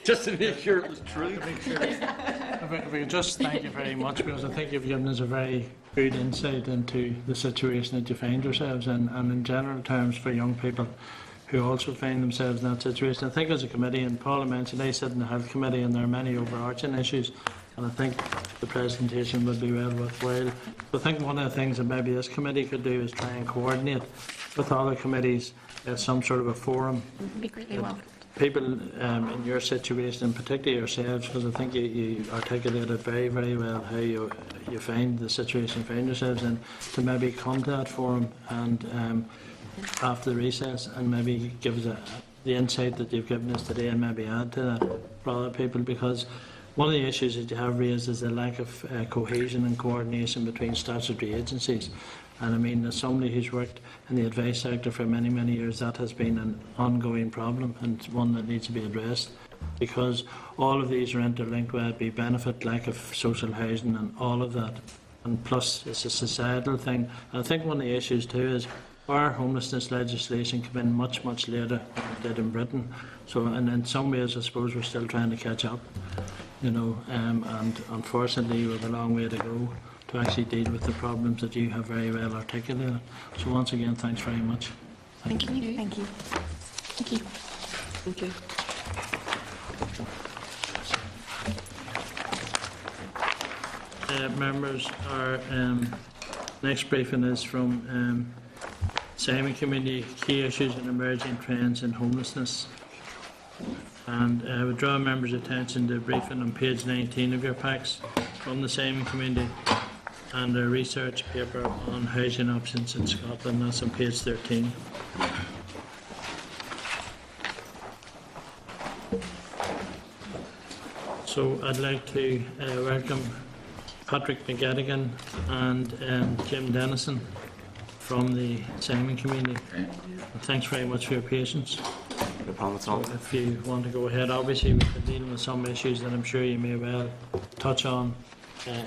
Just to make sure it was true. If we could just thank you very much, because I think you've given us a very good insight into the situation that you find yourselves in, and in general terms for young people who also find themselves in that situation. I think as a committee, and Paula mentioned, I sit in the Health Committee, and there are many overarching issues, and I think the presentation would be well worthwhile. So I think one of the things that maybe this committee could do is try and coordinate with other committees some sort of a forum. Be greatly welcome. People in your situation, and particularly yourselves, because I think you articulated very, very well how you find the situation you find yourselves in, to maybe come to that forum and after the recess, and maybe give us the insight that you've given us today, and maybe add to that for other people, because one of the issues that you have raised is the lack of cohesion and coordination between statutory agencies. And I mean, as somebody who's worked in the advice sector for many, many years, that has been an ongoing problem, and one that needs to be addressed, because all of these are interlinked, whether it be benefit, lack of social housing and all of that. And plus, it's a societal thing. And I think one of the issues too is our homelessness legislation came in much, much later than it did in Britain. So, and in some ways, I suppose we're still trying to catch up, you know, and unfortunately, we have a long way to go to actually deal with the problems that you have very well articulated. So once again, thanks very much. Thank you. Thank you. Thank you. members, our next briefing is from Simon Committee, Key Issues and Emerging Trends in Homelessness. And I would draw members' attention to a briefing on page 19 of your packs from the Simon Committee and a research paper on housing options in Scotland. That's on page 13. So I'd like to welcome Patrick McGettigan and Jim Dennison from the Simon Committee. And thanks very much for your patience. No problem at all. So if you want to go ahead, obviously we've been dealing with some issues that I'm sure you may well touch on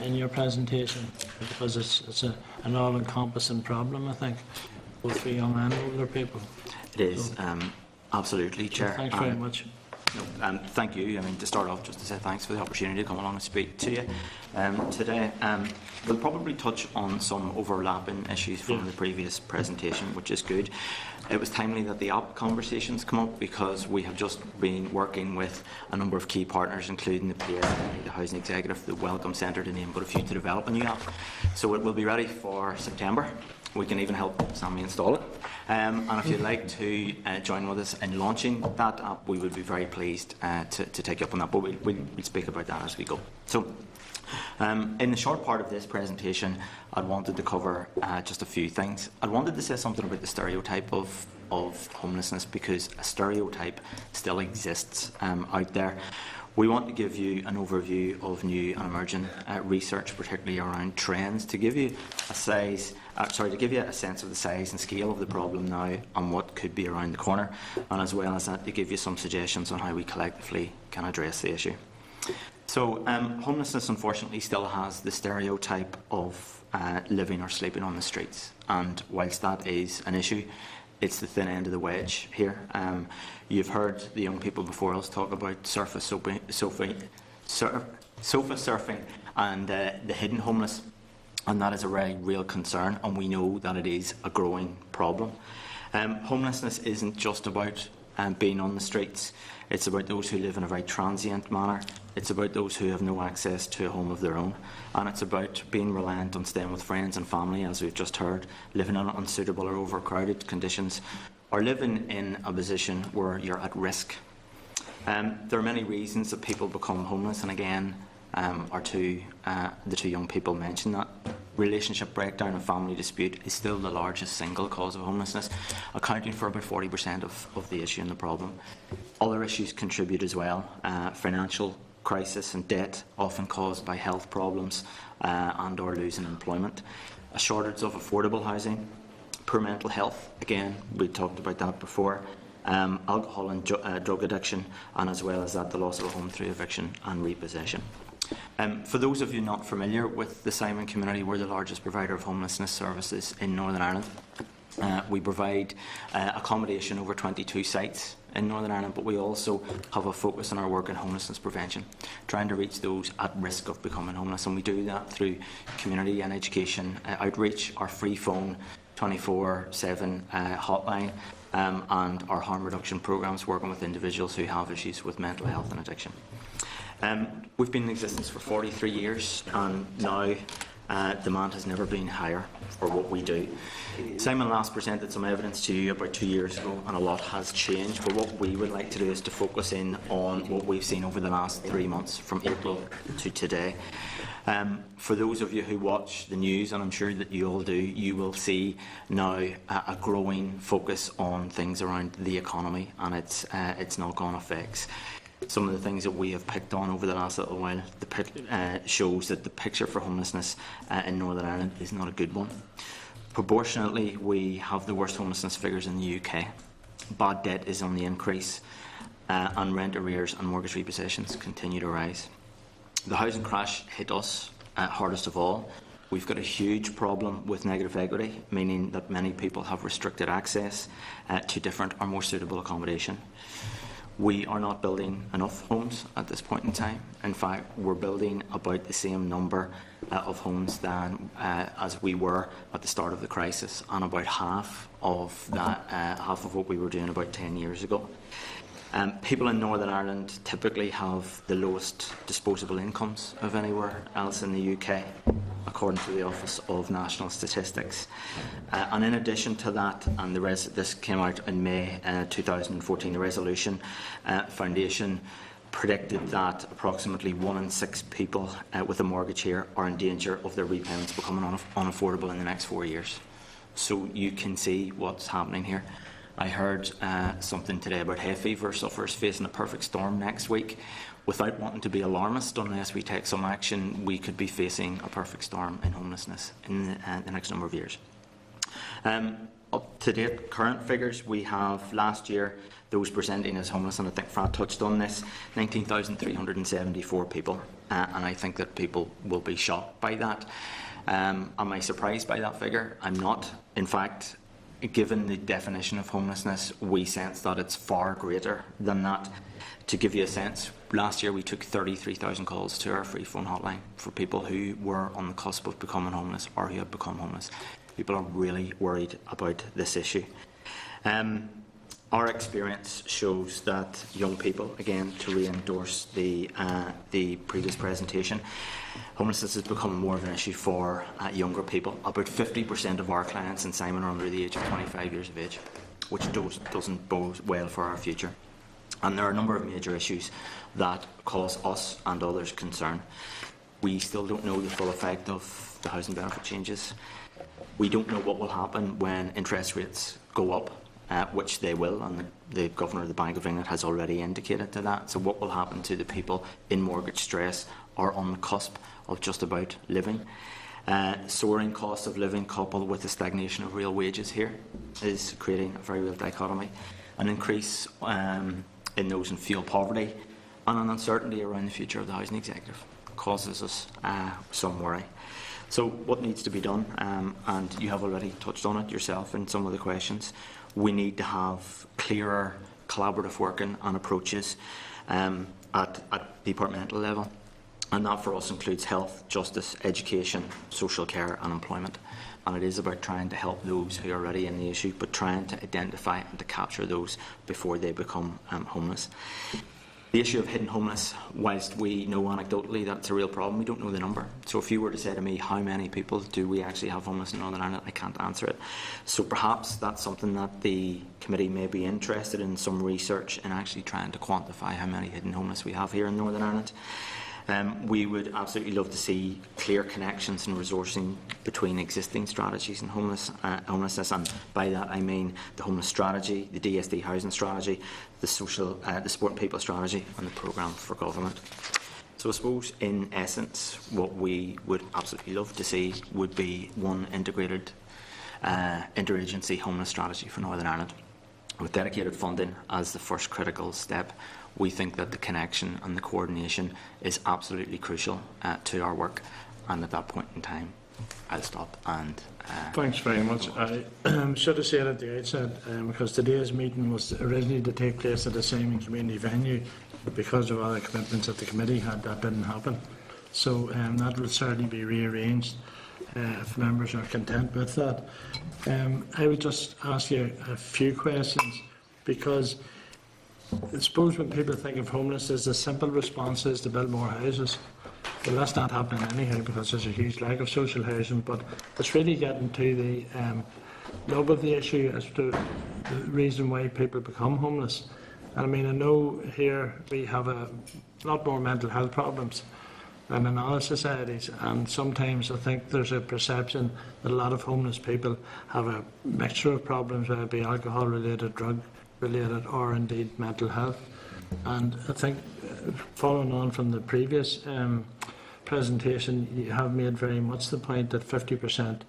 in your presentation, because it's an all-encompassing problem, I think, both for young and older people. It is, absolutely, Chair. Thanks very much. Thank you. I mean, to start off, just to say thanks for the opportunity to come along and speak to you today. We'll probably touch on some overlapping issues from the previous presentation, which is good. It was timely that the app conversations come up because we have just been working with a number of key partners, including the PSNI, the Housing Executive, the Welcome Centre, to name but a few, to develop a new app. So it will be ready for September. We can even help Sammy install it. And if you'd like to join with us in launching that app, we would be very pleased to take you up on that. But we'll speak about that as we go. So, in the short part of this presentation, I wanted to cover just a few things. I wanted to say something about the stereotype of homelessness, because a stereotype still exists out there. We want to give you an overview of new and emerging research, particularly around trends, to give you a sense of the size and scale of the problem now and what could be around the corner, and as well as that, to give you some suggestions on how we collectively can address the issue. So, homelessness unfortunately still has the stereotype of living or sleeping on the streets, and whilst that is an issue, it's the thin end of the wedge here. You've heard the young people before us talk about sofa surfing and the hidden homeless, and that is a very real concern, and we know that it is a growing problem. Homelessness isn't just about being on the streets. It's about those who live in a very transient manner. It's about those who have no access to a home of their own. And it's about being reliant on staying with friends and family, as we've just heard, living in unsuitable or overcrowded conditions, or living in a position where you're at risk. There are many reasons that people become homeless, and again, the two young people mentioned that. Relationship breakdown and family dispute is still the largest single cause of homelessness, accounting for about 40% of the issue and the problem. Other issues contribute as well. Financial crisis and debt, often caused by health problems and or losing employment. A shortage of affordable housing. Poor mental health, again, we talked about that before. Alcohol and drug addiction, and as well as that, the loss of a home through eviction and repossession. For those of you not familiar with the Simon Community, we're the largest provider of homelessness services in Northern Ireland. We provide accommodation over 22 sites in Northern Ireland, but we also have a focus on our work in homelessness prevention, trying to reach those at risk of becoming homeless, and we do that through community and education outreach, our free phone 24/7 hotline, and our harm reduction programmes, working with individuals who have issues with mental health and addiction. We've been in existence for 43 years, and now demand has never been higher for what we do. Simon last presented some evidence to you about 2 years ago, and a lot has changed, but what we would like to do is to focus in on what we've seen over the last 3 months, from April to today. For those of you who watch the news, and I'm sure that you all do, you will see now a growing focus on things around the economy and its knock-on effects. Some of the things that we have picked on over the last little while shows that the picture for homelessness in Northern Ireland is not a good one. Proportionately, we have the worst homelessness figures in the UK. Bad debt is on the increase, and rent arrears and mortgage repossessions continue to rise. The housing crash hit us hardest of all. We've got a huge problem with negative equity, meaning that many people have restricted access to different or more suitable accommodation. We are not building enough homes at this point in time. In fact, we're building about the same number of homes than as we were at the start of the crisis, and about half of what we were doing about 10 years ago. People in Northern Ireland typically have the lowest disposable incomes of anywhere else in the UK, according to the Office of National Statistics. And in addition to that, and this came out in May 2014, the Resolution Foundation predicted that approximately 1 in 6 people with a mortgage here are in danger of their repayments becoming unaffordable in the next 4 years. So you can see what's happening here. I heard something today about hay fever sufferers facing a perfect storm next week. Without wanting to be alarmist, unless we take some action, we could be facing a perfect storm in homelessness in the next number of years. Up to date, current figures, we have last year those presenting as homeless, and I think Fran touched on this, 19,374 people, and I think that people will be shocked by that. Am I surprised by that figure? I'm not. In fact, given the definition of homelessness, we sense that it's far greater than that. To give you a sense, last year we took 33,000 calls to our free phone hotline for people who were on the cusp of becoming homeless or who had become homeless. People are really worried about this issue. Our experience shows that young people, again, to re-endorse the previous presentation, homelessness has become more of an issue for younger people. About 50% of our clients in Simon are under the age of 25 years of age, which doesn't bode well for our future. And there are a number of major issues that cause us and others concern. We still don't know the full effect of the housing benefit changes. We don't know what will happen when interest rates go up, which they will, and the Governor of the Bank of England has already indicated to that. So what will happen to the people in mortgage stress or on the cusp of just about living? Soaring cost of living coupled with the stagnation of real wages here is creating a very real dichotomy. An increase in those in fuel poverty and an uncertainty around the future of the housing executive causes us some worry. So what needs to be done, and you have already touched on it yourself in some of the questions, we need to have clearer collaborative working and approaches at departmental level. And that for us includes health, justice, education, social care and employment. And it is about trying to help those who are already in the issue, but trying to identify and to capture those before they become homeless. The issue of hidden homeless, whilst we know anecdotally that it's a real problem, we don't know the number. So if you were to say to me, how many people do we actually have homeless in Northern Ireland, I can't answer it. So perhaps that's something that the committee may be interested in, some research in actually trying to quantify how many hidden homeless we have here in Northern Ireland. We would absolutely love to see clear connections and resourcing between existing strategies and homelessness, and by that I mean the homeless strategy, the DSD housing strategy, the support people strategy and the programme for government. So I suppose in essence what we would absolutely love to see would be one integrated interagency homeless strategy for Northern Ireland, with dedicated funding as the first critical step. We think that the connection and the coordination is absolutely crucial to our work, and at that point in time I'll stop and Thanks very much. I should have said at the outset, because today's meeting was originally to take place at the Simon Community Venue, but because of other commitments that the committee had, that didn't happen. So that will certainly be rearranged if members are content with that. I would just ask you a few questions, because I suppose when people think of homelessness, the simple response is to build more houses. Well, that's not happening anyhow, because there's a huge lack of social housing, but it's really getting to the nub of the issue as to the reason why people become homeless. And I mean, I know here we have a lot more mental health problems than in other societies, and sometimes I think there's a perception that a lot of homeless people have a mixture of problems, whether it be alcohol related, drug related or indeed mental health. And I think following on from the previous presentation, you have made very much the point that 50%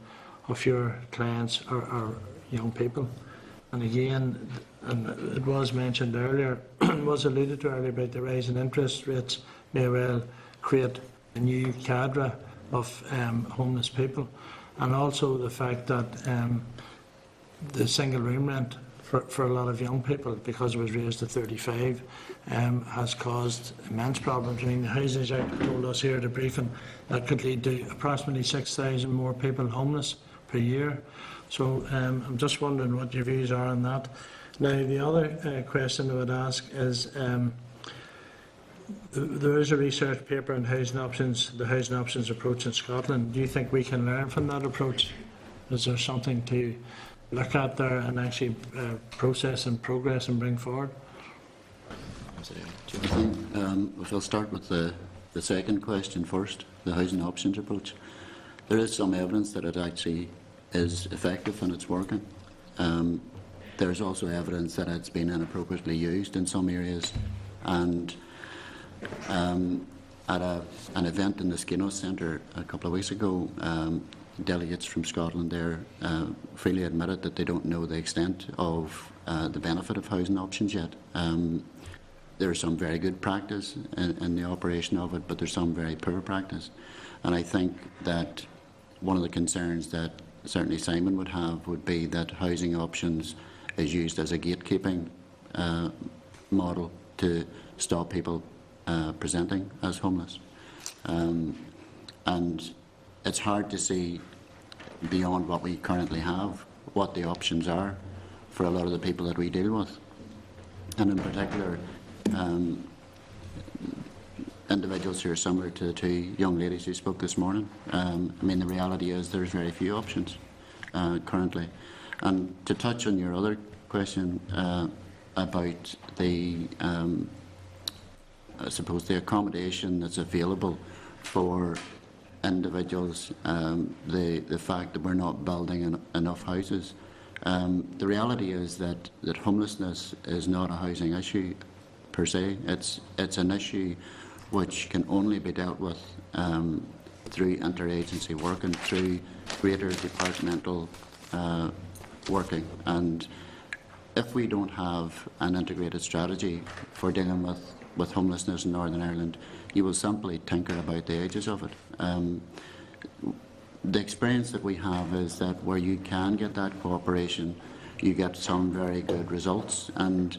of your clients are young people. And again, and it was mentioned earlier, was alluded to earlier about the rise in interest rates may well create a new cadre of homeless people, and also the fact that the single room rent for a lot of young people, because it was raised to 35, has caused immense problems. I mean, the Housing Executive told us here at the briefing that could lead to approximately 6,000 more people homeless per year. So I'm just wondering what your views are on that. Now, the other question I would ask is, there is a research paper on housing options, the housing options approach in Scotland. Do you think we can learn from that approach? Is there something to look at there and actually process and progress and bring forward? If I'll start with the second question first, the housing options approach. There is some evidence that it actually is effective and it's working. There's also evidence that it's been inappropriately used in some areas, and at an event in the Skinos Centre a couple of weeks ago, delegates from Scotland there freely admitted that they don't know the extent of the benefit of housing options yet. There's some very good practice in the operation of it, but there's some very poor practice. And I think that one of the concerns that certainly Simon would have would be that housing options is used as a gatekeeping model to stop people presenting as homeless. And it's hard to see beyond what we currently have what the options are for a lot of the people that we deal with. And in particular, individuals who are similar to the two young ladies who spoke this morning. I mean, the reality is there's very few options currently. And to touch on your other question about the, I suppose, the accommodation that's available for individuals, the fact that we're not building enough houses. The reality is that homelessness is not a housing issue per se. It's an issue which can only be dealt with through interagency work and through greater departmental working. And if we don't have an integrated strategy for dealing with homelessness in Northern Ireland, you will simply tinker about the edges of it. The experience that we have is that where you can get that cooperation, you get some very good results. And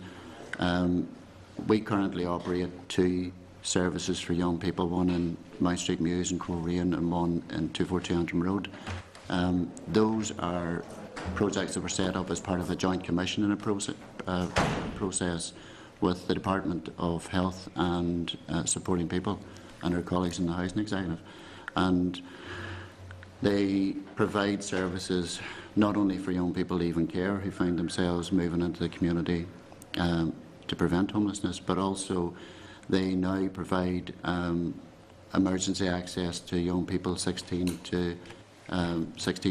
we currently operate 2 services for young people, one in Mount Street Mews and Coleraine and one in 242 Antrim Road. Those are projects that were set up as part of a joint commissioning process with the Department of Health and Supporting People and our colleagues in the Housing Executive. And they provide services not only for young people leaving care who find themselves moving into the community to prevent homelessness, but also they now provide emergency access to young people 16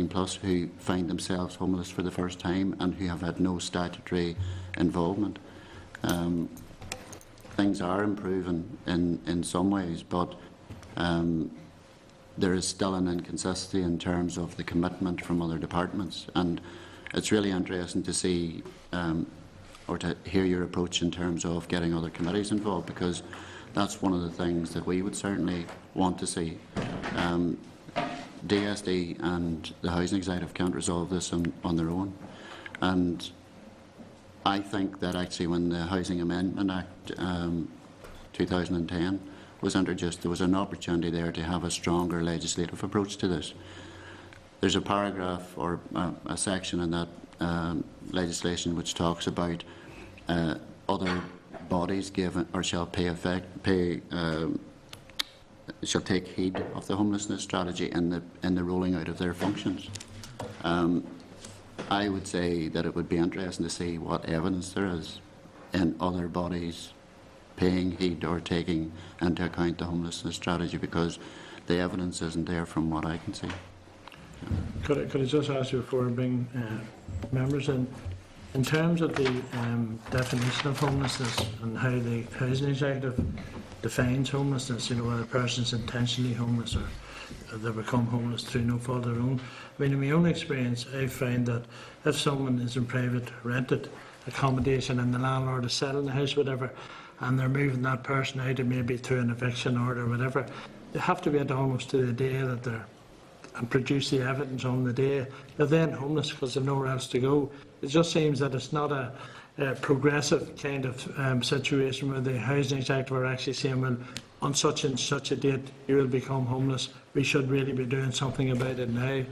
plus who find themselves homeless for the first time and who have had no statutory involvement. Things are improving in some ways, but there is still an inconsistency in terms of the commitment from other departments. And it's really interesting to see or to hear your approach in terms of getting other committees involved, because that's one of the things that we would certainly want to see. DSD and the Housing Executive can't resolve this on their own. And I think that actually when the Housing Amendment Act 2010 was introduced, there was an opportunity there to have a stronger legislative approach to this. There's a paragraph or a section in that legislation which talks about other bodies given or shall shall take heed of the homelessness strategy in the rolling out of their functions. I would say that it would be interesting to see what evidence there is in other bodies paying heed or taking into account the homelessness strategy, because the evidence isn't there from what I can see. Could I just ask you before I bring members in terms of the definition of homelessness and how the Housing Executive defines homelessness, whether a person's intentionally homeless or they become homeless through no fault of their own. I mean, in my own experience, I find that if someone is in private rented accommodation and the landlord is selling the house, whatever, and they're moving that person out, maybe through an eviction order or whatever, they have to wait almost to the day that they're and produce the evidence on the day. They're then homeless because they've nowhere else to go. It just seems that it's not a progressive kind of situation where the Housing Executive are actually saying, well, on such and such a date you will become homeless. We should really be doing something about it now.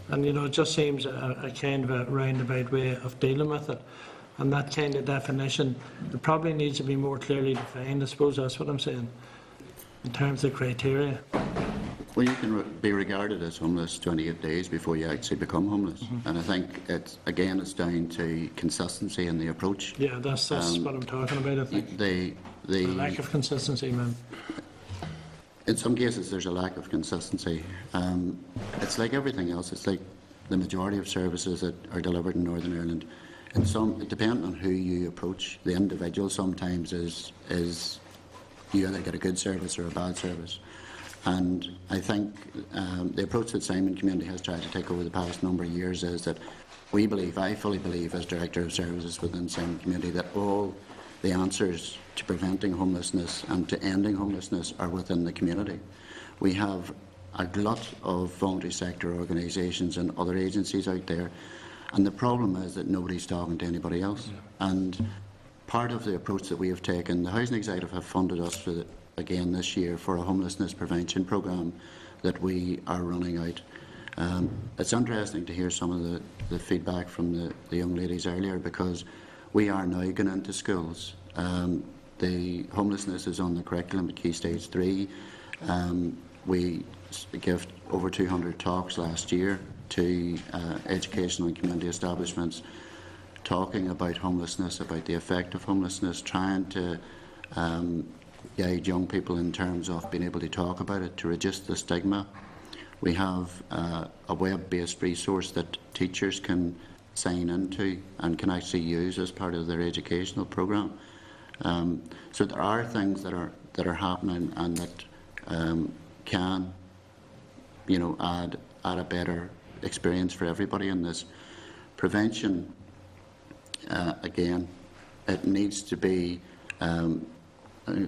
And it just seems a kind of a roundabout way of dealing with it. And that kind of definition, it probably needs to be more clearly defined. I suppose that's what I'm saying, in terms of criteria. Well, you can be regarded as homeless 28 days before you actually become homeless. And I think it's down to consistency in the approach. Yeah, that's what I'm talking about, I think. The lack of consistency, man. In some cases, there's a lack of consistency. It's like everything else. It's like the majority of services that are delivered in Northern Ireland. And depending on who you approach, the individual sometimes is you either get a good service or a bad service. And I think the approach that Simon Community has tried to take over the past number of years is that I fully believe as Director of Services within Simon Community, that all the answers to preventing homelessness and to ending homelessness are within the community. We have a glut of voluntary sector organisations and other agencies out there, and the problem is that nobody's talking to anybody else. And part of the approach that we have taken, the Housing Executive have funded us again this year for a homelessness prevention programme that we are running out. It's interesting to hear some of the feedback from the young ladies earlier, because we are now going into schools. The homelessness is on the curriculum at Key Stage 3. We gave over 200 talks last year to educational and community establishments, talking about homelessness, about the effect of homelessness, trying to guide young people in terms of being able to talk about it, to reduce the stigma. We have a web-based resource that teachers can sign into and can actually use as part of their educational programme. So there are things that are happening and that can, add a better experience for everybody in this. Prevention, again, it needs to be.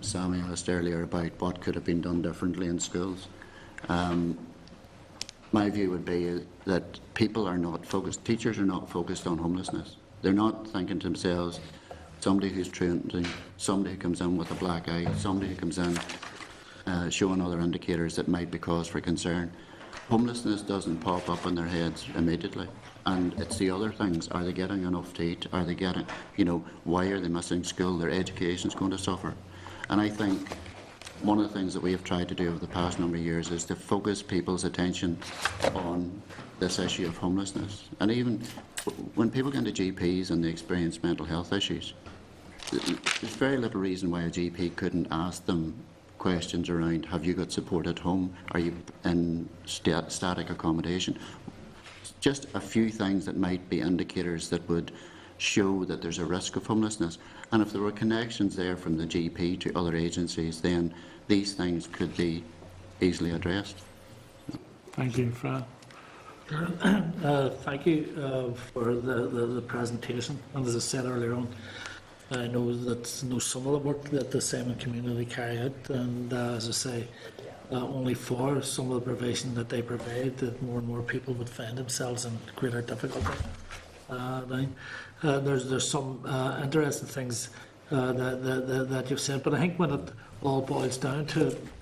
Sammy asked earlier about what could have been done differently in schools. My view would be that people are not focused, teachers are not focused on homelessness. They're not thinking to themselves, somebody who's truanting, somebody who comes in with a black eye, somebody who comes in showing other indicators that might be cause for concern. Homelessness doesn't pop up in their heads immediately. And it's the other things. Are they getting enough to eat? Are they getting, why are they missing school? Their education's going to suffer. And I think one of the things that we have tried to do over the past number of years is to focus people's attention on this issue of homelessness. And even when people go into GPs and they experience mental health issues, there's very little reason why a GP couldn't ask them questions around, have you got support at home? Are you in static accommodation? Just a few things that might be indicators that would show that there's a risk of homelessness. And if there were connections there from the GP to other agencies, then these things could be easily addressed. Thank you, Fran. Thank you for the presentation. And as I said earlier on, I know some of the work that the Simon Community carry out, and as I say, only for some of the provision that they provide, that more and more people would find themselves in greater difficulty. There's some interesting things that you've said, but I think when it all boils down to it,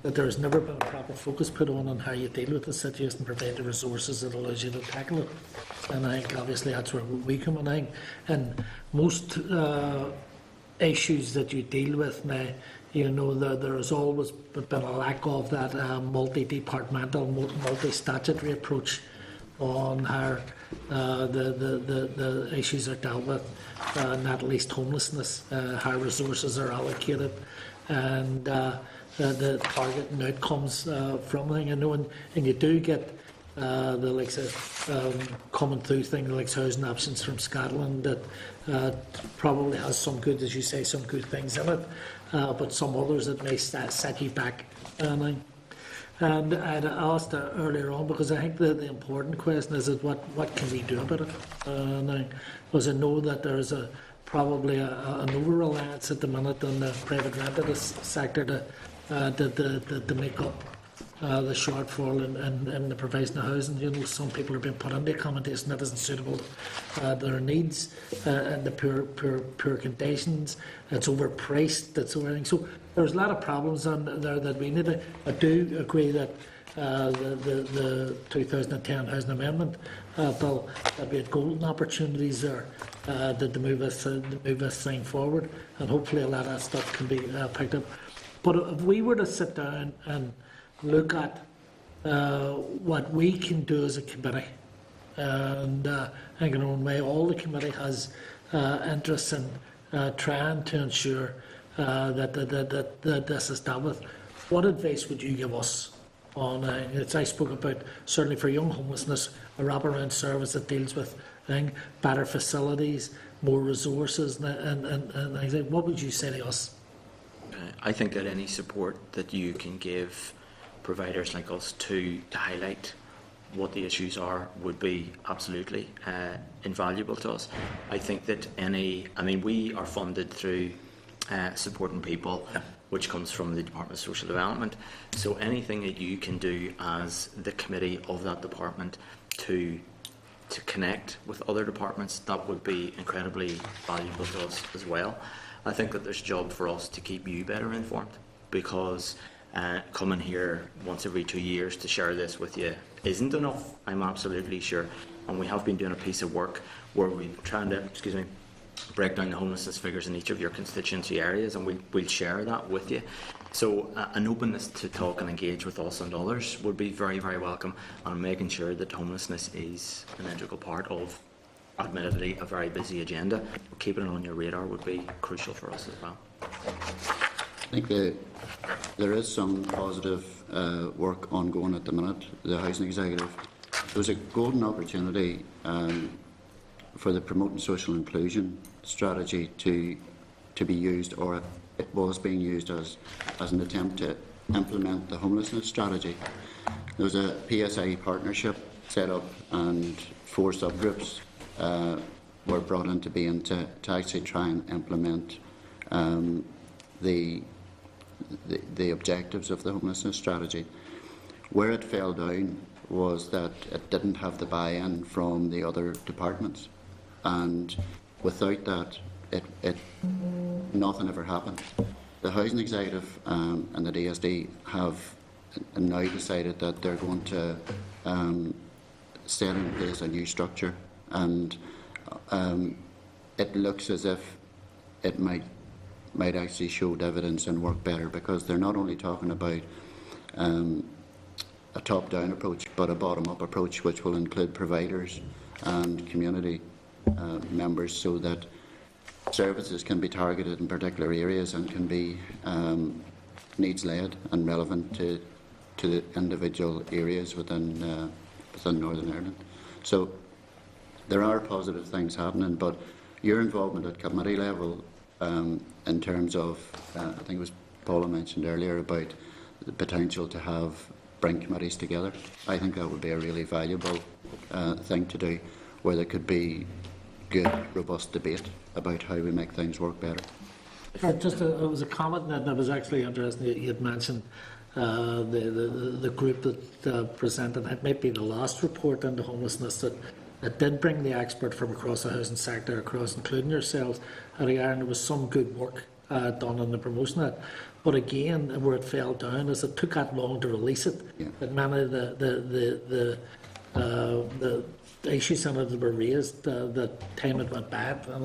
that there's never been a proper focus put on how you deal with the situation and provide the resources that allows you to tackle it. And I think obviously that's where we come in. I think in most issues that you deal with now, there has always been a lack of that multi-departmental, multi-statutory approach on how the issues are dealt with, not least homelessness, how resources are allocated, and the target and outcomes from it. And you do get the likes of coming through things like housing options from Scotland that probably has some good, as you say, some good things in it, but some others that may set you back. And I'd asked earlier on, because I think the important question is what can we do about it? Because I know that there's probably an over-reliance at the minute on the private rented sector to make up the shortfall in the provision of housing. You know, some people are being put into accommodation that isn't suitable to their needs, and the poor conditions. It's overpriced. It's everything. So there's a lot of problems on there that we need to. I do agree that the 2010 housing amendment bill, that we had golden opportunities there to move this thing forward, and hopefully a lot of that stuff can be picked up. But if we were to sit down and look at what we can do as a committee, and I think in our own way, all the committee has interest in trying to ensure that this is dealt with. What advice would you give us on, as I spoke about, certainly for young homelessness, a wraparound service that deals with better facilities, more resources, and things like, what would you say to us? I think that any support that you can give providers like us to highlight what the issues are would be absolutely invaluable to us. I think that we are funded through supporting people, which comes from the Department of Social Development. So anything that you can do as the committee of that department to connect with other departments, that would be incredibly valuable to us as well. I think that there's a job for us to keep you better informed, because coming here once every 2 years to share this with you isn't enough, I'm absolutely sure. And we have been doing a piece of work where we're trying to, break down the homelessness figures in each of your constituency areas, and we'll share that with you. So an openness to talk and engage with us and others would be very, very welcome, and making sure that homelessness is an integral part of, admittedly, a very busy agenda. Keeping it on your radar would be crucial for us as well. I think there is some positive work ongoing at the minute. The Housing Executive, there was a golden opportunity for the Promoting Social Inclusion strategy to be used, or it was being used as an attempt to implement the homelessness strategy. There was a PSI partnership set up, and 4 subgroups were brought into being to actually try and implement the objectives of the homelessness strategy. Where it fell down was that it didn't have the buy-in from the other departments, and without that, nothing ever happened. The Housing Executive and the DSD have now decided that they're going to set in place a new structure, and it looks as if it might actually show dividends and work better, because they're not only talking about a top-down approach, but a bottom-up approach, which will include providers and community members, so that services can be targeted in particular areas and can be needs-led and relevant to the individual areas within Northern Ireland. So there are positive things happening, but your involvement at committee level, in terms of, I think it was Paula mentioned earlier about the potential to bring committees together. I think that would be a really valuable thing to do, where there could be good, robust debate about how we make things work better. It was a comment that was actually interesting. You had mentioned the group that presented, it might be the last report into homelessness, that did bring the expert from across the housing sector across, including yourselves. And again, there was some good work done in the promotion of it. But again, where it fell down is it took that long to release it. Yeah. That many of the issues in it that were raised, that time it went bad, and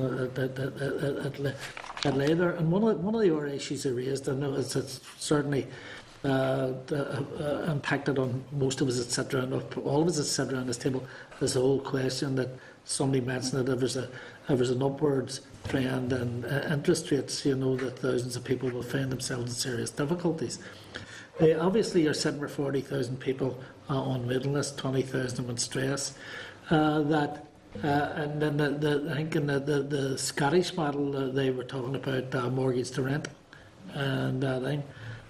it lay there. And one of the other issues they raised, I know it's certainly impacted on most of us that sit around, all of us that sit around this table, this whole question that somebody mentioned that if there's an upwards trend in interest rates, that thousands of people will find themselves in serious difficulties. Obviously, you're sitting with 40,000 people on waiting list, 20,000 with stress. And then I think in the Scottish model, they were talking about mortgage to rent and thing.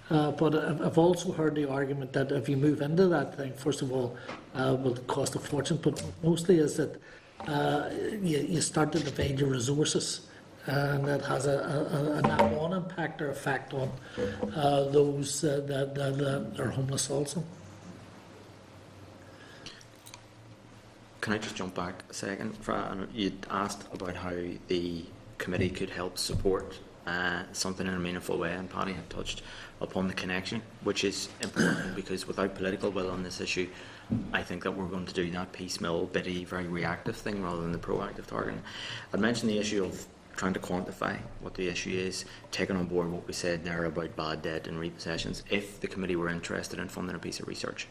But I've also heard the argument that if you move into that thing, first of all, will cost a fortune, but mostly is that you start to divide your resources and it has a knock-on impact or effect on those that are homeless also. Can I just jump back a second? You'd asked about how the committee could help support something in a meaningful way, and Paddy had touched upon the connection, which is important because without political will on this issue, I think that we're going to do that piecemeal, bitty, very reactive thing rather than the proactive targeting. I'd mentioned the issue of trying to quantify what the issue is, taking on board what we said there about bad debt and repossessions. If the committee were interested in funding a piece of research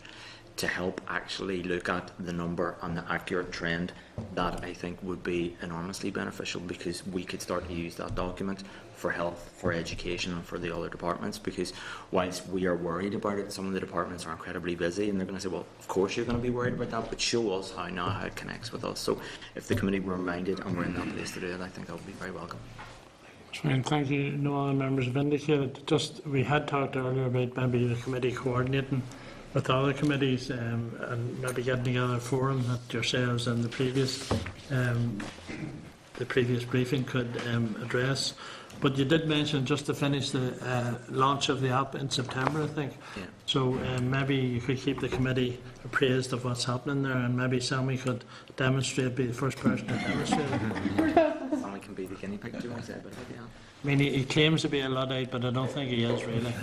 to help actually look at the number and the accurate trend, that I think would be enormously beneficial, because we could start to use that document for health, for education and for the other departments, because whilst we are worried about it, some of the departments are incredibly busy and they're going to say, well, of course you're going to be worried about that, but show us how it connects with us. So if the committee were reminded and we're in that place to do it, I think that would be very welcome. Fine, thank you. No other members have indicated. Just, we had talked earlier about maybe the committee coordinating with other committees and maybe getting together a forum that yourselves and the previous briefing could address. But you did mention, just to finish, the launch of the app in September, I think. Yeah. So maybe you could keep the committee appraised of what's happening there, and maybe Sammy could demonstrate, be the first person to demonstrate it. Sammy can be the guinea pig, do you want to say about it? Yeah. I mean, he claims to be a Luddite, but I don't think he is really.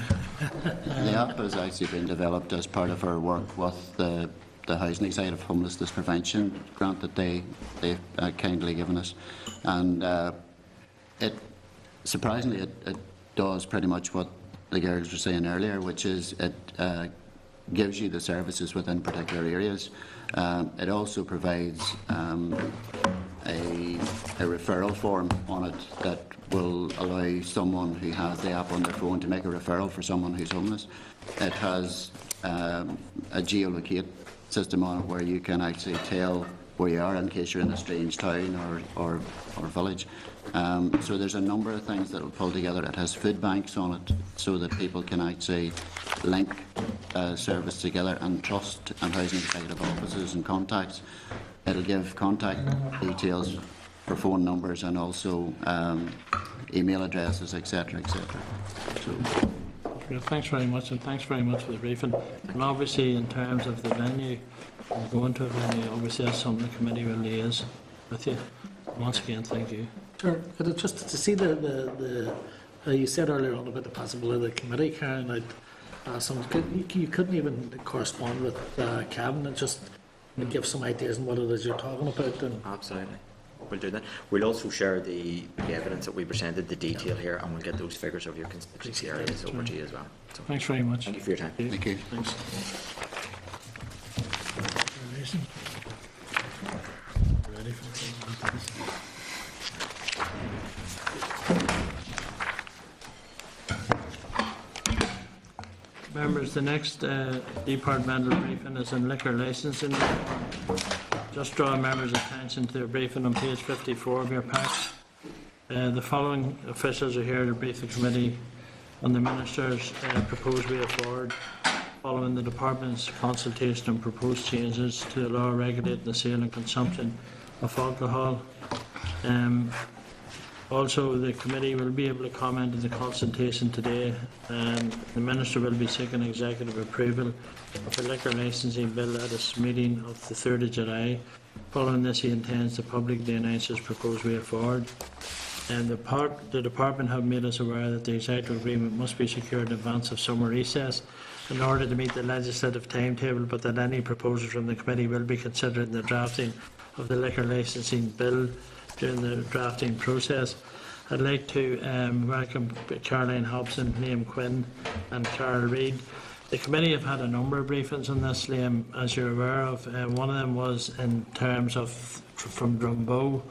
The app has actually been developed as part of our work with the Housing Executive Homelessness Prevention grant that they've kindly given us, and surprisingly it does pretty much what the girls were saying earlier, which is it gives you the services within particular areas. It also provides a referral form on it that will allow someone who has the app on their phone to make a referral for someone who's homeless. It has a geolocate system on it where you can actually tell where you are in case you're in a strange town or village. So there's a number of things that will pull together. It has food banks on it so that people can actually link service together and trust and housing executive offices and contacts. It'll give contact details for phone numbers and also email addresses, etc., etc. So. Thanks very much, and thanks very much for the briefing. And obviously, in terms of the venue, going to a venue, obviously that's something the committee will liaise with you. Once again, thank you. Sure. Could I just to see the you said earlier on about the possibility of the committee carrying out some. You couldn't even correspond with cabinet, just give some ideas on what it is you're talking about. And absolutely. We'll do that. We'll also share the evidence that we presented, the detail here, and we'll get those figures of your constituency areas over to you as well. So, thanks very much. Thank you for your time. Thank you. Thanks. Ready for members, the next departmental briefing is in liquor licensing. Just draw members' attention to the briefing on page 54 of your packs. The following officials are here to brief the committee on the Minister's proposed way forward following the Department's consultation and proposed changes to the law regulating the sale and consumption of alcohol. Also, the committee will be able to comment on the consultation today, and the Minister will be seeking executive approval of a liquor licensing bill at its meeting of the 3rd of July. Following this, he intends to publicly announce his proposed way forward. And the Department have made us aware that the executive agreement must be secured in advance of summer recess in order to meet the legislative timetable, but that any proposals from the committee will be considered in the drafting of the liquor licensing bill during the drafting process. I'd like to welcome Caroline Hobson, Liam Quinn and Carol Reid. The committee have had a number of briefings on this, Liam, as you're aware of. One of them was in terms of from Drumbo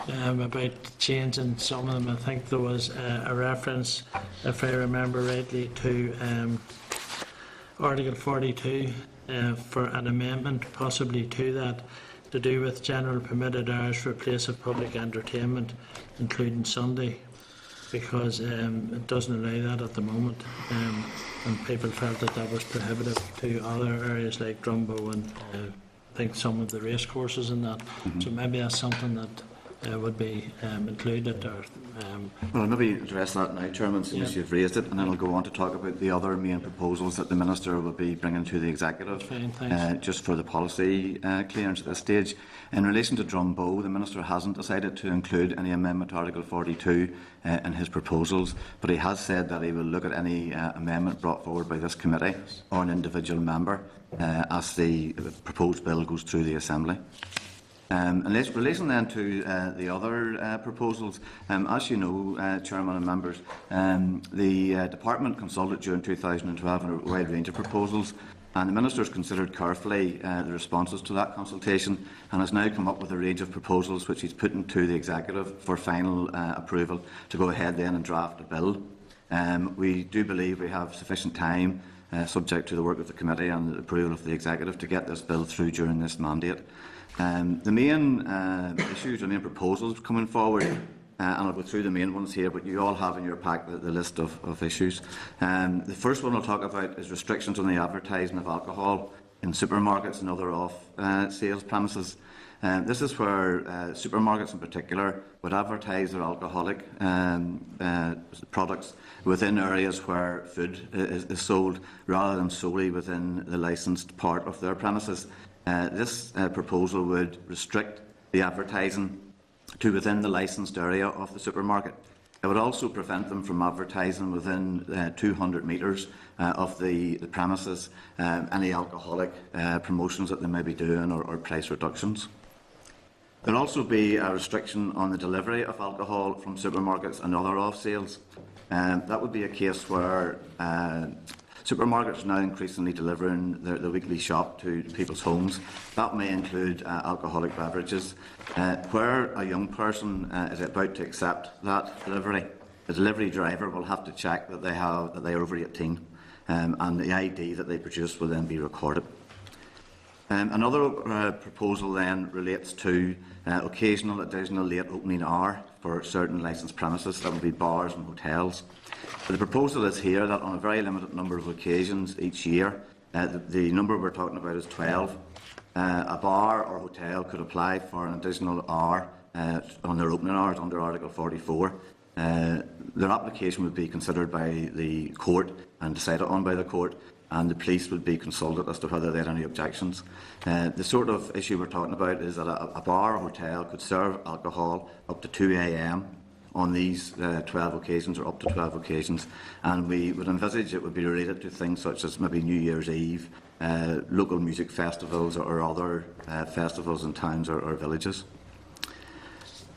about changing some of them. I think there was a reference, if I remember rightly, to Article 42 for an amendment possibly to that, to do with general permitted hours for a place of public entertainment, including Sunday, because it doesn't allow that at the moment, and people felt that that was prohibitive to other areas like Drumbo and I think some of the race courses and that. So maybe that's something that would be included or... Well, I'll maybe address that now, Chairman, since you've raised it, and then I'll go on to talk about the other main proposals that the Minister will be bringing to the Executive, just for the policy clearance at this stage. In relation to Drumbow, the Minister hasn't decided to include any amendment to Article 42 in his proposals, but he has said that he will look at any amendment brought forward by this committee or an individual member as the proposed bill goes through the Assembly. In relation then to the other proposals, as you know, Chairman and members, the Department consulted during 2012 on a wide range of proposals, and the Minister has considered carefully the responses to that consultation and has now come up with a range of proposals which he's put into the Executive for final approval to go ahead then and draft a bill. We do believe we have sufficient time, subject to the work of the committee and the approval of the Executive, to get this bill through during this mandate. The main issues, the main proposals coming forward, and I'll go through the main ones here, but you all have in your pack the list of issues. The first one I'll talk about is restrictions on the advertising of alcohol in supermarkets and other off-sales premises. This is where supermarkets in particular would advertise their alcoholic products within areas where food is sold, rather than solely within the licensed part of their premises. This proposal would restrict the advertising to within the licensed area of the supermarket. It would also prevent them from advertising within 200 metres of the premises any alcoholic promotions that they may be doing or price reductions. There will also be a restriction on the delivery of alcohol from supermarkets and other off-sales. That would be a case where supermarkets are now increasingly delivering their weekly shop to people's homes. That may include alcoholic beverages. Where a young person is about to accept that delivery, the delivery driver will have to check that they are over 18, and the ID that they produce will then be recorded. Another proposal then relates to occasional additional late opening hour for certain licensed premises. That would be bars and hotels. But the proposal is here that on a very limited number of occasions each year, the number we're talking about is 12, a bar or hotel could apply for an additional hour on their opening hours under Article 44. Their application would be considered by the court and decided on by the court, and the police would be consulted as to whether they had any objections. The sort of issue we're talking about is that a bar or hotel could serve alcohol up to 2 a.m. on these 12 occasions, or up to 12 occasions, and we would envisage it would be related to things such as maybe New Year's Eve, local music festivals or other festivals in towns or villages.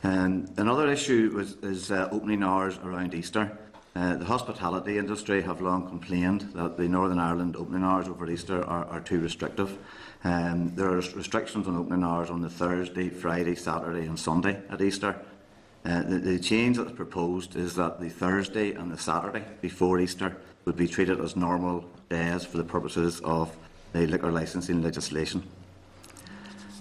Another issue is opening hours around Easter. The hospitality industry have long complained that the Northern Ireland opening hours over Easter are too restrictive. There are restrictions on opening hours on the Thursday, Friday, Saturday and Sunday at Easter. The change that is proposed is that the Thursday and the Saturday before Easter would be treated as normal days for the purposes of the liquor licensing legislation.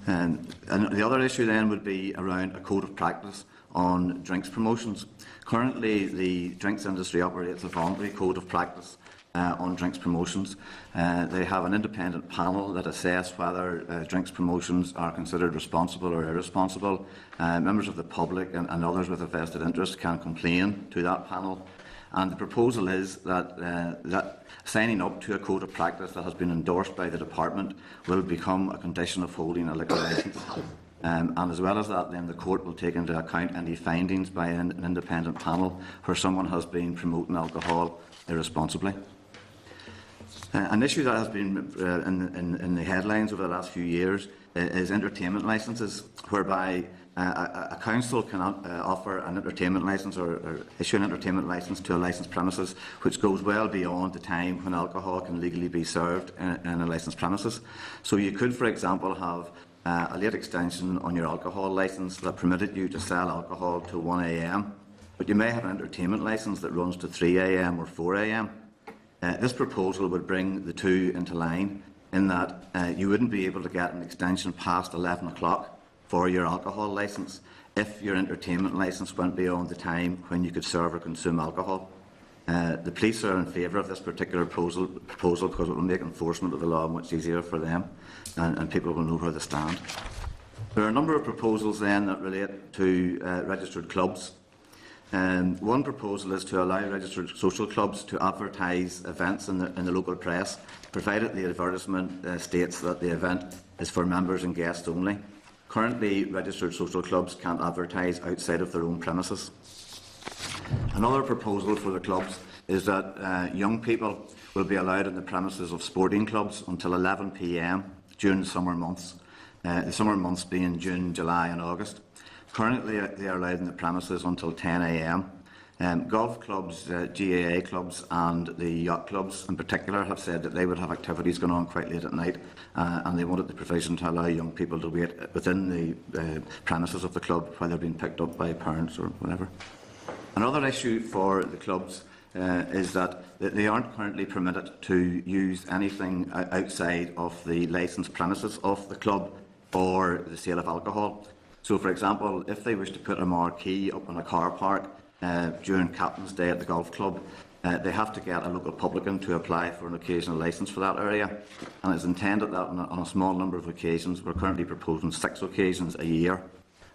And the other issue then would be around a code of practice on drinks promotions. Currently, the drinks industry operates a voluntary code of practice on drinks promotions. They have an independent panel that assess whether drinks promotions are considered responsible or irresponsible. Members of the public and others with a vested interest can complain to that panel. And the proposal is that signing up to a code of practice that has been endorsed by the Department will become a condition of holding a liquor licence. And as well as that, then the court will take into account any findings by an independent panel where someone has been promoting alcohol irresponsibly. An issue that has been in the headlines over the last few years is entertainment licences, whereby a council can offer an entertainment licence or issue an entertainment licence to a licensed premises which goes well beyond the time when alcohol can legally be served in a licensed premises. So you could, for example, have a late extension on your alcohol licence that permitted you to sell alcohol till 1 a.m, but you may have an entertainment licence that runs to 3 a.m. or 4 a.m. This proposal would bring the two into line in that you wouldn't be able to get an extension past 11 o'clock for your alcohol licence if your entertainment licence went beyond the time when you could serve or consume alcohol. The police are in favour of this particular proposal because it will make enforcement of the law much easier for them, and people will know where they stand. There are a number of proposals then that relate to registered clubs. One proposal is to allow registered social clubs to advertise events in the local press, provided the advertisement states that the event is for members and guests only. Currently, registered social clubs can't advertise outside of their own premises. Another proposal for the clubs is that young people will be allowed in the premises of sporting clubs until 11 p.m. during the summer months. The summer months being June, July and August. Currently, they are allowed in the premises until 10 a.m. Golf clubs, GAA clubs and the yacht clubs in particular have said that they would have activities going on quite late at night, and they wanted the provision to allow young people to wait within the premises of the club while they're being picked up by parents or whatever. Another issue for the clubs is that they aren't currently permitted to use anything outside of the licensed premises of the club or the sale of alcohol. So, for example, if they wish to put a marquee up in a car park during Captain's Day at the golf club, they have to get a local publican to apply for an occasional licence for that area. And it's intended that on a small number of occasions, we're currently proposing 6 occasions a year,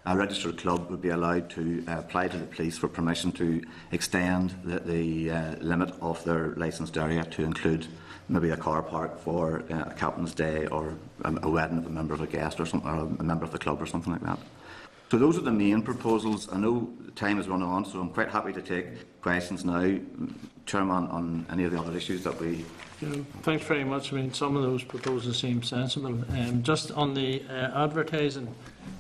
a registered club would be allowed to apply to the police for permission to extend the limit of their licensed area to include maybe a car park for a Captain's Day or a wedding of a member of a guest or something, or a member of the club or something like that. So those are the main proposals. I know time is running on, so I'm quite happy to take questions now, Chairman, on any of the other issues that we... Thanks very much. I mean, some of those proposals seem sensible. Just on the advertising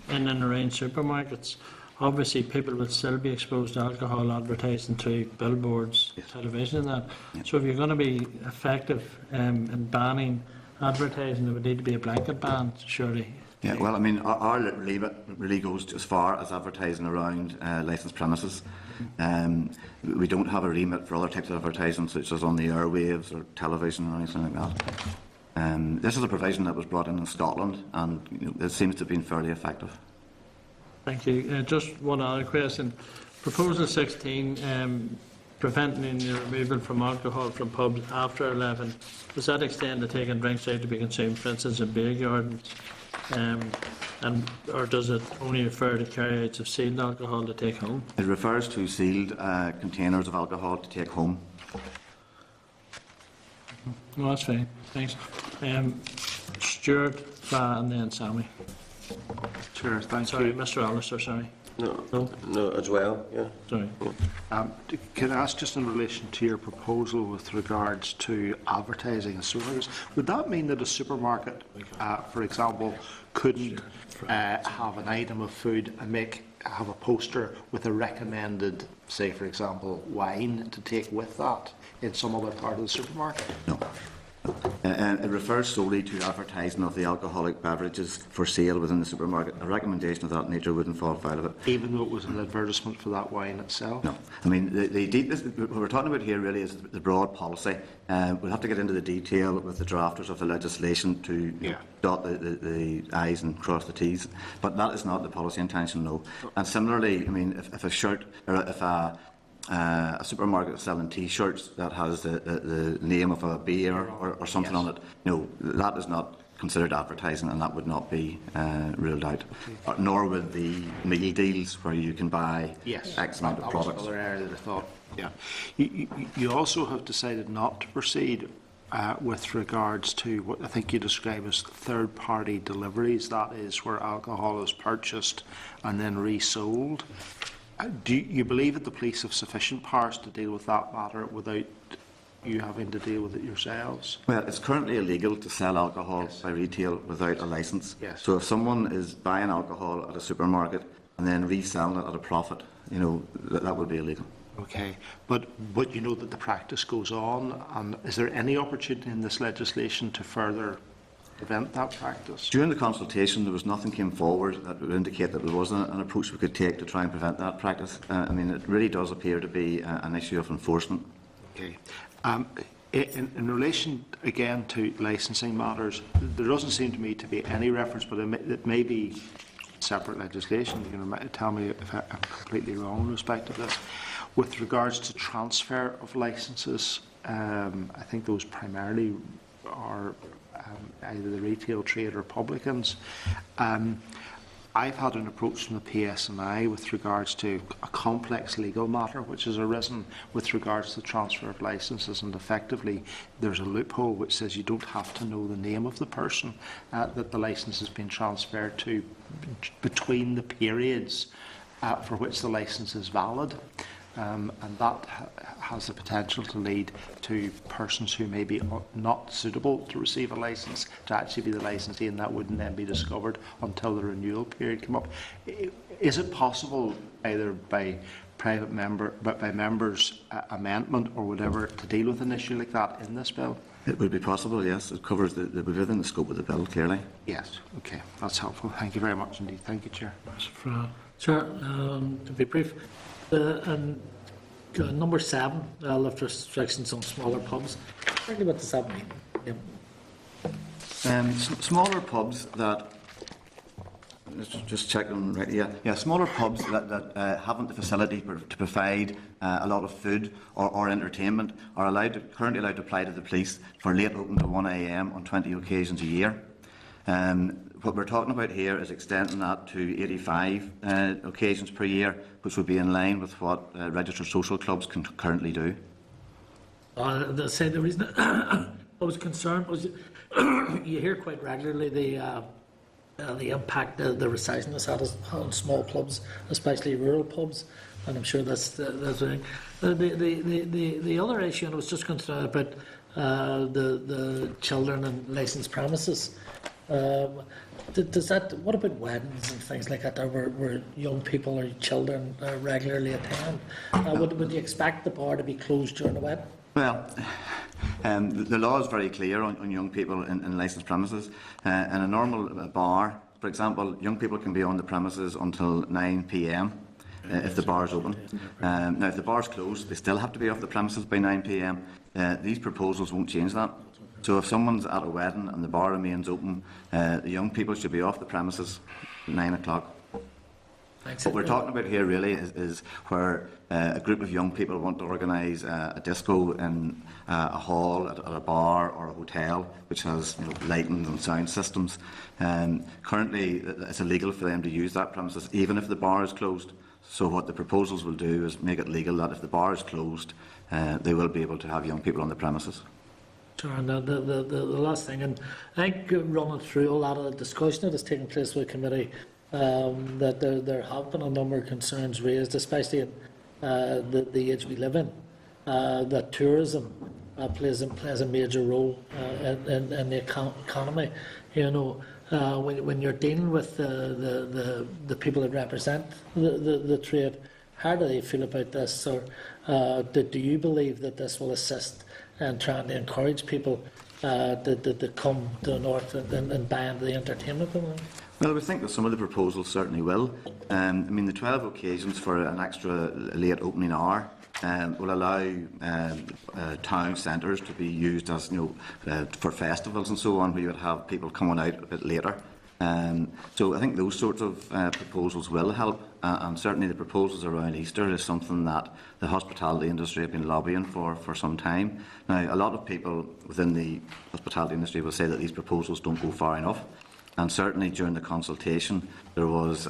in and around supermarkets, obviously people will still be exposed to alcohol advertising through billboards, television and that. So if you're going to be effective in banning advertising, there would need to be a blanket ban, surely. Yeah, well, I mean, our remit really goes as far as advertising around licensed premises. We don't have a remit for other types of advertising, such as on the airwaves or television or anything like that. This is a provision that was brought in Scotland, and it seems to have been fairly effective. Thank you. Just one other question. Proposal 16, preventing the removal from alcohol from pubs after 11. Does that extend to taking drinks out to be consumed, for instance, in beer gardens? Or does it only refer to carryouts of sealed alcohol to take home? It refers to sealed containers of alcohol to take home. Well, that's fine. Thanks. Stuart, and then Sammy. Chair, thank sorry, you. Mr. Alistair, sorry. No, as well, yeah. Sorry. Can I ask just in relation to your proposal with regards to advertising in supermarkets, would that mean that a supermarket, for example, couldn't have an item of food and have a poster with a recommended, say, for example, wine to take with that in some other part of the supermarket? No. It refers solely to advertising of the alcoholic beverages for sale within the supermarket. A recommendation of that nature wouldn't fall foul of it. Even though it was an advertisement for that wine itself? No. I mean, what we're talking about here really is the broad policy. We'll have to get into the detail with the drafters of the legislation to dot the I's and cross the T's. But that is not the policy intention, no. And similarly, I mean, if a shirt or if a supermarket selling T-shirts that has the name of a beer or something on it, no, that is not considered advertising, and that would not be ruled out. Nor would the meal deals where you can buy X amount of products. That was another area that I thought. Yeah. You also have decided not to proceed with regards to what I think you describe as third-party deliveries. That is where alcohol is purchased and then resold. Do you believe that the police have sufficient powers to deal with that matter without you having to deal with it yourselves? Well, it's currently illegal to sell alcohol by retail without a licence. So if someone is buying alcohol at a supermarket and then reselling it at a profit, you know, that would be illegal. Okay, but you know that the practice goes on, and is there any opportunity in this legislation to further prevent that practice? During the consultation, there was nothing came forward that would indicate that there was an approach we could take to try and prevent that practice. I mean, it really does appear to be an issue of enforcement. Okay. In relation, again, to licensing matters, there doesn't seem to me to be any reference, but it may be separate legislation. You can tell me if I'm completely wrong in respect of this. With regards to transfer of licences, I think those primarily are either the retail trade or publicans. I've had an approach from the PSNI with regards to a complex legal matter which has arisen with regards to the transfer of licences, and effectively there's a loophole which says you don't have to know the name of the person that the licence has been transferred to between the periods for which the licence is valid. And that has the potential to lead to persons who may be not suitable to receive a licence to actually be the licensee, and that wouldn't then be discovered until the renewal period came up. Is it possible, either by members' amendment or whatever, to deal with an issue like that in this bill? It would be possible, yes. It covers within the scope of the bill, clearly. Yes. Okay, that's helpful. Thank you very much indeed. Thank you, Chair. Chair, to be brief, number 7, lift restrictions on smaller pubs. Exactly what does that mean? Smaller pubs that, let's just check them right. Yeah, smaller pubs that haven't the facility to provide a lot of food or entertainment are currently allowed to apply to the police for late open to 1 a.m. on 20 occasions a year. What we're talking about here is extending that to 85 occasions per year, which would be in line with what registered social clubs can currently do. The reason I was concerned was you hear quite regularly the impact the resizing has had on small pubs, especially rural pubs, and I'm sure that's the other issue. And I was just concerned about the children and licensed premises. What about weddings and things like that, where young people or children regularly attend? Would you expect the bar to be closed during a wedding? Well, the law is very clear on young people in licensed premises. In a normal bar, for example, young people can be on the premises until 9 p.m. If the bar is open. Now, if the bar is closed, they still have to be off the premises by 9 p.m. These proposals won't change that. So if someone's at a wedding and the bar remains open, the young people should be off the premises at 9 o'clock. What we're talking about here really is where a group of young people want to organise a disco in a hall, at a bar or a hotel, which has lighting and sound systems. Currently, it's illegal for them to use that premises, even if the bar is closed. So what the proposals will do is make it legal that if the bar is closed, they will be able to have young people on the premises. Sure, and the last thing, and I think running through a lot of the discussion that has taken place with the committee, that there have been a number of concerns raised, especially in the age we live in, that tourism plays a major role in the economy. When you're dealing with the people that represent the trade, how do they feel about this? Or do you believe that this will assist in trying to encourage people to come to the north and buy into the entertainment? Well, we think that some of the proposals certainly will. The 12 occasions for an extra late opening hour will allow town centres to be used as for festivals and so on, where you would have people coming out a bit later. So I think those sorts of proposals will help, and certainly the proposals around Easter is something that the hospitality industry have been lobbying for some time. Now, a lot of people within the hospitality industry will say that these proposals don't go far enough, and certainly during the consultation there was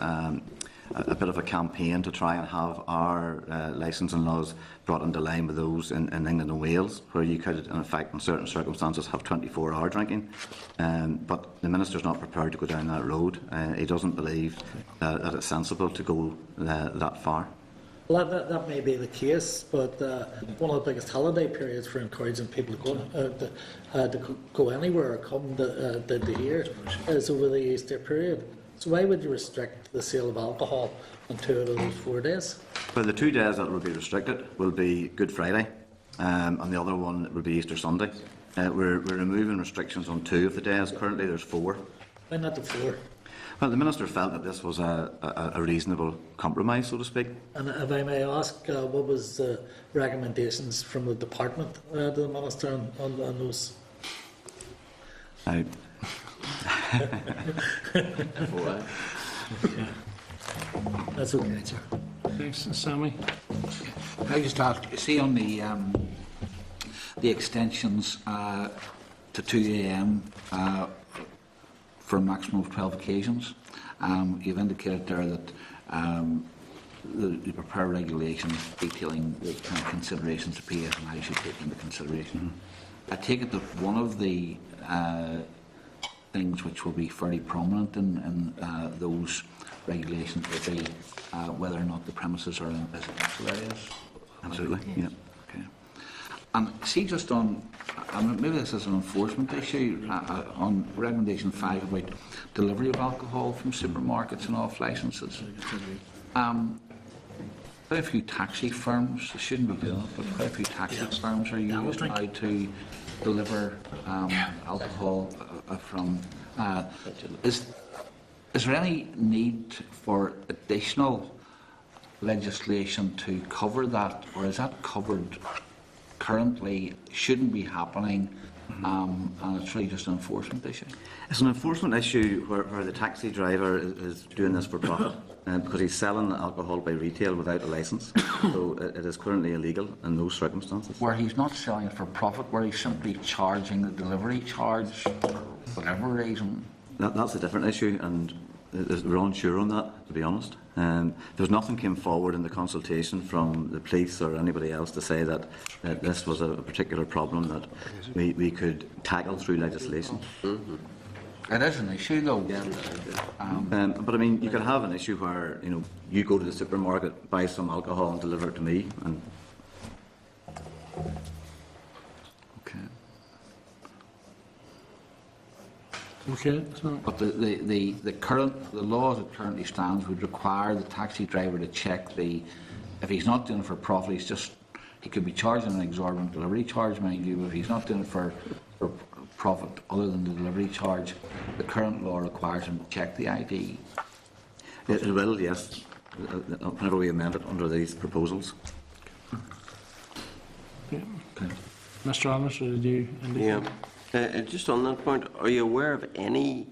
a bit of a campaign to try and have our licensing laws brought into line with those in England and Wales, where you could, in effect, in certain circumstances, have 24-hour drinking. But the Minister's not prepared to go down that road. He doesn't believe that it's sensible to go that far. Well, that may be the case, but one of the biggest holiday periods for encouraging people to go anywhere or come to here is over the Easter period. So why would you restrict the sale of alcohol on 2 out of those 4 days? Well, the 2 days that will be restricted will be Good Friday, and the other one will be Easter Sunday. We're removing restrictions on 2 of the days. Currently there's 4. Why not the 4? Well, the Minister felt that this was a reasonable compromise, so to speak. And if I may ask, what was the recommendations from the department to the Minister on those? That's okay, sir. Thanks, Sammy. I just ask, see on the extensions to 2 a.m. for a maximum of 12 occasions. You've indicated there that you prepare regulations detailing the kind of considerations the PSNI should take into consideration. I take it that one of the things which will be fairly prominent in those regulations will be whether or not the premises are in residential areas. Absolutely, yeah. Okay. And see, just on, maybe this is an enforcement issue, on recommendation 5 about delivery of alcohol from supermarkets and off licences. Quite a few taxi firms, they shouldn't be doing it, but quite a few taxi firms are used now to deliver alcohol from. Is there any need for additional legislation to cover that, or is that covered currently? Shouldn't be happening, and it's really just an enforcement issue? It's an enforcement issue where the taxi driver is doing this for profit because he's selling alcohol by retail without a licence. So it is currently illegal in those circumstances. Where he's not selling it for profit, where he's simply charging the delivery charge for whatever reason. That's a different issue, and we're unsure on that, to be honest. There's nothing came forward in the consultation from the police or anybody else to say that this was a particular problem that we could tackle through legislation. Mm-hmm. It is an issue, though. But I mean, you can have an issue where you go to the supermarket, buy some alcohol, and deliver it to me. And Okay. So but the law as it currently stands would require the taxi driver to check if he's not doing it for profit, he could be charging an exorbitant delivery charge, mind you, but if he's not doing it for profit other than the delivery charge, the current law requires him to check the ID. it will, yes, whenever we amend it under these proposals. okay. Mr. Almers, did you indicate? Yeah. Just on that point, are you aware of any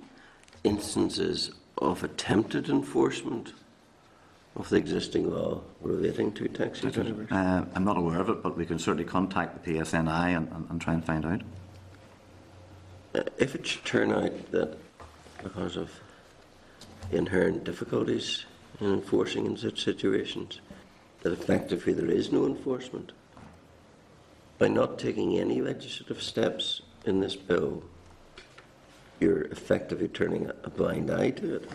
instances of attempted enforcement of the existing law relating to taxi drivers? I'm not aware of it, but we can certainly contact the PSNI and try and find out. If it should turn out that because of inherent difficulties in enforcing in such situations, that effectively there is no enforcement, by not taking any legislative steps in this bill, you're effectively turning a blind eye to it. Is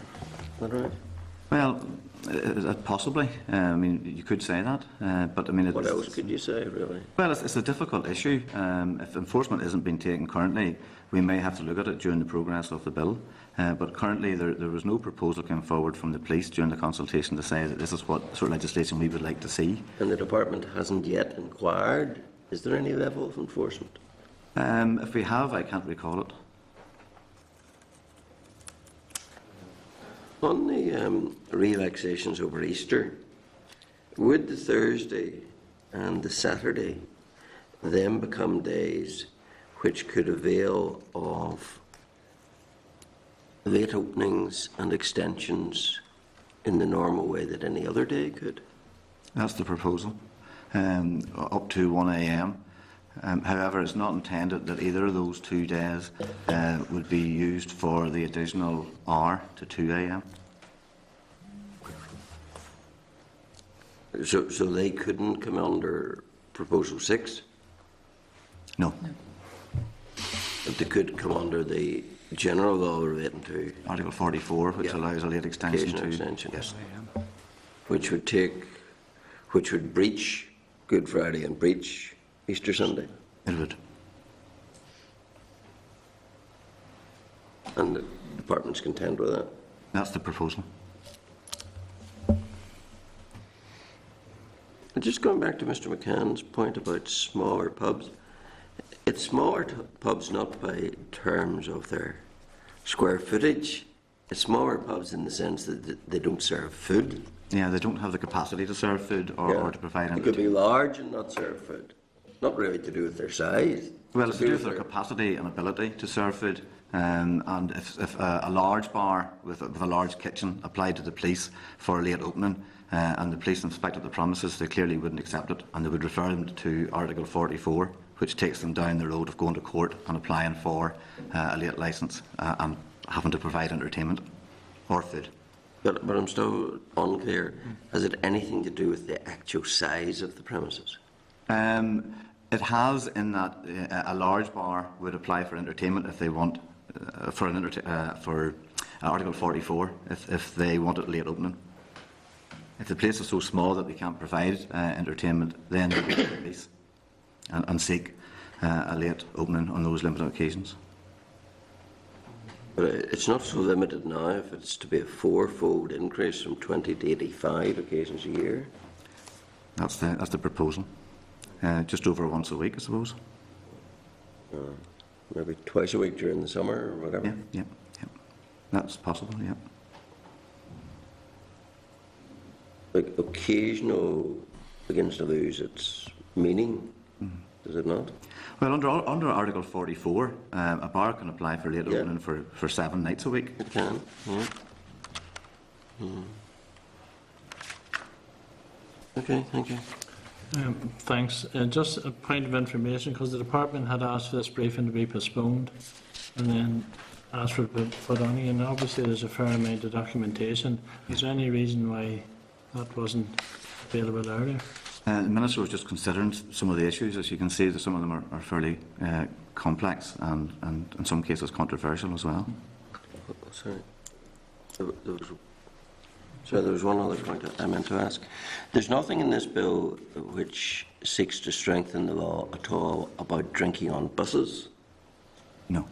that right? Well, possibly. I mean, you could say that, but I mean, what else could you say, really? Well, it's a difficult issue. If enforcement isn't being taken currently, we may have to look at it during the progress of the bill. But currently, there was no proposal came forward from the police during the consultation to say that this is what sort of legislation we would like to see. And the department hasn't yet inquired. Is there any level of enforcement? If we have, I can't recall it. On the relaxations over Easter, would the Thursday and the Saturday then become days which could avail of late openings and extensions in the normal way that any other day could? That's the proposal, up to 1 a.m. However, it's not intended that either of those 2 days would be used for the additional hour to 2 a.m. So they couldn't come under Proposal 6? No. But they could come under the general law relating to Article 44, which allows a late extension to extension, yes, which would breach Good Friday and breach Easter Sunday. It would. And the department's content with that? That's the proposal. And just going back to Mr. McCann's point about smaller pubs, it's smaller pubs not by terms of their square footage. It's smaller pubs in the sense that they don't serve food. Yeah, they don't have the capacity to serve food or to provide They could be large and not serve food. Not really to do with their size. Well, it's to do with their capacity and ability to serve food. And if a large bar with a large kitchen applied to the police for a late opening and the police inspected the premises, they clearly wouldn't accept it, and they would refer them to Article 44, which takes them down the road of going to court and applying for a late licence and having to provide entertainment or food. But I'm still unclear. Has it anything to do with the actual size of the premises? It has, in that a large bar would apply for entertainment if they want for Article 44 if they want it late opening. If the place is so small that they can't provide entertainment, then they would release and seek a late opening on those limited occasions. But it's not so limited now if it's to be a fourfold increase from 20 to 85 occasions a year. That's the proposal. Just over once a week, I suppose. Maybe twice a week during the summer or whatever. Yeah. That's possible, yeah. Like occasional begins to lose its meaning, does it not? Well, under Article 44, a bar can apply for late opening for 7 nights a week. It can, yeah. Okay, thank you. Thanks. Just a point of information, because the department had asked for this briefing to be postponed and then asked for it to be put on again. Obviously, there's a fair amount of documentation. Is there any reason why that wasn't available earlier? The Minister was just considering some of the issues. As you can see, that some of them are fairly complex and in some cases controversial as well. Sorry. There was one other point that I meant to ask. There's nothing in this bill which seeks to strengthen the law at all about drinking on buses? No.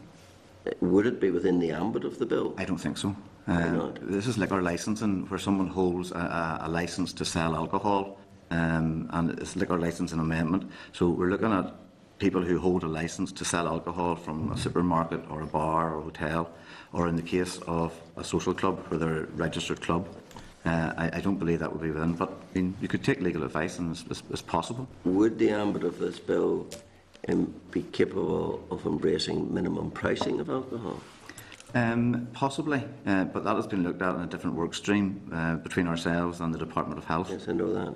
Would it be within the ambit of the bill? I don't think so. Why not? This is liquor licensing, where someone holds a licence to sell alcohol, and it's liquor licensing amendment. So we're looking at people who hold a licence to sell alcohol from a supermarket or a bar or a hotel, or in the case of a social club where they're a registered club. I don't believe that would be within, but I mean, you could take legal advice, and it's possible. Would the ambit of this bill be capable of embracing minimum pricing of alcohol? Possibly, but that has been looked at in a different work stream between ourselves and the Department of Health. Yes, I know that.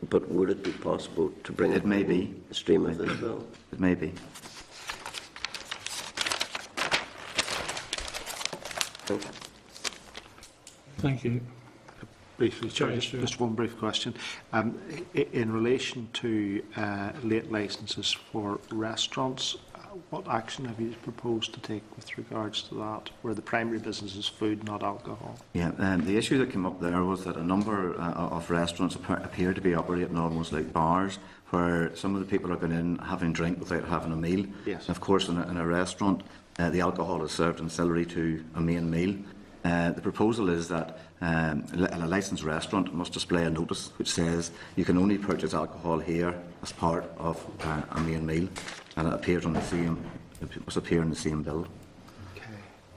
But would it be possible to bring it may be the stream of this bill? It may be. Thank you. Briefly, just one brief question. In relation to late licences for restaurants, what action have you proposed to take with regards to that, where the primary business is food, not alcohol? Yeah, the issue that came up there was that a number of restaurants appear to be operating almost like bars, where some of the people are going in having drink without having a meal. Yes. Of course, in a restaurant, the alcohol is served ancillary to a main meal. The proposal is that a licensed restaurant must display a notice which says you can only purchase alcohol here as part of a main meal, and it must appear in the same bill. Okay.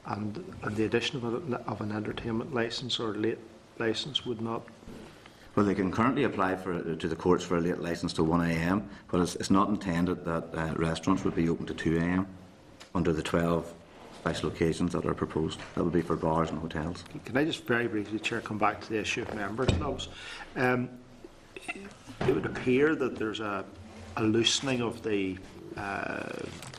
And the addition of an entertainment licence or late licence would not. Well, they can currently apply to the courts for a late licence to 1 a.m, but it's not intended that restaurants would be open to 2 a.m. under the 12 special occasions that are proposed. That would be for bars and hotels. Can I just very briefly, Chair, come back to the issue of member clubs? It would appear that there's a loosening of the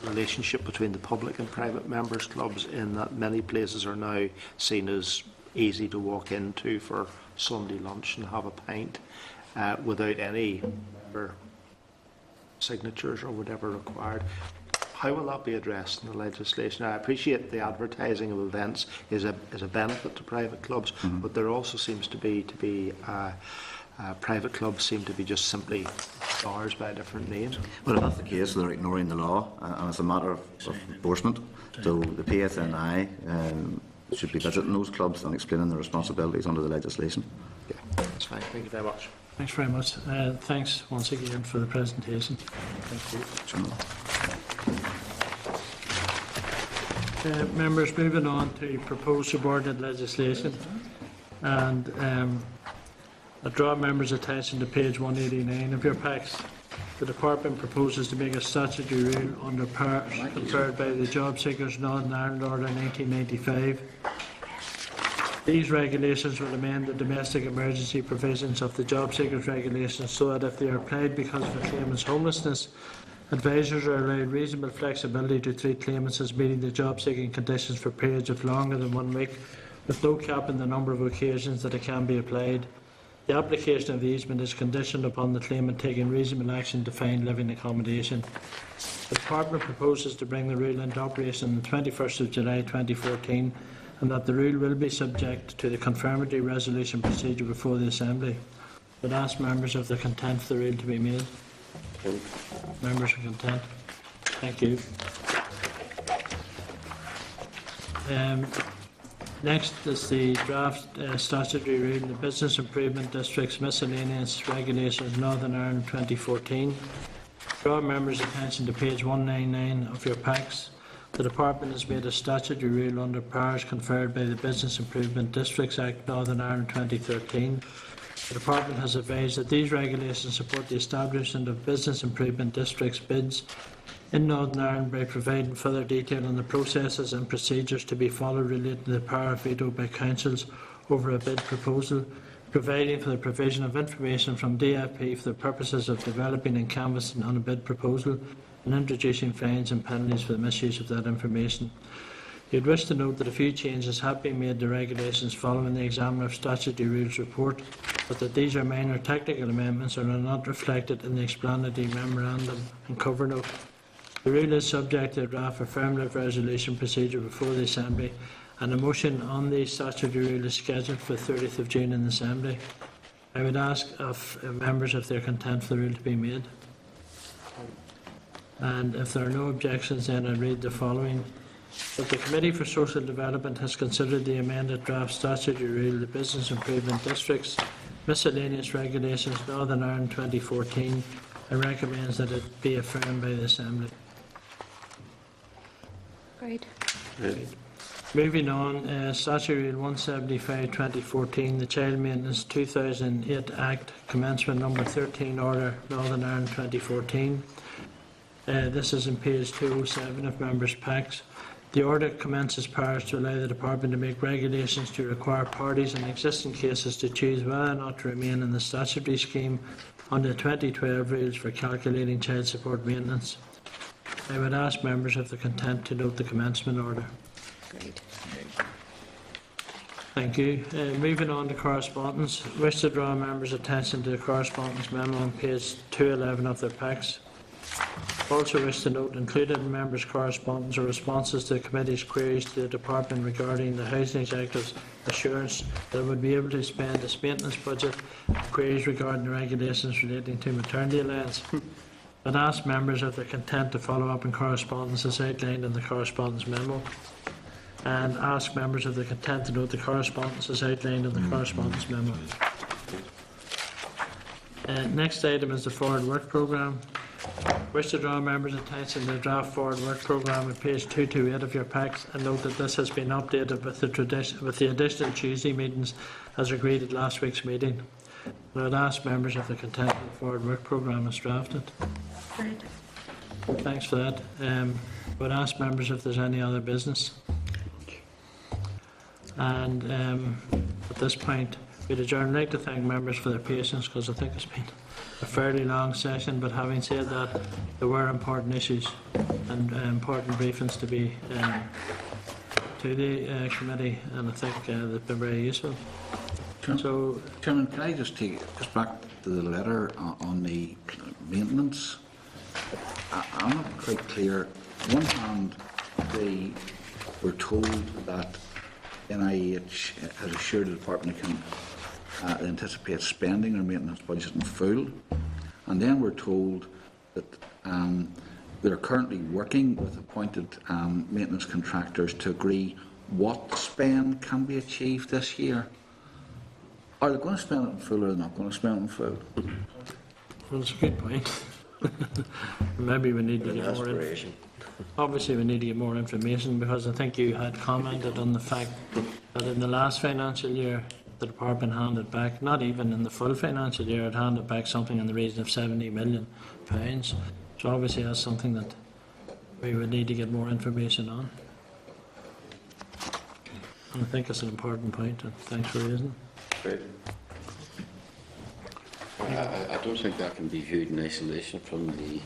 relationship between the public and private members clubs, in that many places are now seen as easy to walk into for Sunday lunch and have a pint without any member signatures or whatever required. How will that be addressed in the legislation? I appreciate the advertising of events is a benefit to private clubs, but there also seems to be private clubs seem to be just simply bars by a different name. Well, if that's the case, they're ignoring the law, and it's a matter of enforcement. So the PSNI should be visiting those clubs and explaining their responsibilities under the legislation. Yeah, that's fine. Thank you very much. Thanks very much. Thanks once again for the presentation. Thank you. Members, moving on to proposed subordinate legislation, and I draw members' attention to page 189 of your packs. The Department proposes to make a statutory rule under powers conferred by the Job Seekers Northern Ireland Order 1995. These regulations will amend the domestic emergency provisions of the Job Seekers Regulations so that if they are applied because of a claimant's homelessness, Advisors are allowed reasonable flexibility to treat claimants as meeting the job-seeking conditions for periods of longer than 1 week, with no cap in the number of occasions that it can be applied. The application of the easement is conditioned upon the claimant taking reasonable action to find living accommodation. The Department proposes to bring the rule into operation on the 21st of July 2014, and that the rule will be subject to the confirmatory resolution procedure before the Assembly. I would ask members if they're content for the rule to be made. Members are content. Thank you. Next is the draft statutory rule, the Business Improvement District's Miscellaneous Regulations Northern Ireland 2014. Draw members' attention to page 199 of your packs. The Department has made a statutory rule under powers conferred by the Business Improvement Districts Act Northern Ireland 2013. The Department has advised that these regulations support the establishment of business improvement districts bids in Northern Ireland by providing further detail on the processes and procedures to be followed relating to the power of veto by councils over a bid proposal, providing for the provision of information from DFP for the purposes of developing and canvassing on a bid proposal, and introducing fines and penalties for the misuse of that information. You'd wish to note that a few changes have been made to regulations following the Examiner of Statutory Rules report, but that these are minor technical amendments and are not reflected in the explanatory memorandum and cover note. The rule is subject to a draft affirmative resolution procedure before the Assembly, and a motion on the statutory rule is scheduled for the 30th of June in the Assembly. I would ask of members if they are content for the rule to be made. And if there are no objections, then I read the following. That the Committee for Social Development has considered the amended draft statutory rule, the Business Improvement Districts Miscellaneous Regulations Northern Ireland 2014, and recommends that it be affirmed by the Assembly. Great. Moving on, Statutory Rule 175/2014, the Child Maintenance 2008 Act, Commencement Number 13, Order Northern Ireland 2014. This is in page 207 of members' packs. The order commences powers to allow the Department to make regulations to require parties in existing cases to choose whether or not to remain in the statutory scheme under the 2012 rules for calculating child support maintenance. I would ask members if they're content to note the commencement order. Great. Thank you. Moving on to correspondence. Wish to draw members' attention to the correspondence memo on page 211 of their packs. Also wish to note included in members' correspondence are responses to the committee's queries to the Department regarding the Housing Executive's assurance that it would be able to spend its maintenance budget, queries regarding the regulations relating to maternity allowance. I'd ask members if they're content to follow up in correspondence as outlined in the correspondence memo, and ask members if they're content to note the correspondence as outlined in the correspondence memo. Next item is the Forward Work Programme. Wish to draw members' attention to the draft Forward Work Programme at page 228 of your packs, and note that this has been updated with the additional Tuesday meetings as agreed at last week's meeting. And I would ask members if they're content with the Forward Work Programme as drafted. Great. Thanks for that. I would ask members if there's any other business. And at this point, we'd adjourn. I'd like to thank members for their patience, because I think it's been a fairly long session, but having said that, there were important issues and important briefings to be to the committee, and I think they've been very useful. Chairman, can I just take us back to the letter on the maintenance? I'm not quite clear. On one hand, they were told that NIH has assured the Department can anticipate spending their maintenance budget in full, and then we're told that they're currently working with appointed maintenance contractors to agree what spend can be achieved this year. Are they going to spend it in full, or are they not going to spend it in full? Well, it's a good point. Maybe we need to get more information. Obviously, we need to get more information, because I think you had commented on the fact that in the last financial year, the Department handed back, not even in the full financial year, it handed back something in the region of £70 million. So obviously that's something that we would need to get more information on. And I think it's an important point, and thanks for raising it. Great. I don't think that can be viewed in isolation from the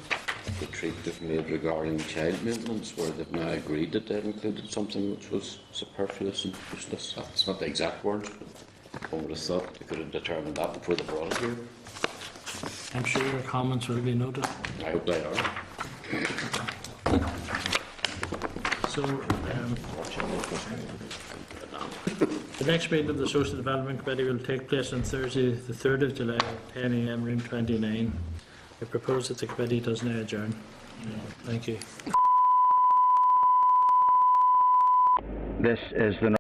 the tweet they've made regarding child maintenance, where they've now agreed that they'd included something which was superfluous and useless. That's not the exact words, but one would have thought they could have determined that before they brought it here. I'm sure your comments will be noted. I hope they are. So, the next meeting of the Social Development Committee will take place on Thursday, the 3rd of July, at 10 a.m, room 29. I propose that the committee does now adjourn. Thank you. This is the